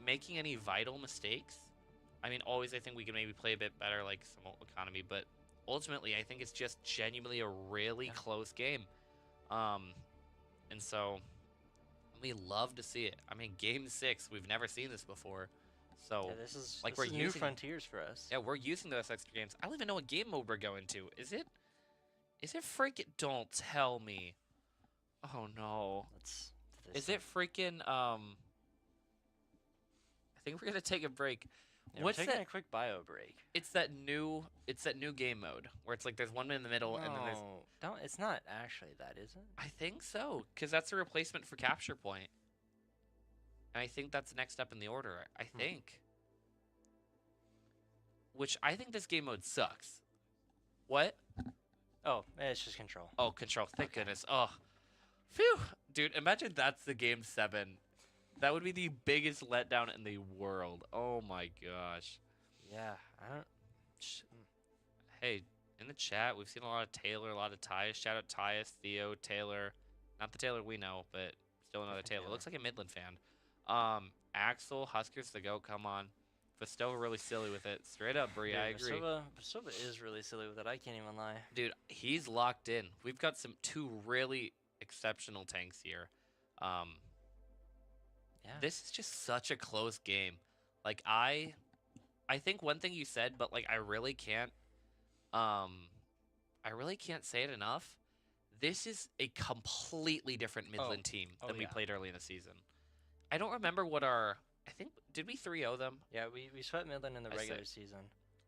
making any vital mistakes. I mean, always I think we can maybe play a bit better, like some economy, but ultimately I think it's just genuinely a really close game. And so We love to see it. I mean, Game 6, we've never seen this before. So, Yeah, this is like, this is new frontiers for us. yeah, we're using those extra games. I don't even know what game mode we're going to. Is it freaking? Don't tell me. Oh no. Let's do Is this it freaking? I think we're gonna take a break. Yeah, What's we're taking that? a quick bio break. It's that new game mode where it's like there's one in the middle and then there's. No, don't. It's not actually that, is it? I think so, because that's a replacement for Capture Point. And I think that's next up in the order. I think. Which I think this game mode sucks. What? Oh, it's just control. Oh, control. Thank goodness. Oh. Phew. Dude, imagine that's the game 7. That would be the biggest letdown in the world. Oh my gosh. Yeah, I don't. Hey, in the chat, we've seen a lot of Taylor, a lot of Tyus. Shout out Tyus, Theo, Taylor. Not the Taylor we know, but still another Taylor. Looks like a Midland fan. Axel, Huskers to go. Come on. Fastova really silly with it. Straight up, Bree, I agree. Fastova is really silly with it. I can't even lie. Dude, he's locked in. We've got two really exceptional tanks here. Yeah. This is just such a close game. Like I think one thing you said, but like I really can't say it enough. This is a completely different Midland team than we played early in the season. I don't remember what I think did we 3-0 them? Yeah, we swept Midland in the regular season.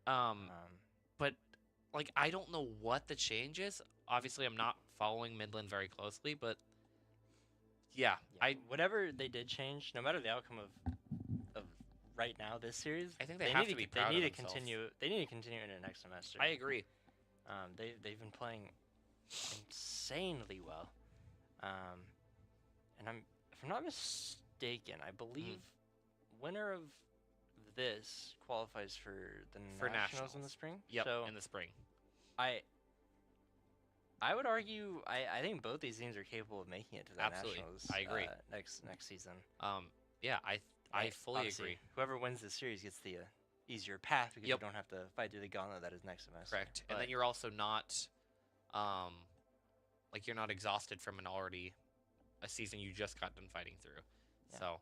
But like I don't know what the change is. Obviously, I'm not following Midland very closely, but yeah, whatever they did change, no matter the outcome of right now this series, I think they have to be proud of themselves. They need to continue into next semester. I agree. They've been playing insanely well, and if I'm not mistaken, I believe winner of this qualifies for the nationals in the spring. Yep, so in the spring. I would argue I think both these teams are capable of making it to the nationals. I agree. Next season. Yeah, I fully agree. Whoever wins this series gets the easier path because you don't have to fight through the gauntlet that is next semester. Correct. And then you're also not like you're not exhausted from a season you just got done fighting through. Yeah. So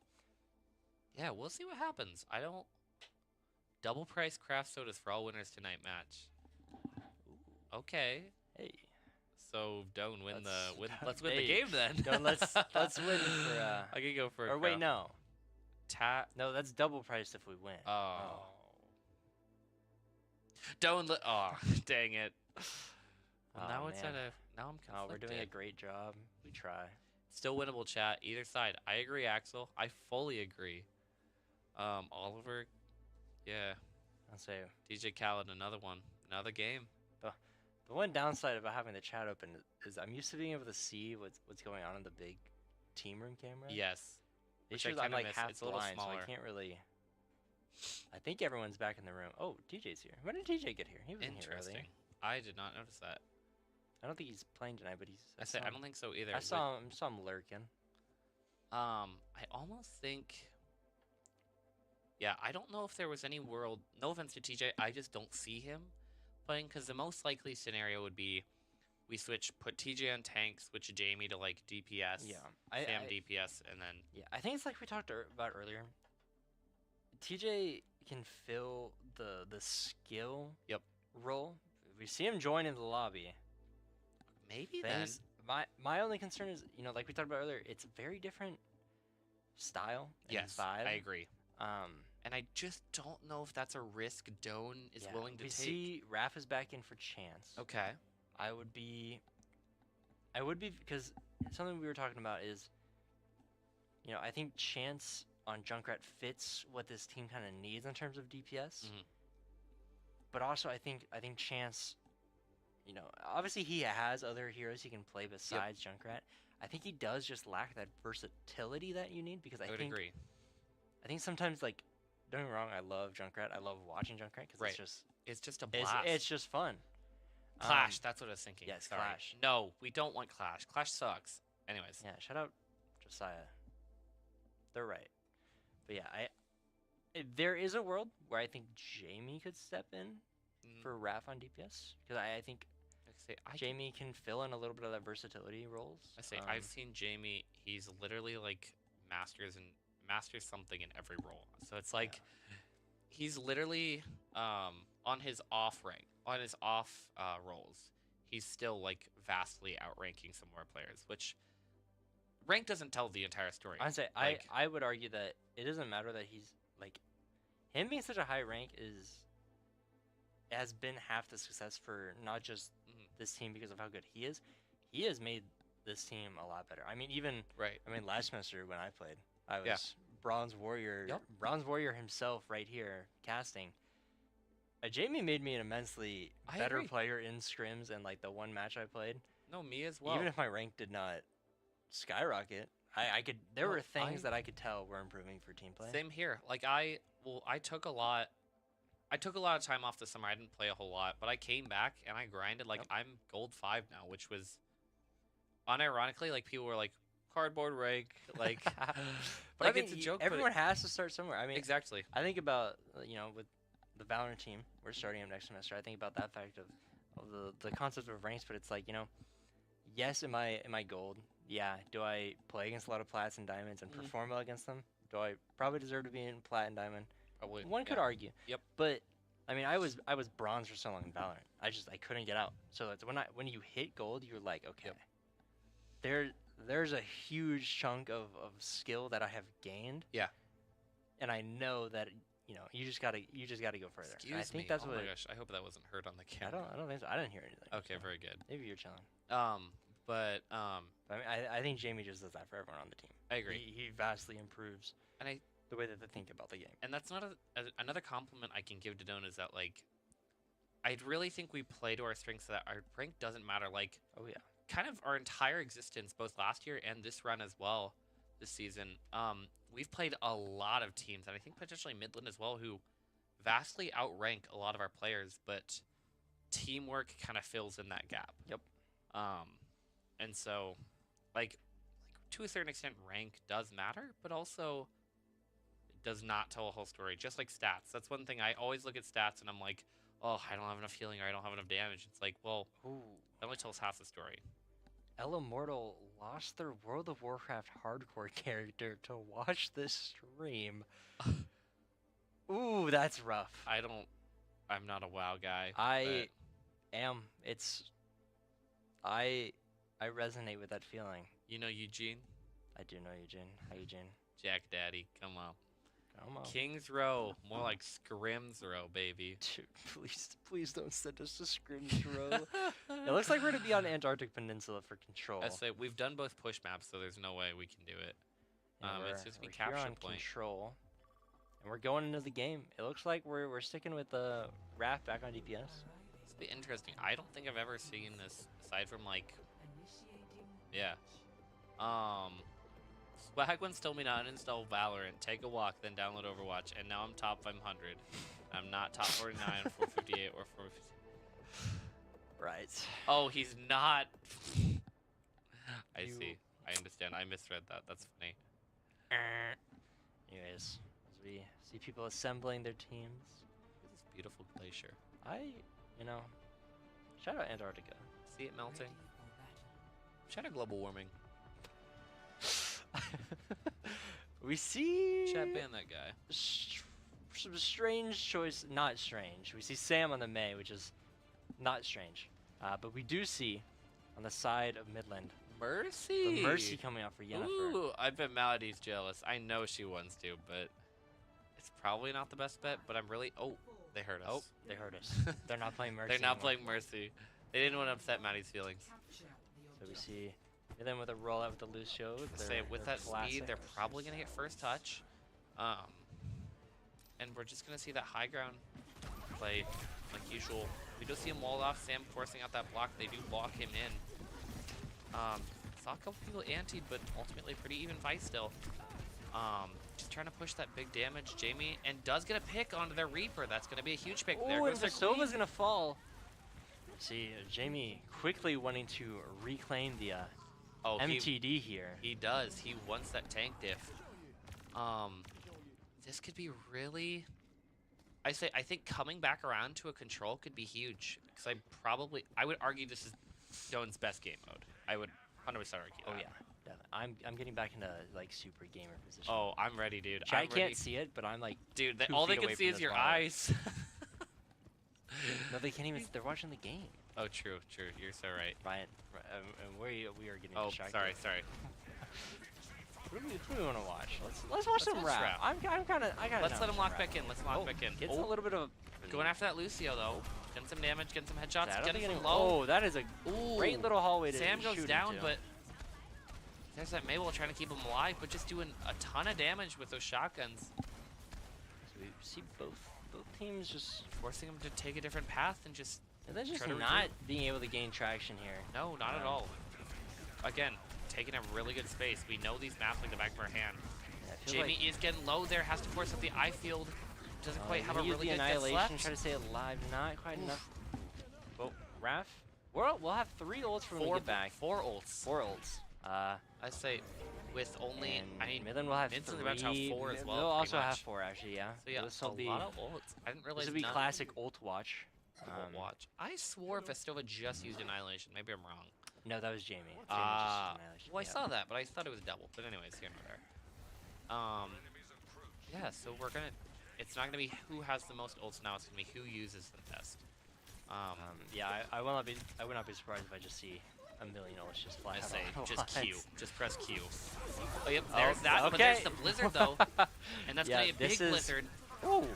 yeah, we'll see what happens. Double price craft sodas for all winners tonight match. Okay. Hey. So Doane let's win the game then. Doane, let's win for I could go for or wait, no. No, that's double priced if we win. Oh. Doane dang it. Well, now it's now I'm conflicted. Oh, we're doing a great job. We try. Still winnable, chat. Either side. I agree, Axel. I fully agree. Oliver, yeah. I'll say DJ Khaled, another one. Another game. The one downside about having the chat open is I'm used to being able to see what's going on in the big team room camera. Yes. I'm like half it's a little blind, smaller. so I can't really. I think everyone's back in the room. Oh, TJ's here. When did TJ get here? He wasn't here earlier. I did not notice that. I don't think he's playing tonight, but he's. I don't think so either. I saw him lurking. I almost think. Yeah, I don't know if there was any world. No offense to TJ, I just don't see him playing because the most likely scenario would be we put TJ on tank, switch Jamie to like DPS. Yeah, Sam DPS, and then. Yeah, I think it's like we talked about earlier. TJ can fill the skill role. We see him join in the lobby. Maybe then. My only concern is, like we talked about earlier, it's a very different style and vibe. I agree. And I just don't know if that's a risk Doane is willing to take. We see Raph is back in for Chance. Okay. I would be because something we were talking about is, I think Chance on Junkrat fits what this team kind of needs in terms of DPS. Mm-hmm. But also, I think Chance, obviously he has other heroes he can play besides Junkrat. I think he does just lack that versatility that you need because I would agree. I think sometimes, like, don't get me wrong, I love Junkrat. I love watching Junkrat because it's just a blast. It's just fun. Clash, that's what I was thinking. Yes, Sorry. Clash. No, we don't want Clash. Clash sucks. Anyways. Yeah, shout out Josiah. They're right. But yeah, there is a world where I think Jamie could step in for Raph on DPS because I think Jamie can fill in a little bit of that versatility roles. I've seen Jamie. He's literally like masters and masters something in every role. So it's like he's literally on his off roles, he's still like vastly outranking some more players, which rank doesn't tell the entire story. I'd say Like, I would argue that it doesn't matter that he's like him being such a high rank has been half the success for not just this team because of how good he is. He has made this team a lot better. I mean, even right. I mean, last semester when I played, I was Yeah. Bronze Warrior. Yep. Bronze Warrior himself, right here, casting. Jamie made me an immensely better agree. player in scrims and like the one match I played. No, me as well. Even if my rank did not skyrocket, I could. There were things that I could tell were improving for team play. Same here. Like I took a lot of time off this summer. I didn't play a whole lot, but I came back and I grinded. Like I'm gold 5 now, which was unironically like people were like cardboard rank, like but like I mean, it's a joke. Everyone has to start somewhere. I mean, exactly. I think about with the Valorant team, we're starting up next semester. I think about that fact of the concept of ranks, but it's like yes, am I gold? Yeah. Do I play against a lot of plats and diamonds and perform well against them? Do I probably deserve to be in plat and diamond? Probably. One could argue. Yep. But I mean, I was bronze for so long in Valorant. I couldn't get out. So it's when you hit gold, you're like, okay, there's a huge chunk of skill that I have gained. Yeah. And I know that you just gotta go further. Excuse and I think me. that's oh what. my gosh, I hope that wasn't heard on the camera. I don't think so. I didn't hear anything. Okay, so very good. maybe you're chilling. But I mean, I think Jamie just does that for everyone on the team. I agree. He vastly improves and the way that they think about the game. And that's not another compliment I can give to Doane is that like I really think we play to our strengths, so that our rank doesn't matter. Like, oh yeah, kind of our entire existence, both last year and this run as well, this season. We've played a lot of teams, and I think potentially Midland as well, who vastly outrank a lot of our players, but teamwork kind of fills in that gap. Yep. And so, like to a certain extent, rank does matter, but also it does not tell a whole story. Just like stats. That's one thing I always look at stats, and I'm like, oh, I don't have enough healing, or I don't have enough damage. It's like, well, it only tells half the story. El Immortal lost their World of Warcraft hardcore character to watch this stream. Ooh, that's rough. I'm not a WoW guy. I am. I resonate with that feeling. You know Eugene? I do know Eugene. Hi, Eugene. Jack Daddy, come on. Come on. King's Row, more like Scrims Row, baby. Dude, please don't send us to Scrims Row. It looks like we're gonna be on Antarctic Peninsula for Control. I say we've done both push maps, so there's no way we can do it. It's just we're be capture here on point. Control, and we're going into the game. It looks like we're sticking with the Raph back on DPS. This will be interesting. I don't think I've ever seen this aside from like, yeah. Swagwins told me to uninstall Valorant, take a walk, then download Overwatch, and now I'm top 500. I'm not top 49, 458, or 450. Right. Oh, he's not. I see. I understand. I misread that. That's funny. Anyways, as we see people assembling their teams. Look at this beautiful glacier. Shout out Antarctica. See it melting? Shout out global warming. We see. Chat ban that guy. Some strange choice. Not strange. We see Sam on the May, which is not strange. But we do see on the side of Midland Mercy. the Mercy coming out for Yennefer. Ooh, I bet Melody's jealous. I know she wants to, but it's probably not the best bet. But I'm really. Oh, they heard us. Oh, they heard us. They're not playing Mercy. They're not anymore. playing Mercy. They didn't want to upset Maddie's feelings. So we see. And then with a rollout with the Lucio. Say with that speed, they're probably gonna get first touch. And we're just gonna see that high ground play like usual. We do see him walled off. Sam forcing out that block. They do block him in. Saw a couple people antied, but ultimately pretty even fight still. Just trying to push that big damage. Jamie and does get a pick onto their Reaper. That's gonna be a huge pick. There goes their Vasova's gonna fall. See, Jamie quickly wanting to reclaim the MTD here. He does. He wants that tank diff. This could be really. I think coming back around to a control could be huge. Because I would argue this is Doane's best game mode. I would 100% argue that. Oh yeah, definitely. I'm getting back into like super gamer position. Oh, I'm ready, dude. Chat I'm ready. can't see it, but I'm like, Dude, 2 all they feet can away see from is this your monitor. eyes. No, they can't even. They're watching the game. Oh, true. You're so right. Ryan, and we are getting Oh, distracted. sorry. Who do we want to watch? Let's watch some watch rap. rap. I'm kind of. Let's let him lock back in. Let's lock back in. Gets a little bit of. Going after that Lucio though. Getting some damage, getting some headshots, I don't getting think some any- low. Oh, that is a great little hallway to Sam goes shoot down, into. but there's that Mabel trying to keep him alive, but just doing a ton of damage with those shotguns. So we see both teams just. Forcing him to take a different path and just And then just try to not retreat. being able to gain traction here. No, not at all. Again, taking a really good space. We know these maps like the back of our hand. Yeah, I feel Jamie is getting low there, has to force up the eye field. Doesn't quite have a use really the good guess annihilation. left. Try to stay alive. Not quite enough. Well, Raph. We'll have 3 ults when we get back. 4 ults. 4 ults. I say with only, And I mean, Midland will have Midland's 3. about to have 4 as well, They'll pretty also have much. 4 actually, yeah. so yeah, This will a be lot of ults. I didn't realize this will be none- classic ult watch. Watch. I swore Vestova just used Annihilation. Maybe I'm wrong. No, that was Jamie. Jamie just Ah, used annihilation, well, I yeah. saw that, but I thought it was double. But anyways, here and there. Yeah, so we're gonna. It's not gonna be who has the most ults now. It's gonna be who uses them best. Yeah, I will not be. I would not be surprised if I just see a million ults just fly I out say all just at Q. once. Just press Q. Oh, yep. There's that. But okay. there's the blizzard though, and that's Yeah, gonna be a big this is- blizzard. Oh,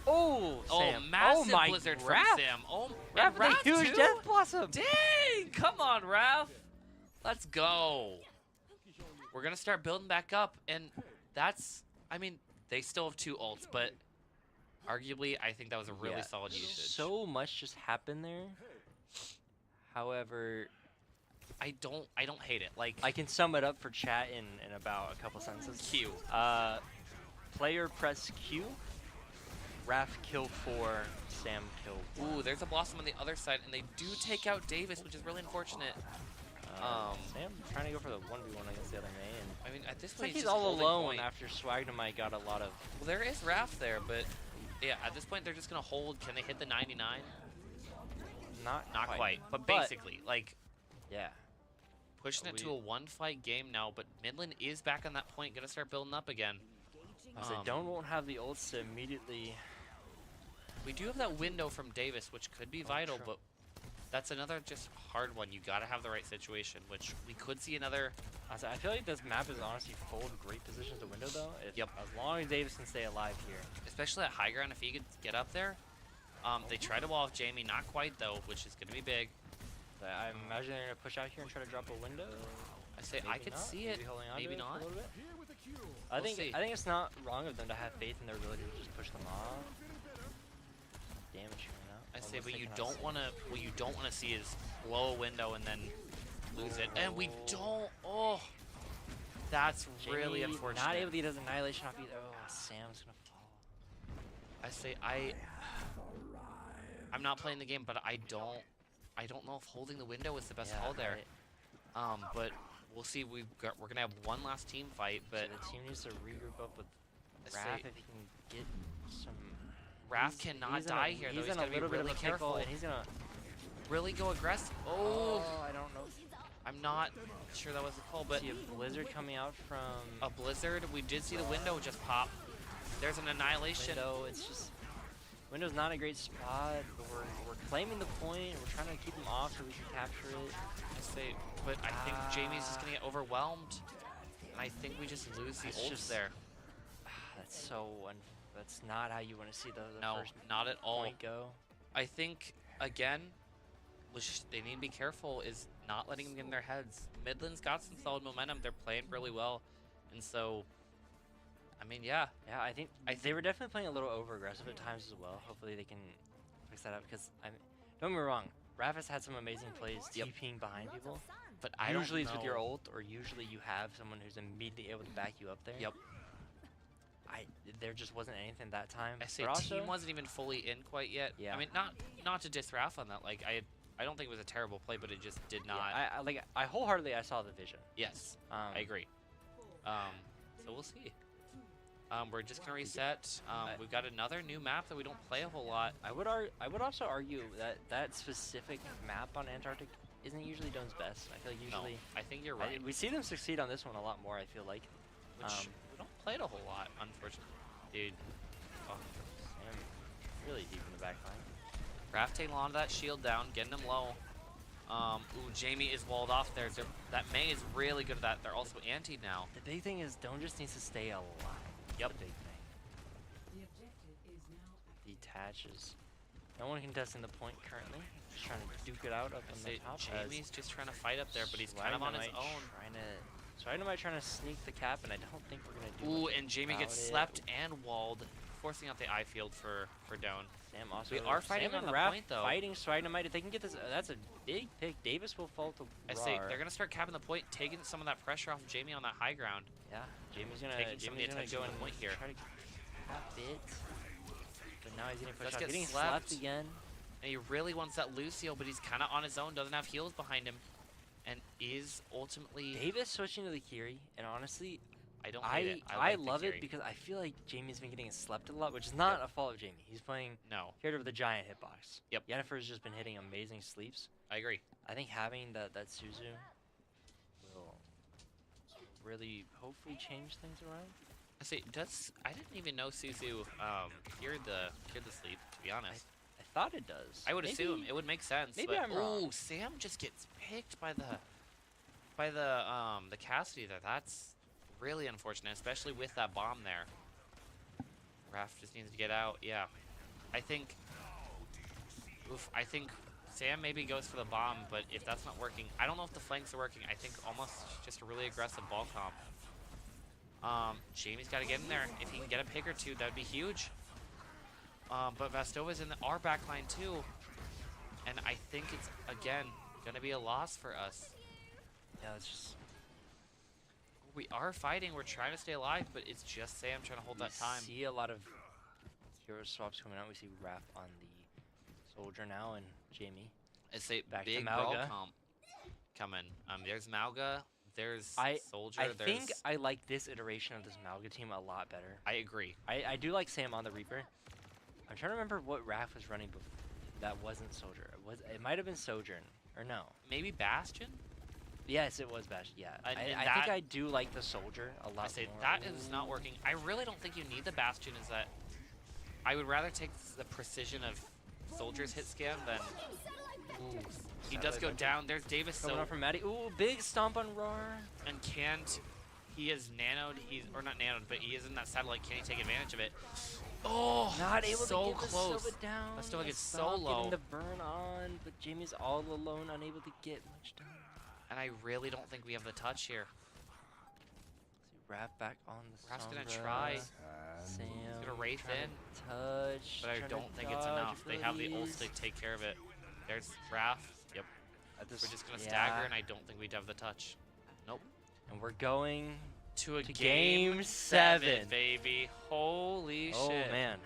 oh, Sam. Massive oh my blizzard from Raph. Sam. Oh, Raph and with a Raph huge too? death blossom. Dang! Come on, Raph. Let's go. We're gonna start building back up, and that's. I mean, they still have 2 ults, but arguably, I think that was a really Yeah, solid usage. So much just happened there. However, I don't hate it. Like I can sum it up for chat in about a couple sentences. Q. Player press Q. Raph kill 4. Sam kill 1. Ooh, there's a Blossom on the other side, and they do take out Davis, which is really unfortunate. Sam trying to go for the 1v1 against the other main. I mean, at this It's point, like he's just all holding alone point. after Swagdamite got a lot of. Well, there is Raph there, but yeah, at this point, they're just gonna hold. Can they hit the 99? Not quite, but basically, like. Yeah. Pushing it to a 1-fight game now, but Midland is back on that point, gonna start building up again. So Doane won't have the ults to immediately. We do have that window from Davis, which could be vital, true. but that's another just hard one. You gotta have the right situation, which we could see another. I feel like this map is honestly full of great positions to window though. Yep. As long as Davis can stay alive here. Especially at high ground, if he could get up there. They try to wall off Jamie, not quite though, which is gonna be big. I imagine they're gonna push out here and try to drop a window. I say I could see it. Maybe not. I We'll see. think it's not wrong of them to have faith in their ability to just push them off. Damage coming out. I say, Unless but they you can don't want to. What you don't want to see is blow a window and then lose it. And we don't. Oh, that's really Jamie unfortunate. Not able to get his annihilation off either. Oh, Sam's gonna fall. I say I'm not playing the game, but I don't know if holding the window is the best call there. But we'll see. We're gonna have one last team fight, but So the team needs to regroup up with I Raph say- if he can get some. Raph cannot die here, though. He's He's in a gotta be little bit of really a pickle, careful. and he's gonna. Really go aggressive. Oh, I don't know. I'm not sure that was the call, but See a blizzard coming out from a blizzard. We did see the window just pop. There's an annihilation. window. It's just window's not a great spot, but we're claiming the point. We're trying to keep him off so we can capture it. I say, but I think Jamie's just gonna get overwhelmed, and I think we just lose the That's ults just- there. That's so. That's not how you want to see the No, first not at all. point go. I think again, which they need to be careful is not letting them get in their heads. Midland's got some solid momentum. They're playing really well, and so, I mean, yeah. Yeah, I think they were definitely playing a little over aggressive at times as well. Hopefully they can fix that up because don't get me wrong, Raph has had some amazing plays Yep. TPing behind people. But I don't Usually it's with your know. ult, or usually you have someone who's immediately able to back you up there. Yep. There just wasn't anything that time. I say but also, team wasn't even fully in quite yet. Yeah. I mean, not to diss Raph on that. Like I don't think it was a terrible play, but it just did not. Yeah, I wholeheartedly I saw the vision. Yes, I agree. So we'll see. We're just gonna reset. We've got another new map that we don't play a whole lot. I would also argue that that specific map on Antarctic isn't usually Doane's best. I feel like usually No, I think you're right. we see them succeed on this one a lot more. I feel like. Which we don't play it a whole lot, unfortunately. Dude. Oh. Sam really deep in the back line. Raph taking a lot of that shield down, getting him low. Ooh, Jamie is walled off there. That Mei is really good at that. They're also anti now. The big thing is Doane just needs to stay alive. Yep. The big thing. The objective is now Detaches. No one contesting the point currently. Just trying to duke it out up on the top. Jamie's just trying to fight up there, but he's kind of on his own. Dynamite trying to sneak the cap, and I don't think we're gonna do. Ooh, and Jamie gets slept and walled, forcing out the eye field for Doane. Sam also. We are fighting Sam on and the Raph point though. Fighting Dynamite. If they can get this, that's a big pick. Davis will fall to. I say they're gonna start capping the point, taking some of that pressure off of Jamie on that high ground. Yeah, Jamie's gonna taking some of the attention go on and the point here. Try to cap it. But now he's getting pushed Let's out. get Getting slapped. slapped again. And he really wants that Lucio, but he's kind of on his own, doesn't have heals behind him, and is ultimately. Davis switching to the Kiri, and honestly, I don't hate it. I like the love Kiri. it because I feel like Jamie's been getting slept a lot, which is not a fault of Jamie. He's playing No, character with a giant hitbox. Yep. Yennefer's just been hitting amazing sleeps. I agree. I think having that Suzu will really hopefully change things around. I say, I didn't even know Suzu cured the sleep, to be honest. I thought it does. I would assume it would make sense. Maybe but, I'm wrong. Ooh, Sam just gets picked by the Cassidy there. That's really unfortunate, especially with that bomb there. Raph just needs to get out. Yeah, I think Sam maybe goes for the bomb, but if that's not working, I don't know if the flanks are working. I think almost just a really aggressive ball comp. Jamie's got to get in there. If he can get a pick or two, that would be huge. But Vastova's in our back line too. And I think it's, again, going to be a loss for us. Yeah, it's just. We are fighting. We're trying to stay alive, but it's just Sam trying to hold that time. We see a lot of hero swaps coming out. We see Raph on the Soldier now and Jamie. It's a Back to big brawl Malga. comp coming. There's Malga. There's Soldier. I there's... think I like this iteration of this Malga team a lot better. I agree. I do like Sam on the Reaper. I'm trying to remember what Raph was running before. That wasn't Soldier. It might have been Sojourn, or no? Maybe Bastion? Yes, it was Bastion. Yeah, And I think I do like the Soldier a lot I say more. that is not working. I really don't think you need the Bastion. Is that I would rather take the precision of Soldier's hit scan than. Ooh, he does go down. There's Davis. Coming So up from Maddie. Ooh, big stomp on Roar. and can't. He is nanoed. Or not nanoed, but he is in that satellite. Can he take advantage of it? Oh, Not able so to get close. the Sova down. Vastoa gets The so stomp low. Getting the burn on, but Jamie's all alone, unable to get much done. And I really don't think we have the touch here. See Raph back on the Raph's gonna Sombra. try. Sam He's gonna wraith trying in. to touch. But I trying to don't think it's dodge enough. They have the ult abilities. to take care of it. There's Raph. Yep. We're just gonna stagger, and I don't think we'd have the touch. Nope. And we're going To a to game game 7. 7, baby. Holy Oh shit. man.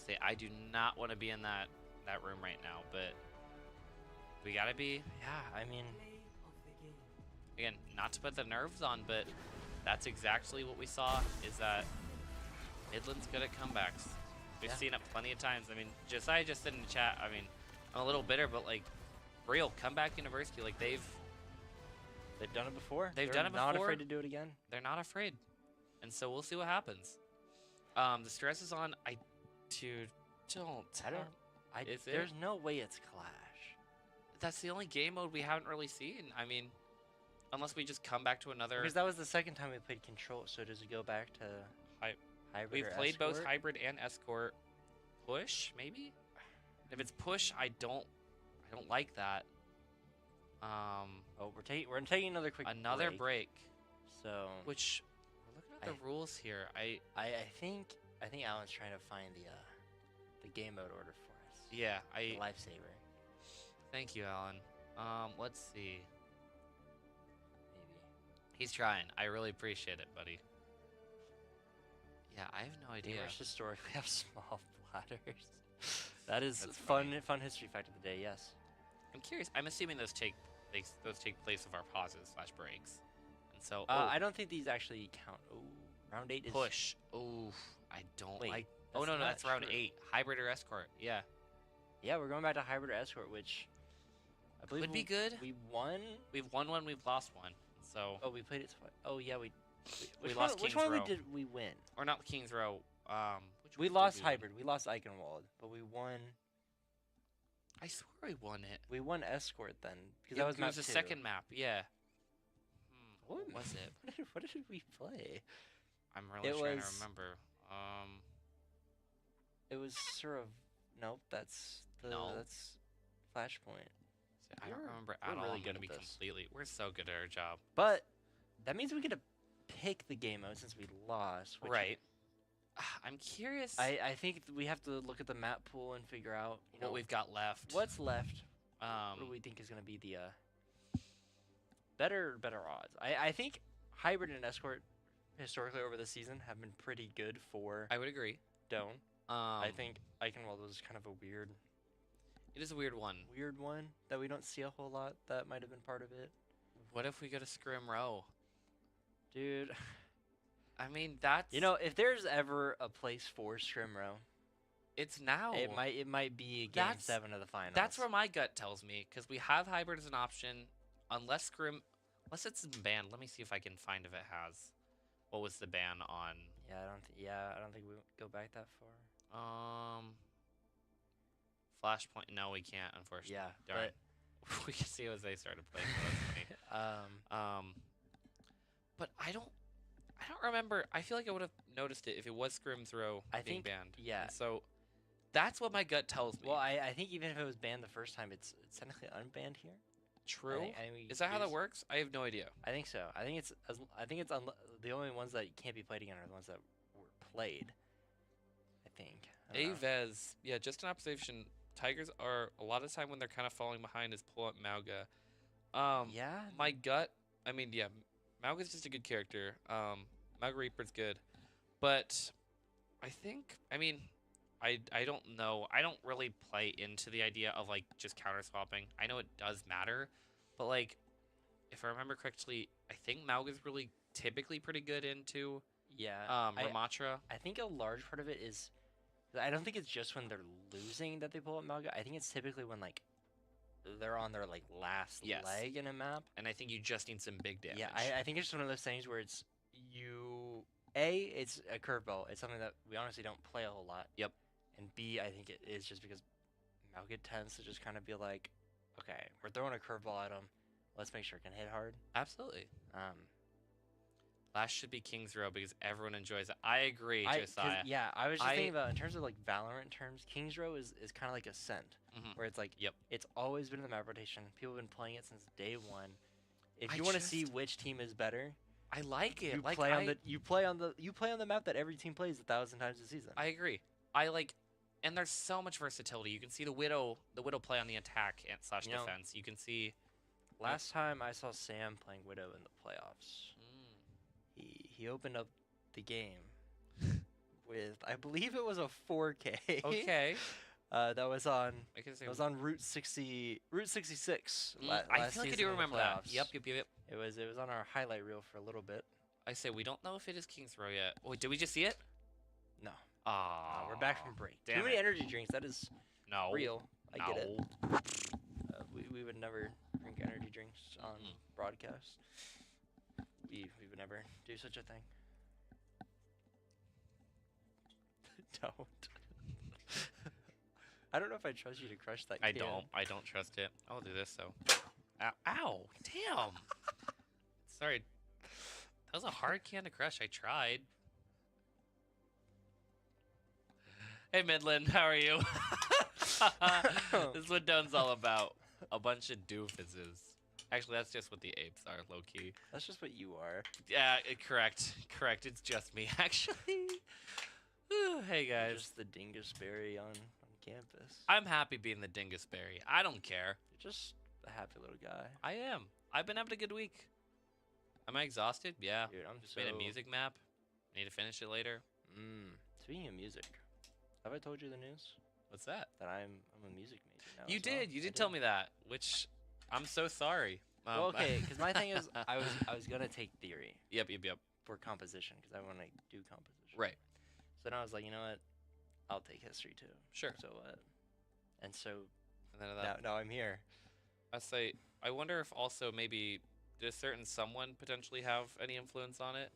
Say, I do not want to be in that room right now, but we gotta be. Yeah, I mean, Again, not to put the nerves on, but that's exactly what we saw. Is that Midland's good at comebacks. We've Yeah. seen it plenty of times. I mean, Josiah just said in the chat. I mean, I'm a little bitter, but like, real comeback university, like they've done it before. They've They're done it not before. afraid to do it again. they're not afraid, and so we'll see what happens. The stress is on. Dude, don't. Is it? There's no way it's Clash. That's the only game mode we haven't really seen. I mean, unless we just come back to another. Because that was the second time we played Control. So does it go back to hybrid? We've or played both Escort? hybrid and escort. Push, maybe. If it's push, I don't like that. Oh, we're taking another quick Another break. So Which we're looking at the rules here. I think Alan's trying to find the game mode order for us. Yeah, The lifesaver. Thank you, Alan. Let's see. Maybe. He's trying. I really appreciate it, buddy. Yeah, I have no idea. Gamers historically have small bladders. That is That's fun history fact of the day. Yes. I'm curious. I'm assuming those take place of our pauses / breaks, and so I don't think these actually count. Oh, round 8 is push. Oh, I don't Wait, like. Oh no, that's no, not that's round true. 8. Hybrid or escort. Yeah. Yeah, we're going back to hybrid or escort, which I believe Could be good. We won. We've won one, we've lost one. So Oh, we played it twice. Oh yeah, we which lost one, which King's one Row. did we win? or not Kings Row. Which We one did lost win? Hybrid. We lost Eichenwald, but we won. I swear we won it. We won Escort then because Yeah, that was it map was the 2. second map. Yeah. What What was it? What did we play? I'm really It trying was- to remember. It was sort of nope. That's No. That's Flashpoint. I don't We're- remember we're at all. really I'm good gonna at be this. completely. We're so good at our job. But that means we get to pick the game mode since we lost. Which Right. I'm curious I think we have to look at the map pool and figure out what we've got left. what's left. What do Um. we think is going to be the better odds? I think Hybrid and Escort historically over the season have been pretty good for I would agree. Doane. I I think Eichenwald was kind of a weird it is a weird one. one that we don't see a whole lot. That might have been part of it, What if we go to Scrim Row? dude. I mean, that's You know, if there's ever a place for Scrimrow, it's now. it might be Game That's- 7 of the finals. That's where my gut tells me because we have hybrid as an option, unless it's banned. Let me see if I can find if it has. What was the ban on? I don't think we go back that far. Flashpoint. No, we can't. Unfortunately. Yeah, Darn. We can see as they started playing. So that's funny. But I don't remember. I feel like I would have noticed it if it was Scrim Throw I being think- banned. yeah. And so that's what my gut tells me. Well, I think even if it was banned the first time, it's technically unbanned here. True. I think we Is that how that use- works? I have no idea. I think so. I think it's the only ones that can't be played again are the ones that were played. I think. I don't know. Avez, yeah, just an observation. Tigers are a lot of time when they're kind of falling behind is pull up Mauga. Yeah. My gut, I mean, yeah, Mauga's just a good character. Mauga Reaper's good, but I think, I mean, I don't know. I don't really play into the idea of like just counter swapping. I know it does matter, but like, if I remember correctly, I think Mauga's really typically pretty good into Yeah. Ramatra. I think a large part of it is, I don't think it's just when they're losing that they pull up Malga. I think it's typically when like they're on their like last Yes. leg in a map. And I think you just need some big damage. Yeah, I think it's just one of those things where it's it's a curveball. It's something that we honestly don't play a whole lot. Yep. And B, I think it is just because Malga tends to just kind of be like, okay, we're throwing a curveball at them. Let's make sure it can hit hard. Absolutely. Last should be King's Row because everyone enjoys it. I agree, I Josiah. was just I- thinking about in terms of like Valorant terms, Kings Row is kind of like Ascent, Mhm. where it's like Yep. it's always been in the map rotation. People have been playing it since day one. If I you want to see just- which team is better, I like it. you like play I, on the map that every team plays 1,000 times a season. I agree. I like, and there's so much versatility. You can see the widow play on the attack and slash You know- defense. You can see. Last time I saw Sam playing Widow in the playoffs, he opened up the game with, I believe it was a 4K. Okay. That was on I can say. Route 66. I last feel like I season do in the remember that. playoffs. Yep. It was on our highlight reel for a little bit. I say we don't know if it is King's Row yet. Wait, did we just see it? No. Ah, We're back from break. damn Too many it. energy drinks. That is No. real. I get it. No. We would never drink energy drinks on Mm-mm. broadcast. We would never do such a thing. Don't. I don't know if I trust you to crush that I can. don't. I don't trust it. I'll do this though. Ow! Ow. Damn. Sorry. That was a hard can to crush. I tried. Hey Midland, how are you? This is what Done's all about. A bunch of doofuses. Actually, that's just what the apes are, low key. That's just what you are. Yeah, correct. Correct. It's just me, actually. Whew, hey You're guys. just the dingusberry on campus. I'm happy being the dingusberry. I don't care. You're just a happy little guy. I am. I've been having a good week. Am I exhausted? Yeah. Dude, I'm Just so... made a music map. Need to finish it later. Speaking of music, have I told you the news? What's that? That I'm a music major now. You as well? did. You I did tell me that, which I'm so sorry. Well, okay, because my thing is, I was gonna take theory Yep. for composition because I want to do composition. Right. So then I was like, you know what? I'll take history too. Sure. So what? And so And then that. now I'm here. I say, I wonder if also maybe did a certain someone potentially have any influence on it?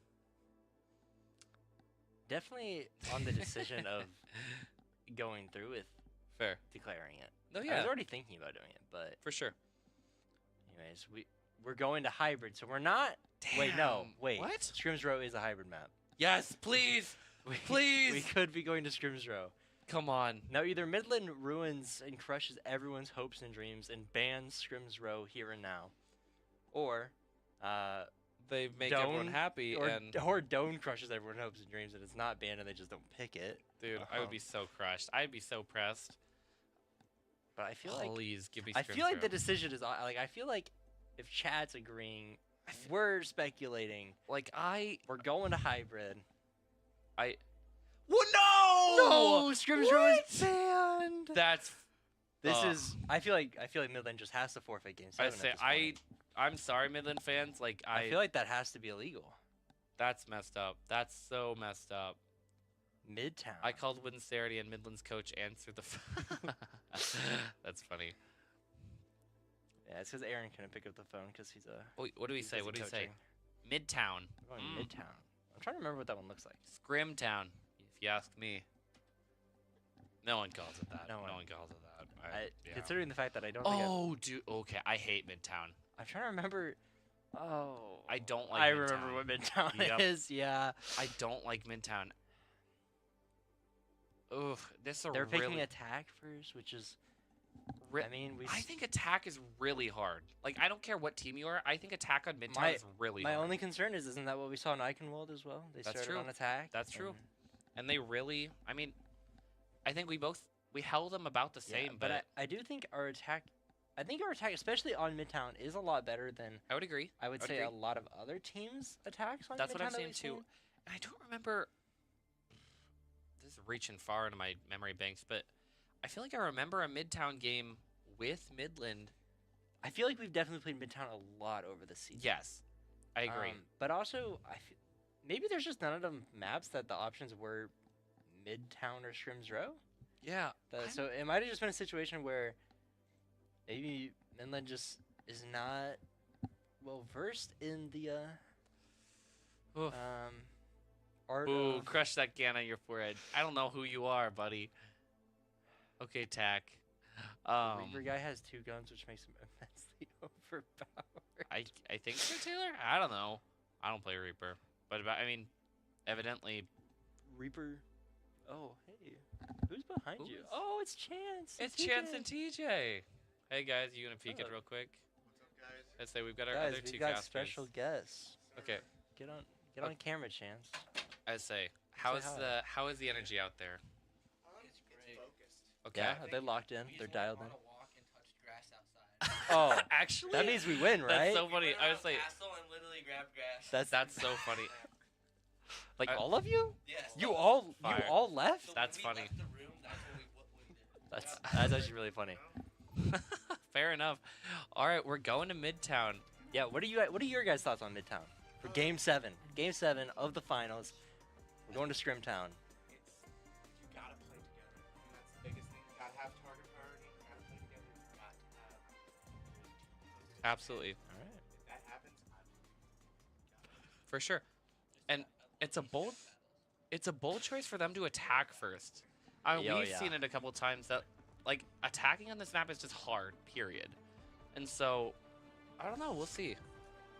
Definitely on the decision of going through with Fair. declaring it. No, I yeah, was already thinking about doing it, but for sure. anyways, we're going to hybrid, so we're not. Wait, no, Damn, wait. what? Scrims Row is a hybrid map. Yes, please, We please. could be going to Scrims Row. Come on. Now, either Midland ruins and crushes everyone's hopes and dreams and bans Scrims Row here and now, or They make everyone Doane, happy, and or Doane crushes everyone's hopes and dreams and it's not banned and they just don't pick it. dude, I would be so crushed. I'd be so pressed. But I feel like Please give me. I feel like the Scrimsrow. decision is like I feel like if chat's agreeing, we're speculating. like We're going to hybrid. What? No! Scrims Row is banned. That's. This Ugh. is. I feel like Midland just has to forfeit game 7. I at say this point. I'm sorry, Midland fans. Like I feel like that has to be illegal. that's messed up. That's so messed up. Midtown. I called Wincerity and Midland's coach answered the. That's funny. Yeah, it's because Aaron couldn't pick up the phone because he's a. Wait, what do we he's say? busy What do we say? coaching. Midtown. We're going Mm. Midtown. I'm trying to remember what that one looks like. Scrimtown, if you ask me. No one calls it that. No No one. one calls it that. Yeah. Considering the fact that I don't. Think Oh, dude. Okay, I hate Midtown. I'm trying to remember. Oh. I don't like. I Midtown. remember what Midtown Yep. is. Yeah. I don't like Midtown. Ugh, this is a They're picking really. attack first, which is. Ri- I mean, we. I think attack is really hard. Like I don't care what team you are. I think attack on Midtown My- is really My hard. only concern is, isn't that what we saw in Eichenwald as well? They That's started true. on attack. That's true. and- And they really. I mean, I think we held them about the Yeah, same. but I do think our attack. I think our attack, especially on Midtown, is a lot better than I would agree. I would I'd say agree. a lot of other teams' attacks on That's Midtown. what I'm that saying we've too. seen. And I don't remember. This is reaching far into my memory banks, but I feel like I remember a Midtown game with Midland. I feel like we've definitely played Midtown a lot over the season. Yes, I agree. But also, maybe there's just none of them maps that the options were Midtown or Scrims Row. Yeah. So it might have just been a situation where maybe Midland just is not well versed in the Oof. art Ooh, of crush that can on your forehead. I don't know who you are, buddy. Okay, Tack. the Reaper guy has 2 guns, which makes him immensely overpowered. I think so, Taylor. I don't know. I don't play Reaper, but I mean, evidently Reaper. Oh, hey, who's behind Who you? is- Oh, it's Chance. it's TJ. Chance and TJ. Hey guys, you gonna peek it Up? real quick? What's up, guys? I'd say we've got our Guys, other we've two got casters. special guests. Okay, Get on Okay. camera, Chance. I'd say how is hi. how is the energy out there? It's focused. Okay. Yeah, they're locked in. They're dialed in. Walk and touch grass outside. Oh, Actually, that means we win, right? That's so funny. I would say Castle and literally grab grass. that's so funny. Like I- all of you? Yes. You all Fire. left? So That's when we funny. left the room, that's what we did. That's actually really funny. Fair enough. All right, we're going to Midtown. Yeah, what are your guys' thoughts on Midtown for Game 7? Game 7 of the finals. We're going to Scrimtown. You gotta play together. And that's the biggest thing. You gotta have target priority. You gotta play together. You got to have. Absolutely, All right. If that happens, for sure. And it's a bold choice for them to attack first. Yeah, We've yeah. seen it a couple times that like attacking on this map is just hard. Period. And so I don't know. We'll see. you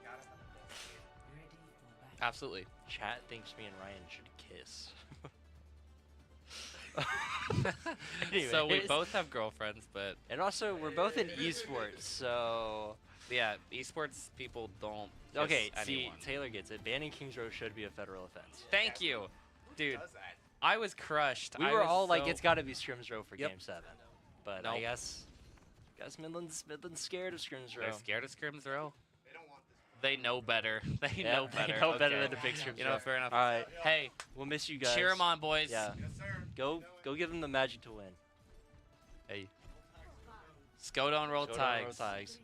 gotta have a plan. Ready for battle. Absolutely. Chat thinks me and Ryan should kiss. So we Anyways. both have girlfriends, but And also, we're both in esports, so. yeah, esports people don't. kiss Okay, see, anyone. Taylor gets it. Banning Kings Row should be a federal offense. Thank you, dude. Does that? I was crushed. We I were was all like, so- it's got to be Scrims Row for Yep. Game 7. But Nope. I guess Midland's scared of Scrims Row. They're scared of Scrims Row. They don't want this. They know better. They Yeah, know better. They know better Okay. than to pick Scrims You Row. know, fair enough. All right, Hey, we'll miss you guys. cheer them on, boys. Yeah, Yes, sir. go them the magic to win. Hey. Skoda on roll Go down, roll tags. Tigers.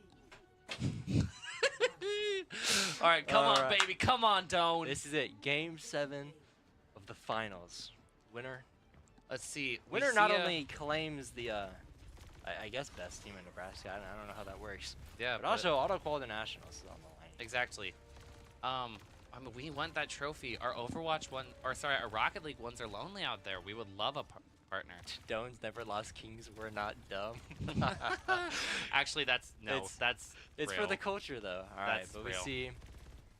All right, come on, Alright. baby. Come on, Doane. This is it. Game 7 of the finals. Winner. Let's see. We Winner see not a- only claims the I guess best team in Nebraska. I don't know how that works. Yeah, But also, auto-qual the Nationals is on the line. exactly. I mean, we want that trophy. Our Overwatch one, or sorry, our Rocket League ones are lonely out there. We would love a partner. Doane's never lost kings. We're not dumb. Actually, that's It's for real. the culture, though. All right, That's but real. we see.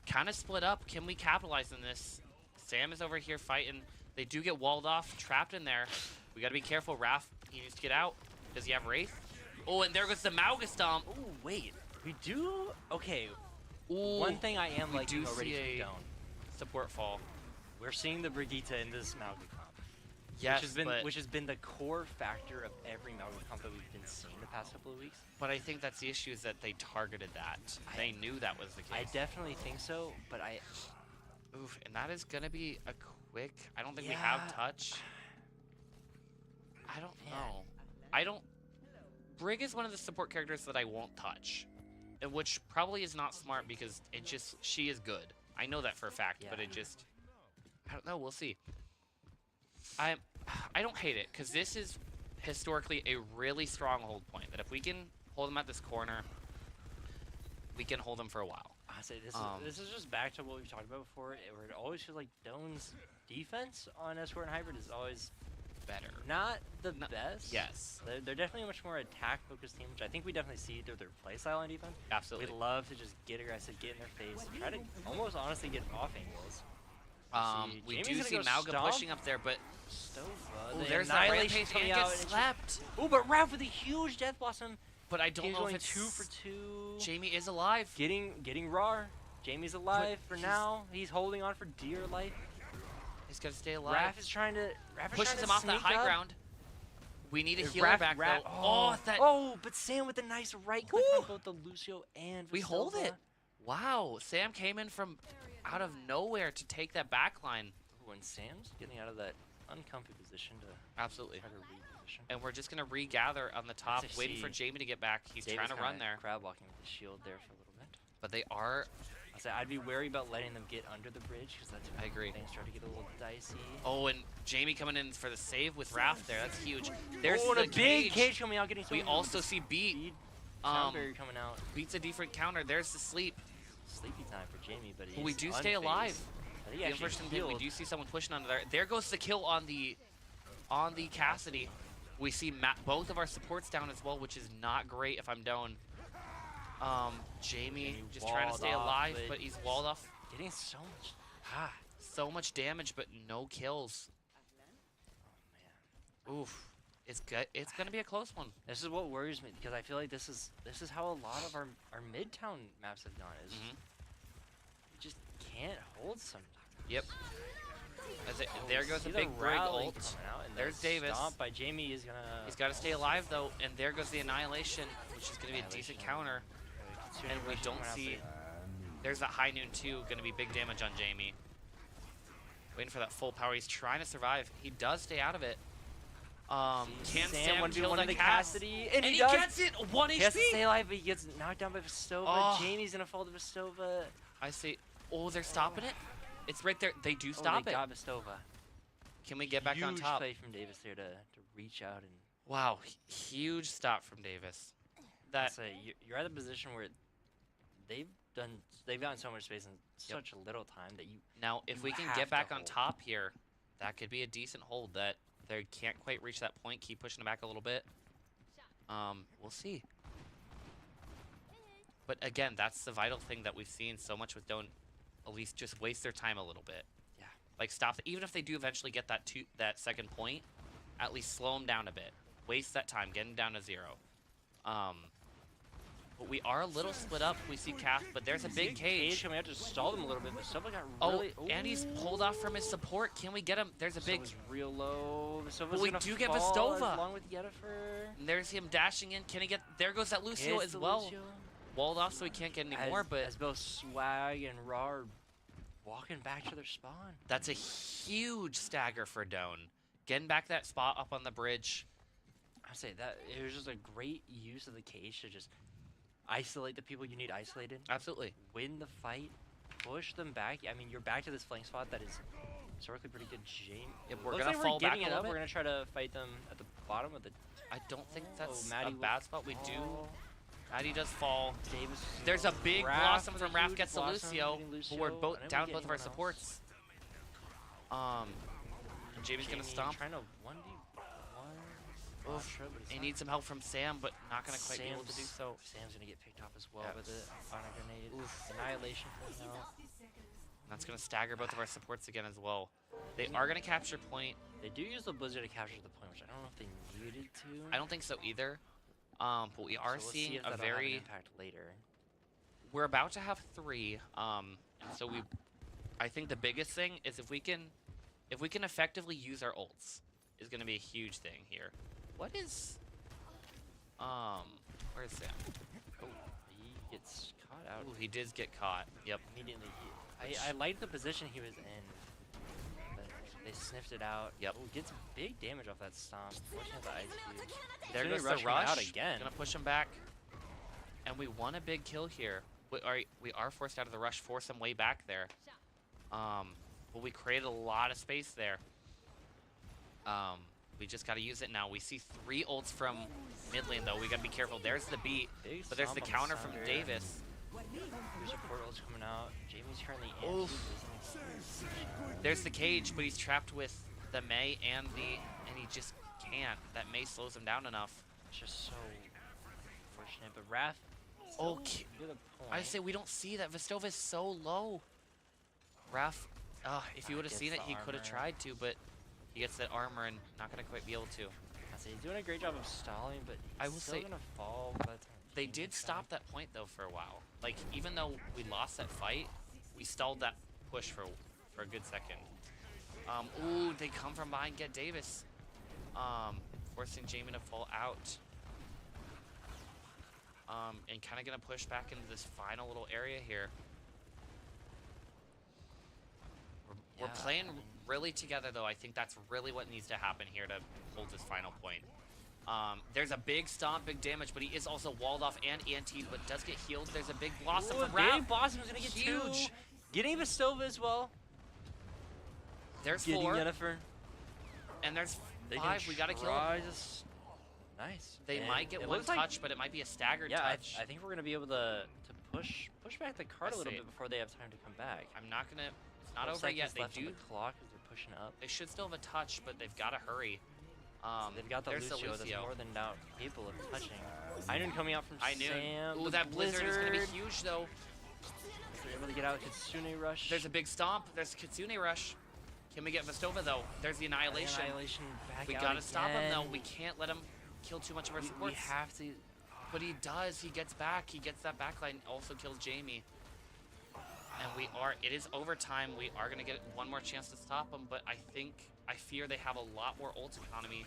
Kind of split up. Can we capitalize on this? Sam is over here fighting. They do get walled off, trapped in there. We got to be careful. Raph, he needs to get out. Does he have Wraith? Oh, and there goes the Mauga Stomp. Oh wait, we do. Okay, Ooh, one thing I am we liking do already see from a Doane. support fall. We're seeing the Brigitte in this Mauga comp. Yes, which has been the core factor of every Mauga comp that we've been seeing the past couple of weeks. but I think that's the issue is that they targeted that. They knew that was the I case. definitely think so, but Oof, and that is going to be a quick. I don't think we have Yeah. touch. I don't Man. know. I don't. Brig is one of the support characters that I won't touch, which probably is not smart because she is good. I know that for a fact, but Yeah. I don't know. We'll see. I don't hate it because this is historically a really strong hold point. That if we can hold them at this corner, we can hold them for a while. I say this is just back to what we've talked about before. Where it always feels like Doane's defense on Escort and Hybrid is always Better. not the best. Yes. They're definitely a much more attack-focused team, which I think we definitely see through their playstyle on defense. Absolutely. We love to just get aggressive, get in their face, try to almost honestly get off angles. We Jamie's do gonna see go Mauga stomp. pushing up there, but Stova. oh, the there's that Annihilation rampage coming and out. gets slept. Oh, but Raph with a huge Death Blossom. But I don't He's know going if it's 2 for 2. Jamie is alive. Getting raw. Jamie's alive for he's- now. He's holding on for dear life. He's gonna stay alive. Raph is trying to Pushes him off that sneak high up. ground. We need a If healer Raph- back Raph- though. Oh, but Sam with a nice right click on Woo! both the Lucio and We hold Vistova. it. Wow, Sam came in from out of nowhere to take that back line. When Sam's getting out of that uncomfy position to Absolutely. try to reposition. And we're just gonna regather on the top, That's a waiting for C. Jamie to get back. He's Davis trying to run kinda there, crab walking with the shield there for a little bit. but they are. I'd be wary about letting them get under the bridge because that's when I agree. things start to get a little dicey. Oh, and Jamie coming in for the save with Raph there. That's huge. There's oh, and the a big cage. cage coming out, getting We some also see Beat. speed. Um, Soundberry coming out. Beats a different counter. There's the sleep. Sleepy time for Jamie, but But we he's do stay unfazed. alive. I think he The actually unfortunate thing, we healed. do see someone pushing under there. There goes the kill on the Cassidy. We see both of our supports down as well, which is not great if I'm Doane. Jamie Jamie just trying to walled stay off, alive, but but he's walled off. Getting so much. So much damage, but no kills. Oof. It's good. It's gonna be a close one. This is what worries me because I feel like this is how a lot of our midtown maps have gone. Is Mhm. we just can't hold some. Yep. There goes See a the big Brig rally ult. coming out, and There's the Davis. Stomp by Jamie is gonna. He's got to stay alive though, and there goes the Annihilation, which is gonna be a decent counter. And we don't see. There's that high noon too, gonna be big damage on Jamie. Waiting for that full power. He's trying to survive. He does stay out of it. Can Sam kill one the of the Cassidy? Cassidy? And he does. gets it. 1 He has to HP. stay alive, but he gets knocked down by Vistova. Oh. Jamie's gonna fall to Vistova. I see. Oh, they're stopping it. It's right there. They do Oh, stop they it. got Vistova. Can we get back on Huge top? play from Davis there to reach out and. Wow, huge stop from Davis. That Say you're at a position where they've gotten so much space in such little time that you. now, if You we can have get to back on hold. top here, that could be a decent hold. That they can't quite reach that point. Keep pushing it back a little bit. We'll see. But again, that's the vital thing that we've seen so much with Doane. At least just waste their time a little bit. Yeah. Like stop. Even if they do eventually get that second point, at least slow them down a bit. Waste that time, getting down to 0. But we are a little split up. We see Cass, but there's a big cage. coming out to stall them a little bit, but Vistova got Oh, really. and he's pulled off from his support. Can we get him? There's a big. Vistova's real low. Vistova's But we gonna do get fall Vistova. along with Yennefer. And there's him dashing in. Can he get? There goes that Lucio Hits as the well. Lucio. Walled off, so he can't get any more. But as both Swag and Raw are walking back to their spawn. that's a huge stagger for Doane. Getting back that spot up on the bridge. I say that it was just a great use of the cage to just isolate the people you need isolated, Absolutely. win the fight, push them back. I mean, you're back to this flank spot that is historically pretty good. Yep, we're Looks gonna like fall back giving a it little up. bit. We're gonna try to fight them at the bottom of the I don't think that's a Maddie will bad spot. We do. fall. Maddie does fall. Davis. There's a big Raph blossom with a from Raph huge gets the blossom, Lucio. getting But we're Lucio, both and then we down get both of our anyone else. supports. Jamie's gonna Jamie stomp. Trying to 1v1. Oof. He needs some help from Sam, but not gonna quite be able to do so. Sam's gonna get picked off as well Yeah. with it on a grenade. Oof. Annihilation for now. That's gonna stagger both of our supports again as well. They are gonna capture point. They do use the blizzard to capture the point, which I don't know if they needed to. I don't think so either. But we are So we'll see seeing if a that'll have an very. impact later. We're about to have 3. And so we. I think the biggest thing is if we can effectively use our ults, is gonna be a huge thing here. What is? Where's Sam? Oh, he gets caught out Ooh, he did get caught. Yep. immediately. I liked the position he was in, but they sniffed it out. Yep. Oh, gets big damage off that stomp. Fortunately, the IQ. There Gonna goes the rush him rush. out again. Gonna push him back. And we won a big kill here. We are forced out of the rush, force him way back there. But we created a lot of space there. We just gotta use it now. We see 3 ults from Midland though. We gotta be careful. There's the beat, Big but there's the stomp on counter from Thunder. Davis. There's a portal's coming out. Jamie's currently in. Oof. There's the cage, but he's trapped with the Mei and he just can't. That Mei slows him down enough. It's just so unfortunate. But Raph. Okay. Good I point. say we don't see that. Vestova is so low. Raph, if he would have Gets seen it, the he could have armor. tried to, but he gets that armor and not gonna quite be able to. I say he's doing a great job of stalling, but he's I will still say, gonna fall by the time They Jamie did gets stop back. that point though for a while. Like even though we lost that fight, we stalled that push for a good second. Ooh, they come from behind, get Davis. Forcing Jamie to fall out. And kind of gonna push back into this final little area here. We're Yeah, playing I mean- really together though. I think that's really what needs to happen here to hold this final point. There's a big stomp, big damage, but he is also walled off and antied, but does get healed. There's a big blossom Ooh, from big Raph. Blossom's gonna get Huge. 2. Getting Vestova as well. There's Getting 4, Yennefer. and there's They 5. can We gotta kill try him. this- Nice. They And might get it one looks like- touch, but it might be a staggered Yeah, touch. I think we're gonna be able to push back the card I a little see. bit before they have time to come back. I'm not gonna. It's not 12 over yet. seconds They left on do. the clock as they're pushing up. They should still have a touch, but they've got to hurry. They've got the there's Lucio, that's Lucio. more than now capable of touching. Iron coming out from I knew. Sam. Ooh, the that blizzard is gonna be huge though. They're able to get out Kitsune Rush. There's a big stomp. There's Kitsune Rush. Can we get Vestova though? There's the Annihilation. Annihilation back We out gotta stop him though. again. We can't let him kill too much of our We supports. have to. But he does. He gets back. He gets that backline. Also kills Jamie. And it is overtime. We are gonna get one more chance to stop him. But I fear they have a lot more ult economy.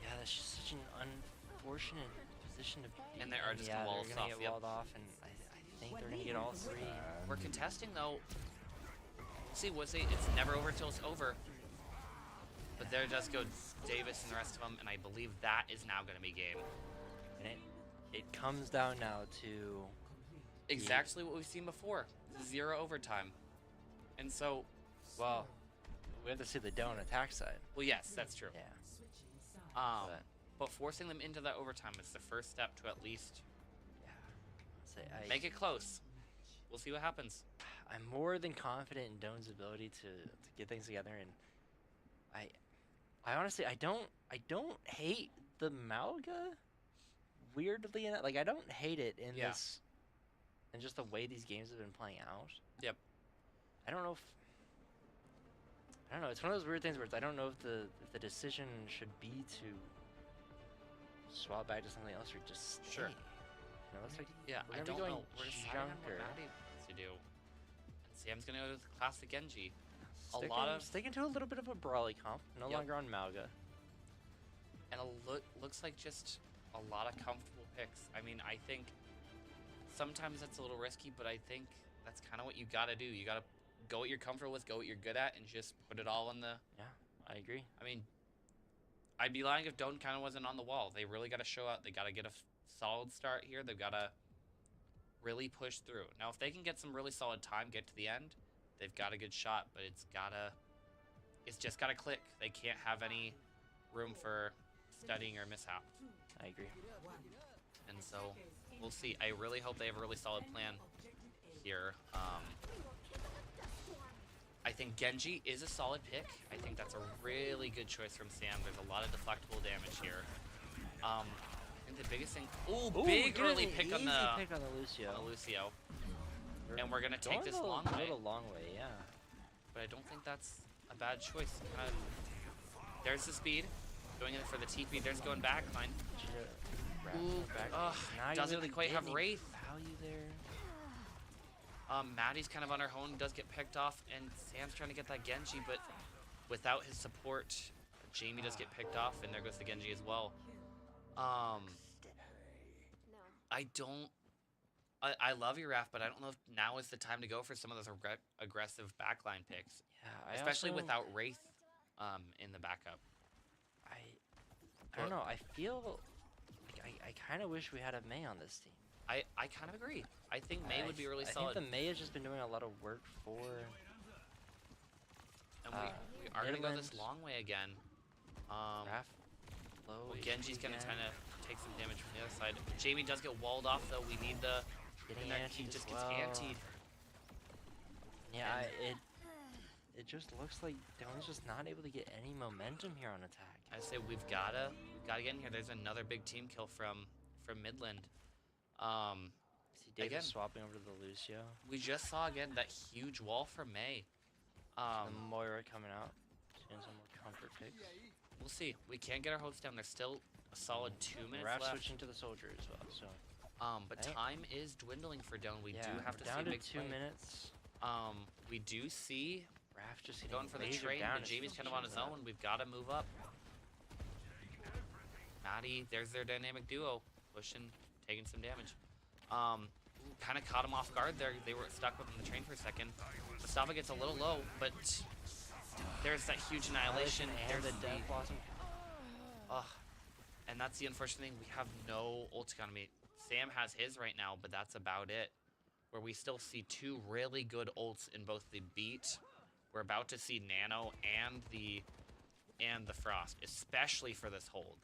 Yeah, that's just such an unfortunate position to be And they are in. just yeah, gonna wall they're us gonna off, get yep. walled off, and I think they're gonna get all 3. We're contesting though. See, it's never over till it's over. But there does go Davis and the rest of them, and I believe that is now gonna be game. And it comes down now to Exactly what we've seen before. 0 overtime. And so, well, we have to see the Doane attack side. well, yes, that's true. Yeah. Um, but forcing them into that overtime is the first step to at least make it close. We'll see what happens. I'm more than confident in Doane's ability to get things together, and I honestly I don't hate the Malga. Weirdly enough, like I don't hate it in Yeah. this, and just the way these games have been playing out. Yep. I don't know. It's one of those weird things where I don't know if the decision should be to swap back to something else or just stay. Sure. You know, looks like Yeah, we're I gonna be don't going know. We're deciding on what Junker. Maddie wants to do. And Sam's gonna go to the classic Genji. Sticking to a little bit of a brawly comp, no Yep. longer on Malga. And looks like just a lot of comfortable picks. I mean, I think sometimes that's a little risky, but I think that's kind of what you gotta do. You gotta go what you're comfortable with, go what you're good at, and just put it all in the. Yeah, I agree. I mean, I'd be lying if Doane kind of wasn't on the wall. They really gotta show out. They gotta get a solid start here. They've gotta really push through. Now, if they can get some really solid time, get to the end, they've got a good shot. But it's just gotta click. They can't have any room for studying or mishap. I agree. And so we'll see. I really hope they have a really solid plan here. I think Genji is a solid pick. I think that's a really good choice from Sam. There's a lot of deflectable damage here. I think the biggest thing. Ooh, big early pick on the Lucio. And we're gonna take this long way. A long way, yeah. But I don't think that's a bad choice. There's the speed. Going in for the TP. There's going back. Fine. Ooh, doesn't really quite have Wraith. Value there. Maddie's kind of on her own, does get picked off, and Sam's trying to get that Genji, but without his support, Jamie does get picked off, and there goes the Genji as well. I love your Raph, but I don't know if now is the time to go for some of those aggressive backline picks. Yeah, especially without Wraith in the backup. I don't know, I feel like I kind of wish we had a Mei on this team. I kind of agree. I think Mei would be really solid. I think the Mei has just been doing a lot of work for... And we are going to go this long way again. Raph, well, Genji's going to kind of take some damage from the other side. Jamie does get walled off, though. We need the... He just gets antied. Yeah, it just looks like Doane's just not able to get any momentum here on attack. I say we've gotta get in here. There's another big team kill from Midland. See David again, swapping over to the Lucio. We just saw again that huge wall from Mei. The Moira coming out, doing some more comfort picks. We'll see. We can't get our hopes down. There's still a solid 2 minutes Raph left. Switching to the soldier as well. So. But time is dwindling for Doane. We do have to down see to big 2 minutes. We do see Raph just going for the trade, but Jamie's kind of on his own. We've got to move up. Maddie, there's their dynamic duo, pushing, taking some damage. Kind of caught him off guard there. They were stuck within the train for a second. Mustafa gets a little low, but there's that huge annihilation. And the Death Blossom. And that's the unfortunate thing. We have no ult economy. Sam has his right now, but that's about it. Where we still see 2 really good ults in both the beat. We're about to see Nano and the Frost, especially for this hold.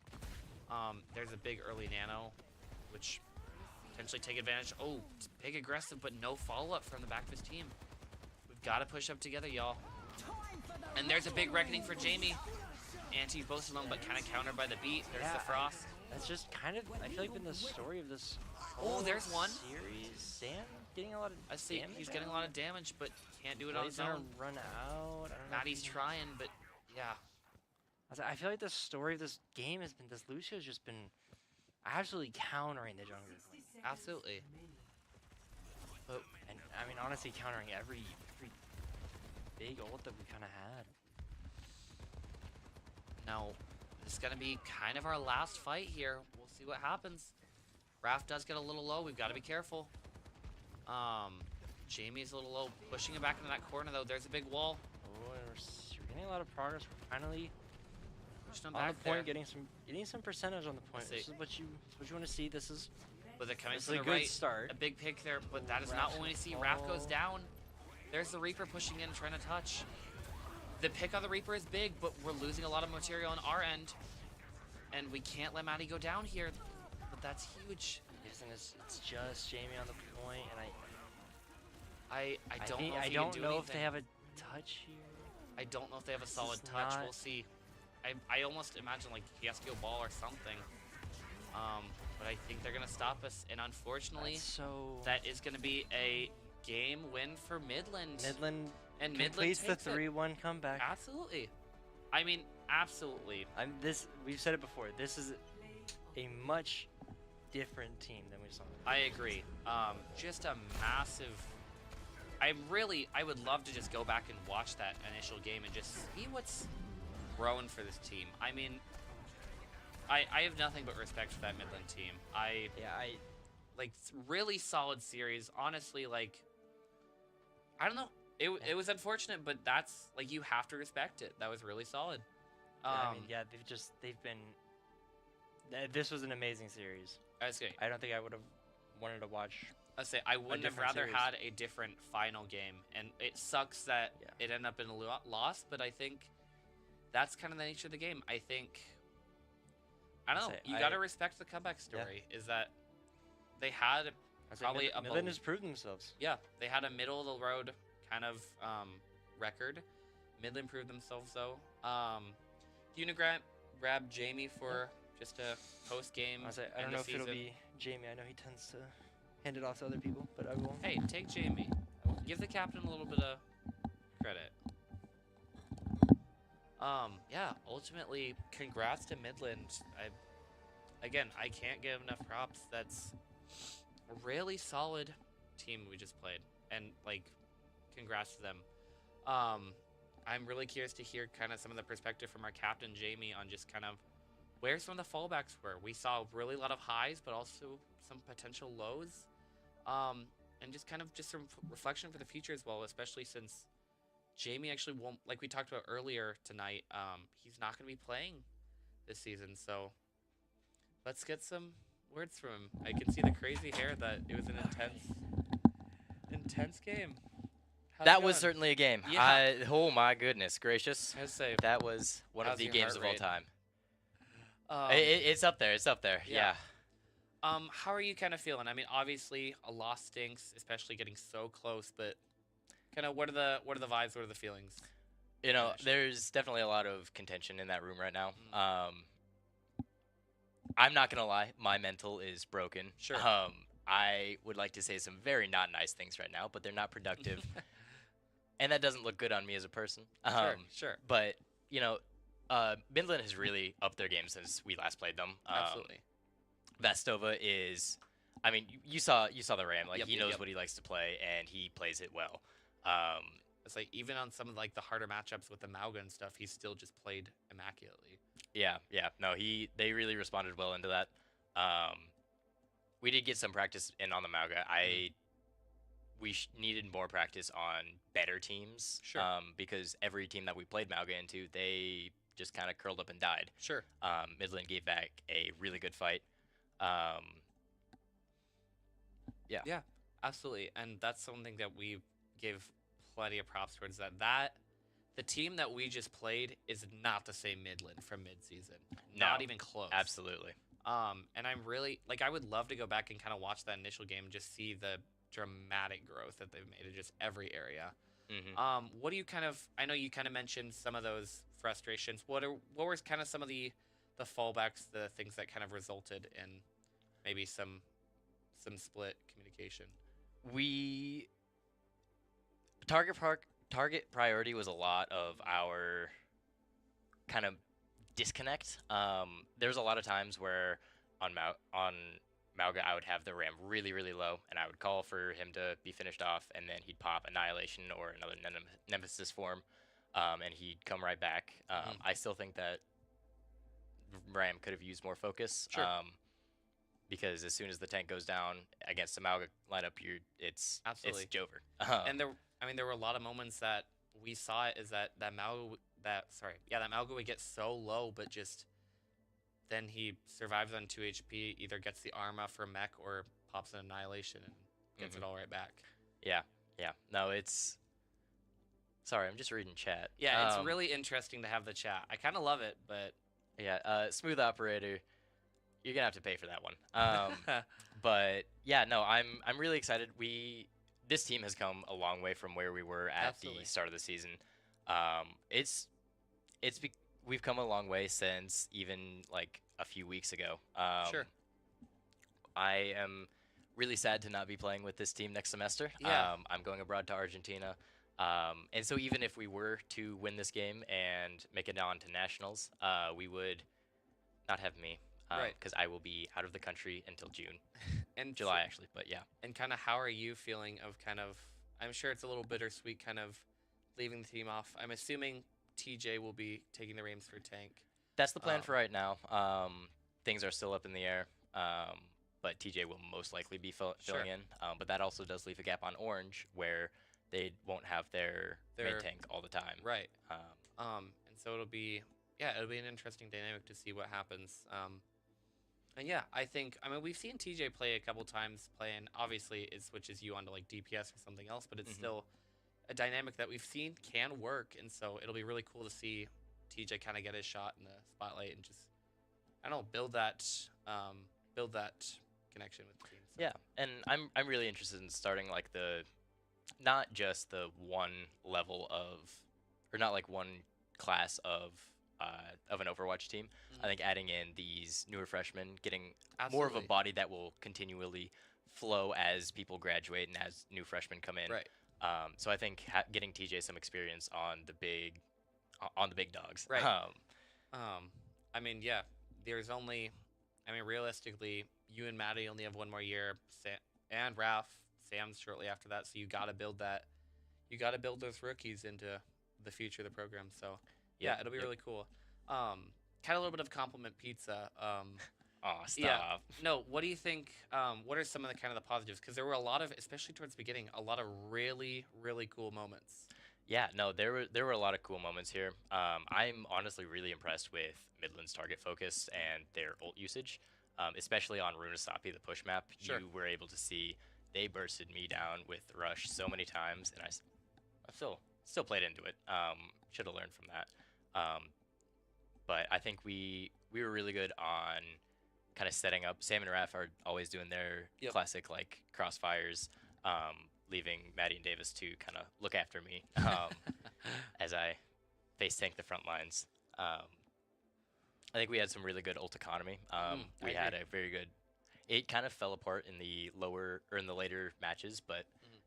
There's a big early Nano, which potentially take advantage. Oh, it's big aggressive, but no follow-up from the back of his team. We've got to push up together, y'all. And there's a big reckoning for Jamie. Anti's both alone, but kind of countered by the beat. There's the Frost. That's just kind of, I feel like, been the story of this there's one series. Sam getting a lot of damage. He's getting a lot of damage, but can't do it on his own. Run out. Maddie's trying, but yeah. I feel like the story of this game has been this Lucio's just been absolutely countering the jungle. Absolutely. And I mean, honestly, countering every big ult that we kind of had. Now, this is going to be kind of our last fight here. We'll see what happens. Raph does get a little low. We've got to be careful. Jamie's a little low. Pushing him back into that corner, though. There's a big wall. Oh, and we're getting a lot of progress. We're finally on the point, getting some percentage on the point. This is what you want to see. This is with it coming from the good right. Start. A big pick there, but that is not what we see. Raph goes down. There's the Reaper pushing in, trying to touch. The pick on the Reaper is big, but we're losing a lot of material on our end. And we can't let Maddie go down here. But that's huge. Yes, and it's just Jamie on the point, and I don't know if they have a touch here. I don't know if they have a solid touch. We'll see. I almost imagine like he has to go ball or something. But I think they're gonna stop us, and unfortunately, that is gonna be a game win for Midland. Midland completes the 3-1 comeback. Absolutely. I mean, absolutely. We've said it before. This is a much different team than we saw. I agree. Just a massive. I would love to just go back and watch that initial game and just see what's growing for this team. I mean, I have nothing but respect for that Midland team. Like really solid series. Honestly, like I don't know. It was unfortunate, but that's like you have to respect it. That was really solid. They've been. This was an amazing series. I don't think I would have wanted to watch. I wouldn't have rather had a different final game, and it sucks that it ended up in a loss. But I think that's kind of the nature of the game. I think I don't know. say, You got to respect the comeback story. Is that they had probably a Midland has proved themselves. Yeah, they had a middle of the road kind of record. Midland proved themselves though. Do you want to grab Jamie for just a post game? I don't know if it'll be Jamie. I know he tends to hand it off to other people, but I will. Hey, take Jamie. Give the captain a little bit of credit. Yeah, ultimately, congrats to Midland. I can't give enough props. That's a really solid team we just played, and like, congrats to them. I'm really curious to hear kind of some of the perspective from our captain Jamie on just kind of where some of the fallbacks were. We saw really a lot of highs, but also some potential lows, and just kind of just some reflection for the future as well, especially since Jamie actually won't, like we talked about earlier tonight, he's not going to be playing this season. So let's get some words from him. I can see the crazy hair that it was an intense game. How's it That was going? certainly a game. Yeah. Oh my goodness gracious. I'd say, That was one how's of the your games heart of all rate? time. um, It's up there. It's up there. yeah. Yeah. How are you kind of feeling? I mean, obviously a loss stinks, especially getting so close, but kind of what are the vibes, what are the feelings? You know, Finish. there's definitely a lot of contention in that room right now. Mm. I'm not gonna lie, my mental is broken. Sure. I would like to say some very not nice things right now, but they're not productive, and that doesn't look good on me as a person. Sure. But you know, Midland has really upped their game since we last played them. Absolutely. Vastova is, I mean, you saw the Ram. Like Yep, he yep, knows yep. what he likes to play, and he plays it well. It's like even on some of like the harder matchups with the Mauga and stuff, he still just played immaculately. Yeah. No, they really responded well into that. We did get some practice in on the Mauga. We needed more practice on better teams. Sure. Because every team that we played Mauga into, they just kind of curled up and died. Sure. Midland gave back a really good fight. Yeah, absolutely. And that's something that we gave plenty of props towards that the team that we just played is not the same Midland from mid-season. Not No, even close. Absolutely. And I'm really like I would love to go back and kind of watch that initial game and just see the dramatic growth that they've made in just every area. Hmm. What do you kind of I know you kind of mentioned some of those frustrations. What were kind of some of the fallbacks, the things that kind of resulted in maybe some split communication? We target priority was a lot of our kind of disconnect. There's a lot of times where on Mauga I would have the Ram really low, and I would call for him to be finished off, and then he'd pop Annihilation or another Nemesis form, and he'd come right back. I still think that Ram could have used more focus. Sure. Because as soon as the tank goes down against the Mauga lineup, it's Absolutely. Jover. And there were a lot of moments that we saw it is that Mauga would get so low, but just then he survives on 2 HP, either gets the Arma for mech or pops an Annihilation and gets it all right back. Yeah. No, it's. Sorry, I'm just reading chat. Yeah, it's really interesting to have the chat. I kind of love it, but Yeah, smooth operator. You're gonna have to pay for that one. But yeah, no, I'm really excited. This team has come a long way from where we were at Absolutely. the start of the season. We've come a long way since even like a few weeks ago. Sure. I am really sad to not be playing with this team next semester. Yeah. I'm going abroad to Argentina. And so even if we were to win this game and make it on to nationals, we would not have me. Right. Because I will be out of the country until June. And July, actually, but yeah. And kind of how are you feeling of kind of, I'm sure it's a little bittersweet kind of leaving the team off. I'm assuming TJ will be taking the reins for tank. That's the plan for right now. Things are still up in the air, but TJ will most likely be filling in. But that also does leave a gap on Orange where they won't have their main tank all the time. Right. And so it'll be an interesting dynamic to see what happens. And yeah, I mean, we've seen TJ play a couple times playing, obviously it switches you onto like DPS or something else, but it's still a dynamic that we've seen can work. And so it'll be really cool to see TJ kind of get his shot in the spotlight and just I don't know, build that connection with the team. So. Yeah, and I'm really interested in starting like not just the one level of, or not like one class of an Overwatch team. I think adding in these newer freshmen, getting more of a Absolutely. body that will continually flow as people graduate and as new freshmen come in. Right. So I think getting TJ some experience on the big dogs. Right. I mean, yeah. There's only, I mean, realistically, you and Maddie only have one more year, and Ralph, Sam's shortly after that. So you got to build that. You got to build those rookies into the future of the program. So yeah, it'll be really cool. Kind of a little bit of compliment pizza. Oh, stop. Yeah. No, what do you think? What are some of the kind of the positives? Because there were a lot of, especially towards the beginning, a lot of really, really cool moments. Yeah, no, there were a lot of cool moments here. I'm honestly really impressed with Midland's target focus and their ult usage, especially on Runasapi, the push map. Sure. You were able to see they bursted me down with Rush so many times, and I still played into it. Should have learned from that. But I think we were really good on kind of setting up. Sam and Raph are always doing their classic like crossfires. Leaving Maddie and Davis to kind of look after me as I face tank the front lines. I think we had some really good ult economy. We had a very good. It kind of fell apart in the later matches, but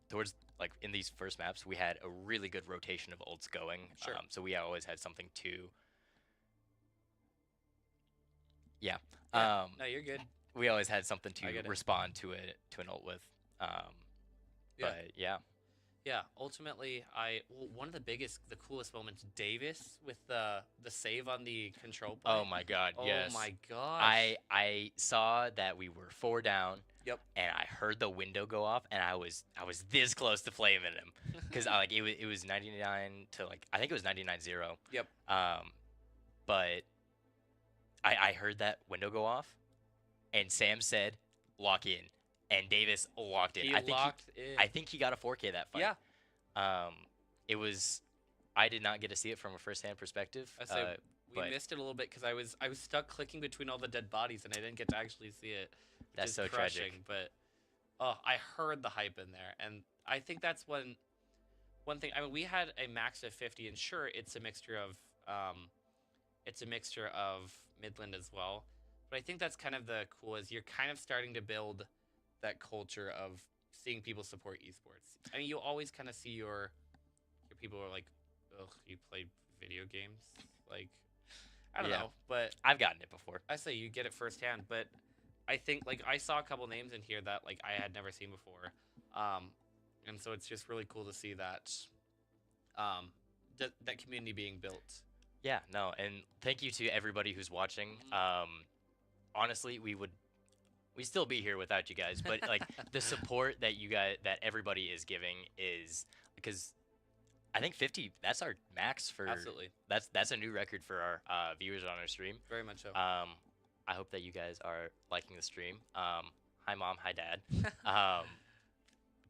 towards like in these first maps, we had a really good rotation of ults going. Sure. So we always had something to. Yeah. No, you're good. We always had something I to get it. respond to an ult with. Yeah. But yeah. Yeah, ultimately, one of the coolest moments, Davis with the save on the control play. Oh my God! Yes. Oh my gosh. I saw that we were 4 down. Yep. And I heard the window go off, and I was this close to flaming him, because like it was 99 to like I think it was 99-0. Yep. But I heard that window go off, and Sam said, "Lock in." And Davis locked in. He locked in. I think he got a 4K that fight. Yeah. It was. I did not get to see it from a first-hand perspective. I say we but missed it a little bit because I was stuck clicking between all the dead bodies and I didn't get to actually see it. Which That's is so crushing, tragic. But I heard the hype in there, and I think that's one thing. I mean, we had a max of 50, and sure, it's a mixture of Midland as well. But I think that's kind of the cool is you're kind of starting to build that culture of seeing people support esports. I mean, you always kind of see your people are like, ugh, you play video games? Like, I don't know, but I've gotten it before. I say you get it firsthand, but I think, like, I saw a couple names in here that, like, I had never seen before. And so it's just really cool to see that, that community being built. Yeah, no, and thank you to everybody who's watching. Honestly, we'd still be here without you guys, but like the support that everybody is giving is because I think 50. That's our max for. Absolutely. That's a new record for our viewers on our stream. Very much so. I hope that you guys are liking the stream. Hi mom, hi dad.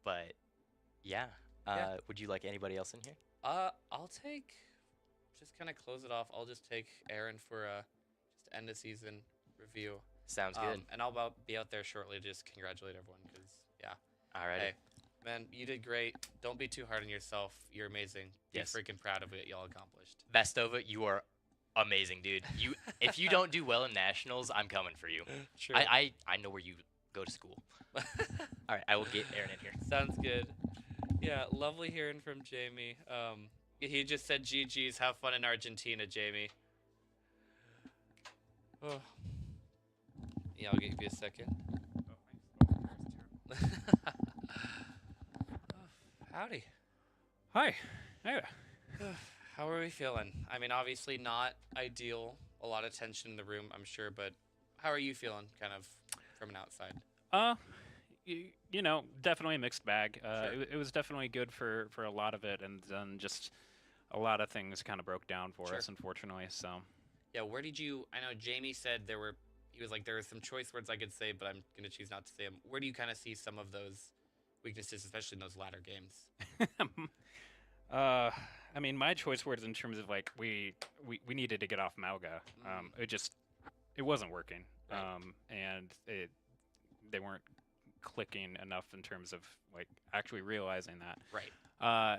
But yeah. Would you like anybody else in here? I'll take. Just kind of close it off. I'll just take Aaron for just end of season review. Sounds good. And I'll be out there shortly to just congratulate everyone because, yeah. All right. Hey, man, you did great. Don't be too hard on yourself. You're amazing. Yes. Be freaking proud of what y'all accomplished. Vestova, you are amazing, dude. If you don't do well in nationals, I'm coming for you. Sure. I know where you go to school. All right, I will get Aaron in here. Sounds good. Yeah, lovely hearing from Jamie. He just said GG's. Have fun in Argentina, Jamie. Oh. Yeah, I'll give you a second. Howdy. Hi. Hey. How are we feeling? I mean, obviously not ideal. A lot of tension in the room, I'm sure, but how are you feeling, kind of, from an outside? You know, definitely a mixed bag. Sure. It was definitely good for a lot of it, and then just a lot of things kind of broke down for Sure. us, unfortunately. So. Yeah, where did you? I know Jamie said he was like, there were some choice words I could say, but I'm gonna choose not to say them. Where do you kind of see some of those weaknesses, especially in those latter games? I mean, my choice words in terms of like we needed to get off Malga. it wasn't working, Right. and they weren't clicking enough in terms of like actually realizing that. Right.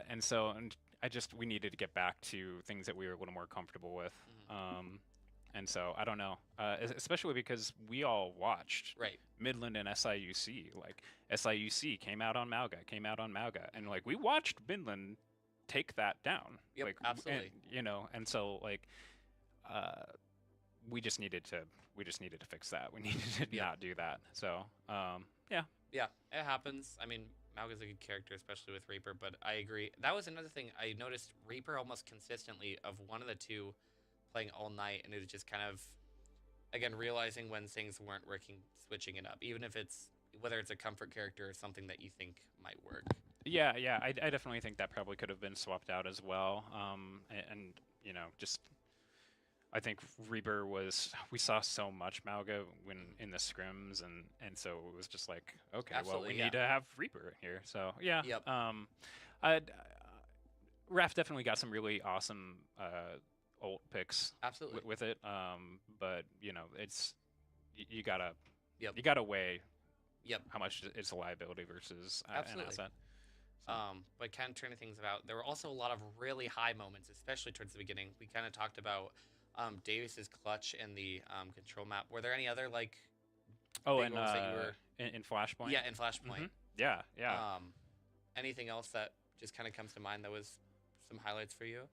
And so we needed to get back to things that we were a little more comfortable with. And so I don't know, especially because we all watched Right. Midland and SIUC. Like SIUC came out on Mauga, and like we watched Midland take that down. Yep, Like absolutely. and so like we just needed to fix that. We needed to Yep. not do that. So yeah. Yeah, it happens. I mean, Mauga's a good character, especially with Reaper, but I agree. That was another thing I noticed. Reaper almost consistently of one of the two playing all night, and it was just kind of, again, realizing when things weren't working, switching it up, even if it's whether it's a comfort character or something that you think might work. Yeah, I definitely think that probably could have been swapped out as well. And just I think Reaper we saw so much Mauga when in the scrims, and so it was just like, okay, Absolutely, well, we yeah. need to have Reaper here. So yeah, Yep. Raph definitely got some really awesome ult picks Absolutely. with it. But it's you gotta Yep. you gotta weigh Yep. how much it's a liability versus an Absolutely. asset. But kind of turning things about, there were also a lot of really high moments, especially towards the beginning. We kind of talked about Davis's clutch and the control map. Were there any other like Oh, big and moments that you were? in Flashpoint. Yeah, in Flashpoint. Yeah, yeah. Anything else that just kind of comes to mind that was some highlights for you?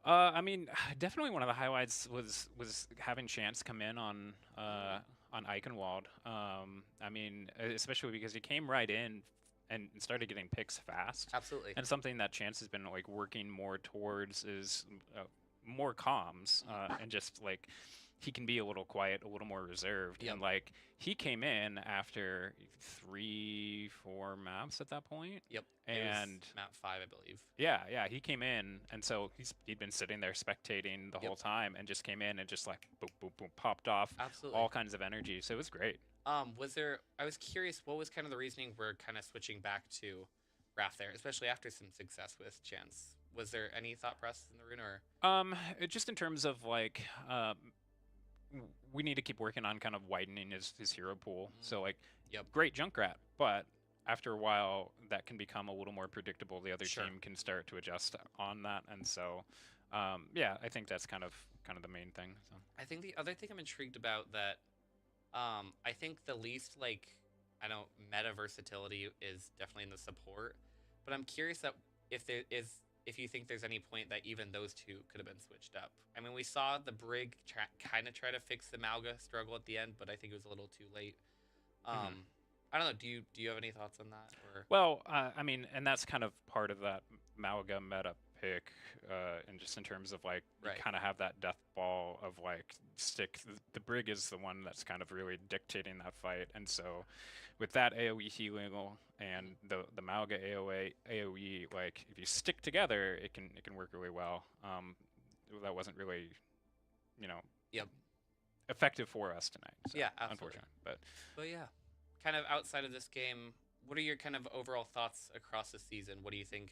I mean, definitely one of the highlights was having Chance come in on Eichenwald. I mean, especially because he came right in and started getting picks fast. Absolutely. And something that Chance has been like working more towards is more comms and just like he can be a little quiet, a little more reserved. Yep. And like he came in after 3-4 maps at that point. Yep. And it was map 5, I believe. yeah, he came in, and so he'd been sitting there spectating the whole time, and just came in and just like boom, boom, boom, popped off Absolutely. all kinds of energy. So it was great. Was there? I was curious. What was kind of the reasoning for kind of switching back to Raph there, especially after some success with Chance? Was there any thought process in the rune, or? Just in terms of like, we need to keep working on kind of widening his hero pool. So like, Yep. great Junkrat, but after a while, that can become a little more predictable. The other Sure. team can start to adjust on that, and so, yeah, I think that's kind of the main thing. So. I think the other thing I'm intrigued about that, I think the least meta versatility is definitely in the support, but I'm curious that if you think there's any point that even those two could have been switched up. I mean, we saw the Brig kind of try to fix the Mauga struggle at the end, but I think it was a little too late. I don't know. Do you have any thoughts on that? Or Well, I mean, and that's kind of part of that Mauga meta pick, and just in terms of like you Right. kind of have that death ball of like stick. The Brig is the one that's kind of really dictating that fight, and so with that AOE healing and the Mauga AOE, like if you stick together, it can work really well. That wasn't really, Yep. effective for us tonight. So, Yeah, absolutely. unfortunate, but. But yeah, kind of outside of this game, what are your kind of overall thoughts across the season? What do you think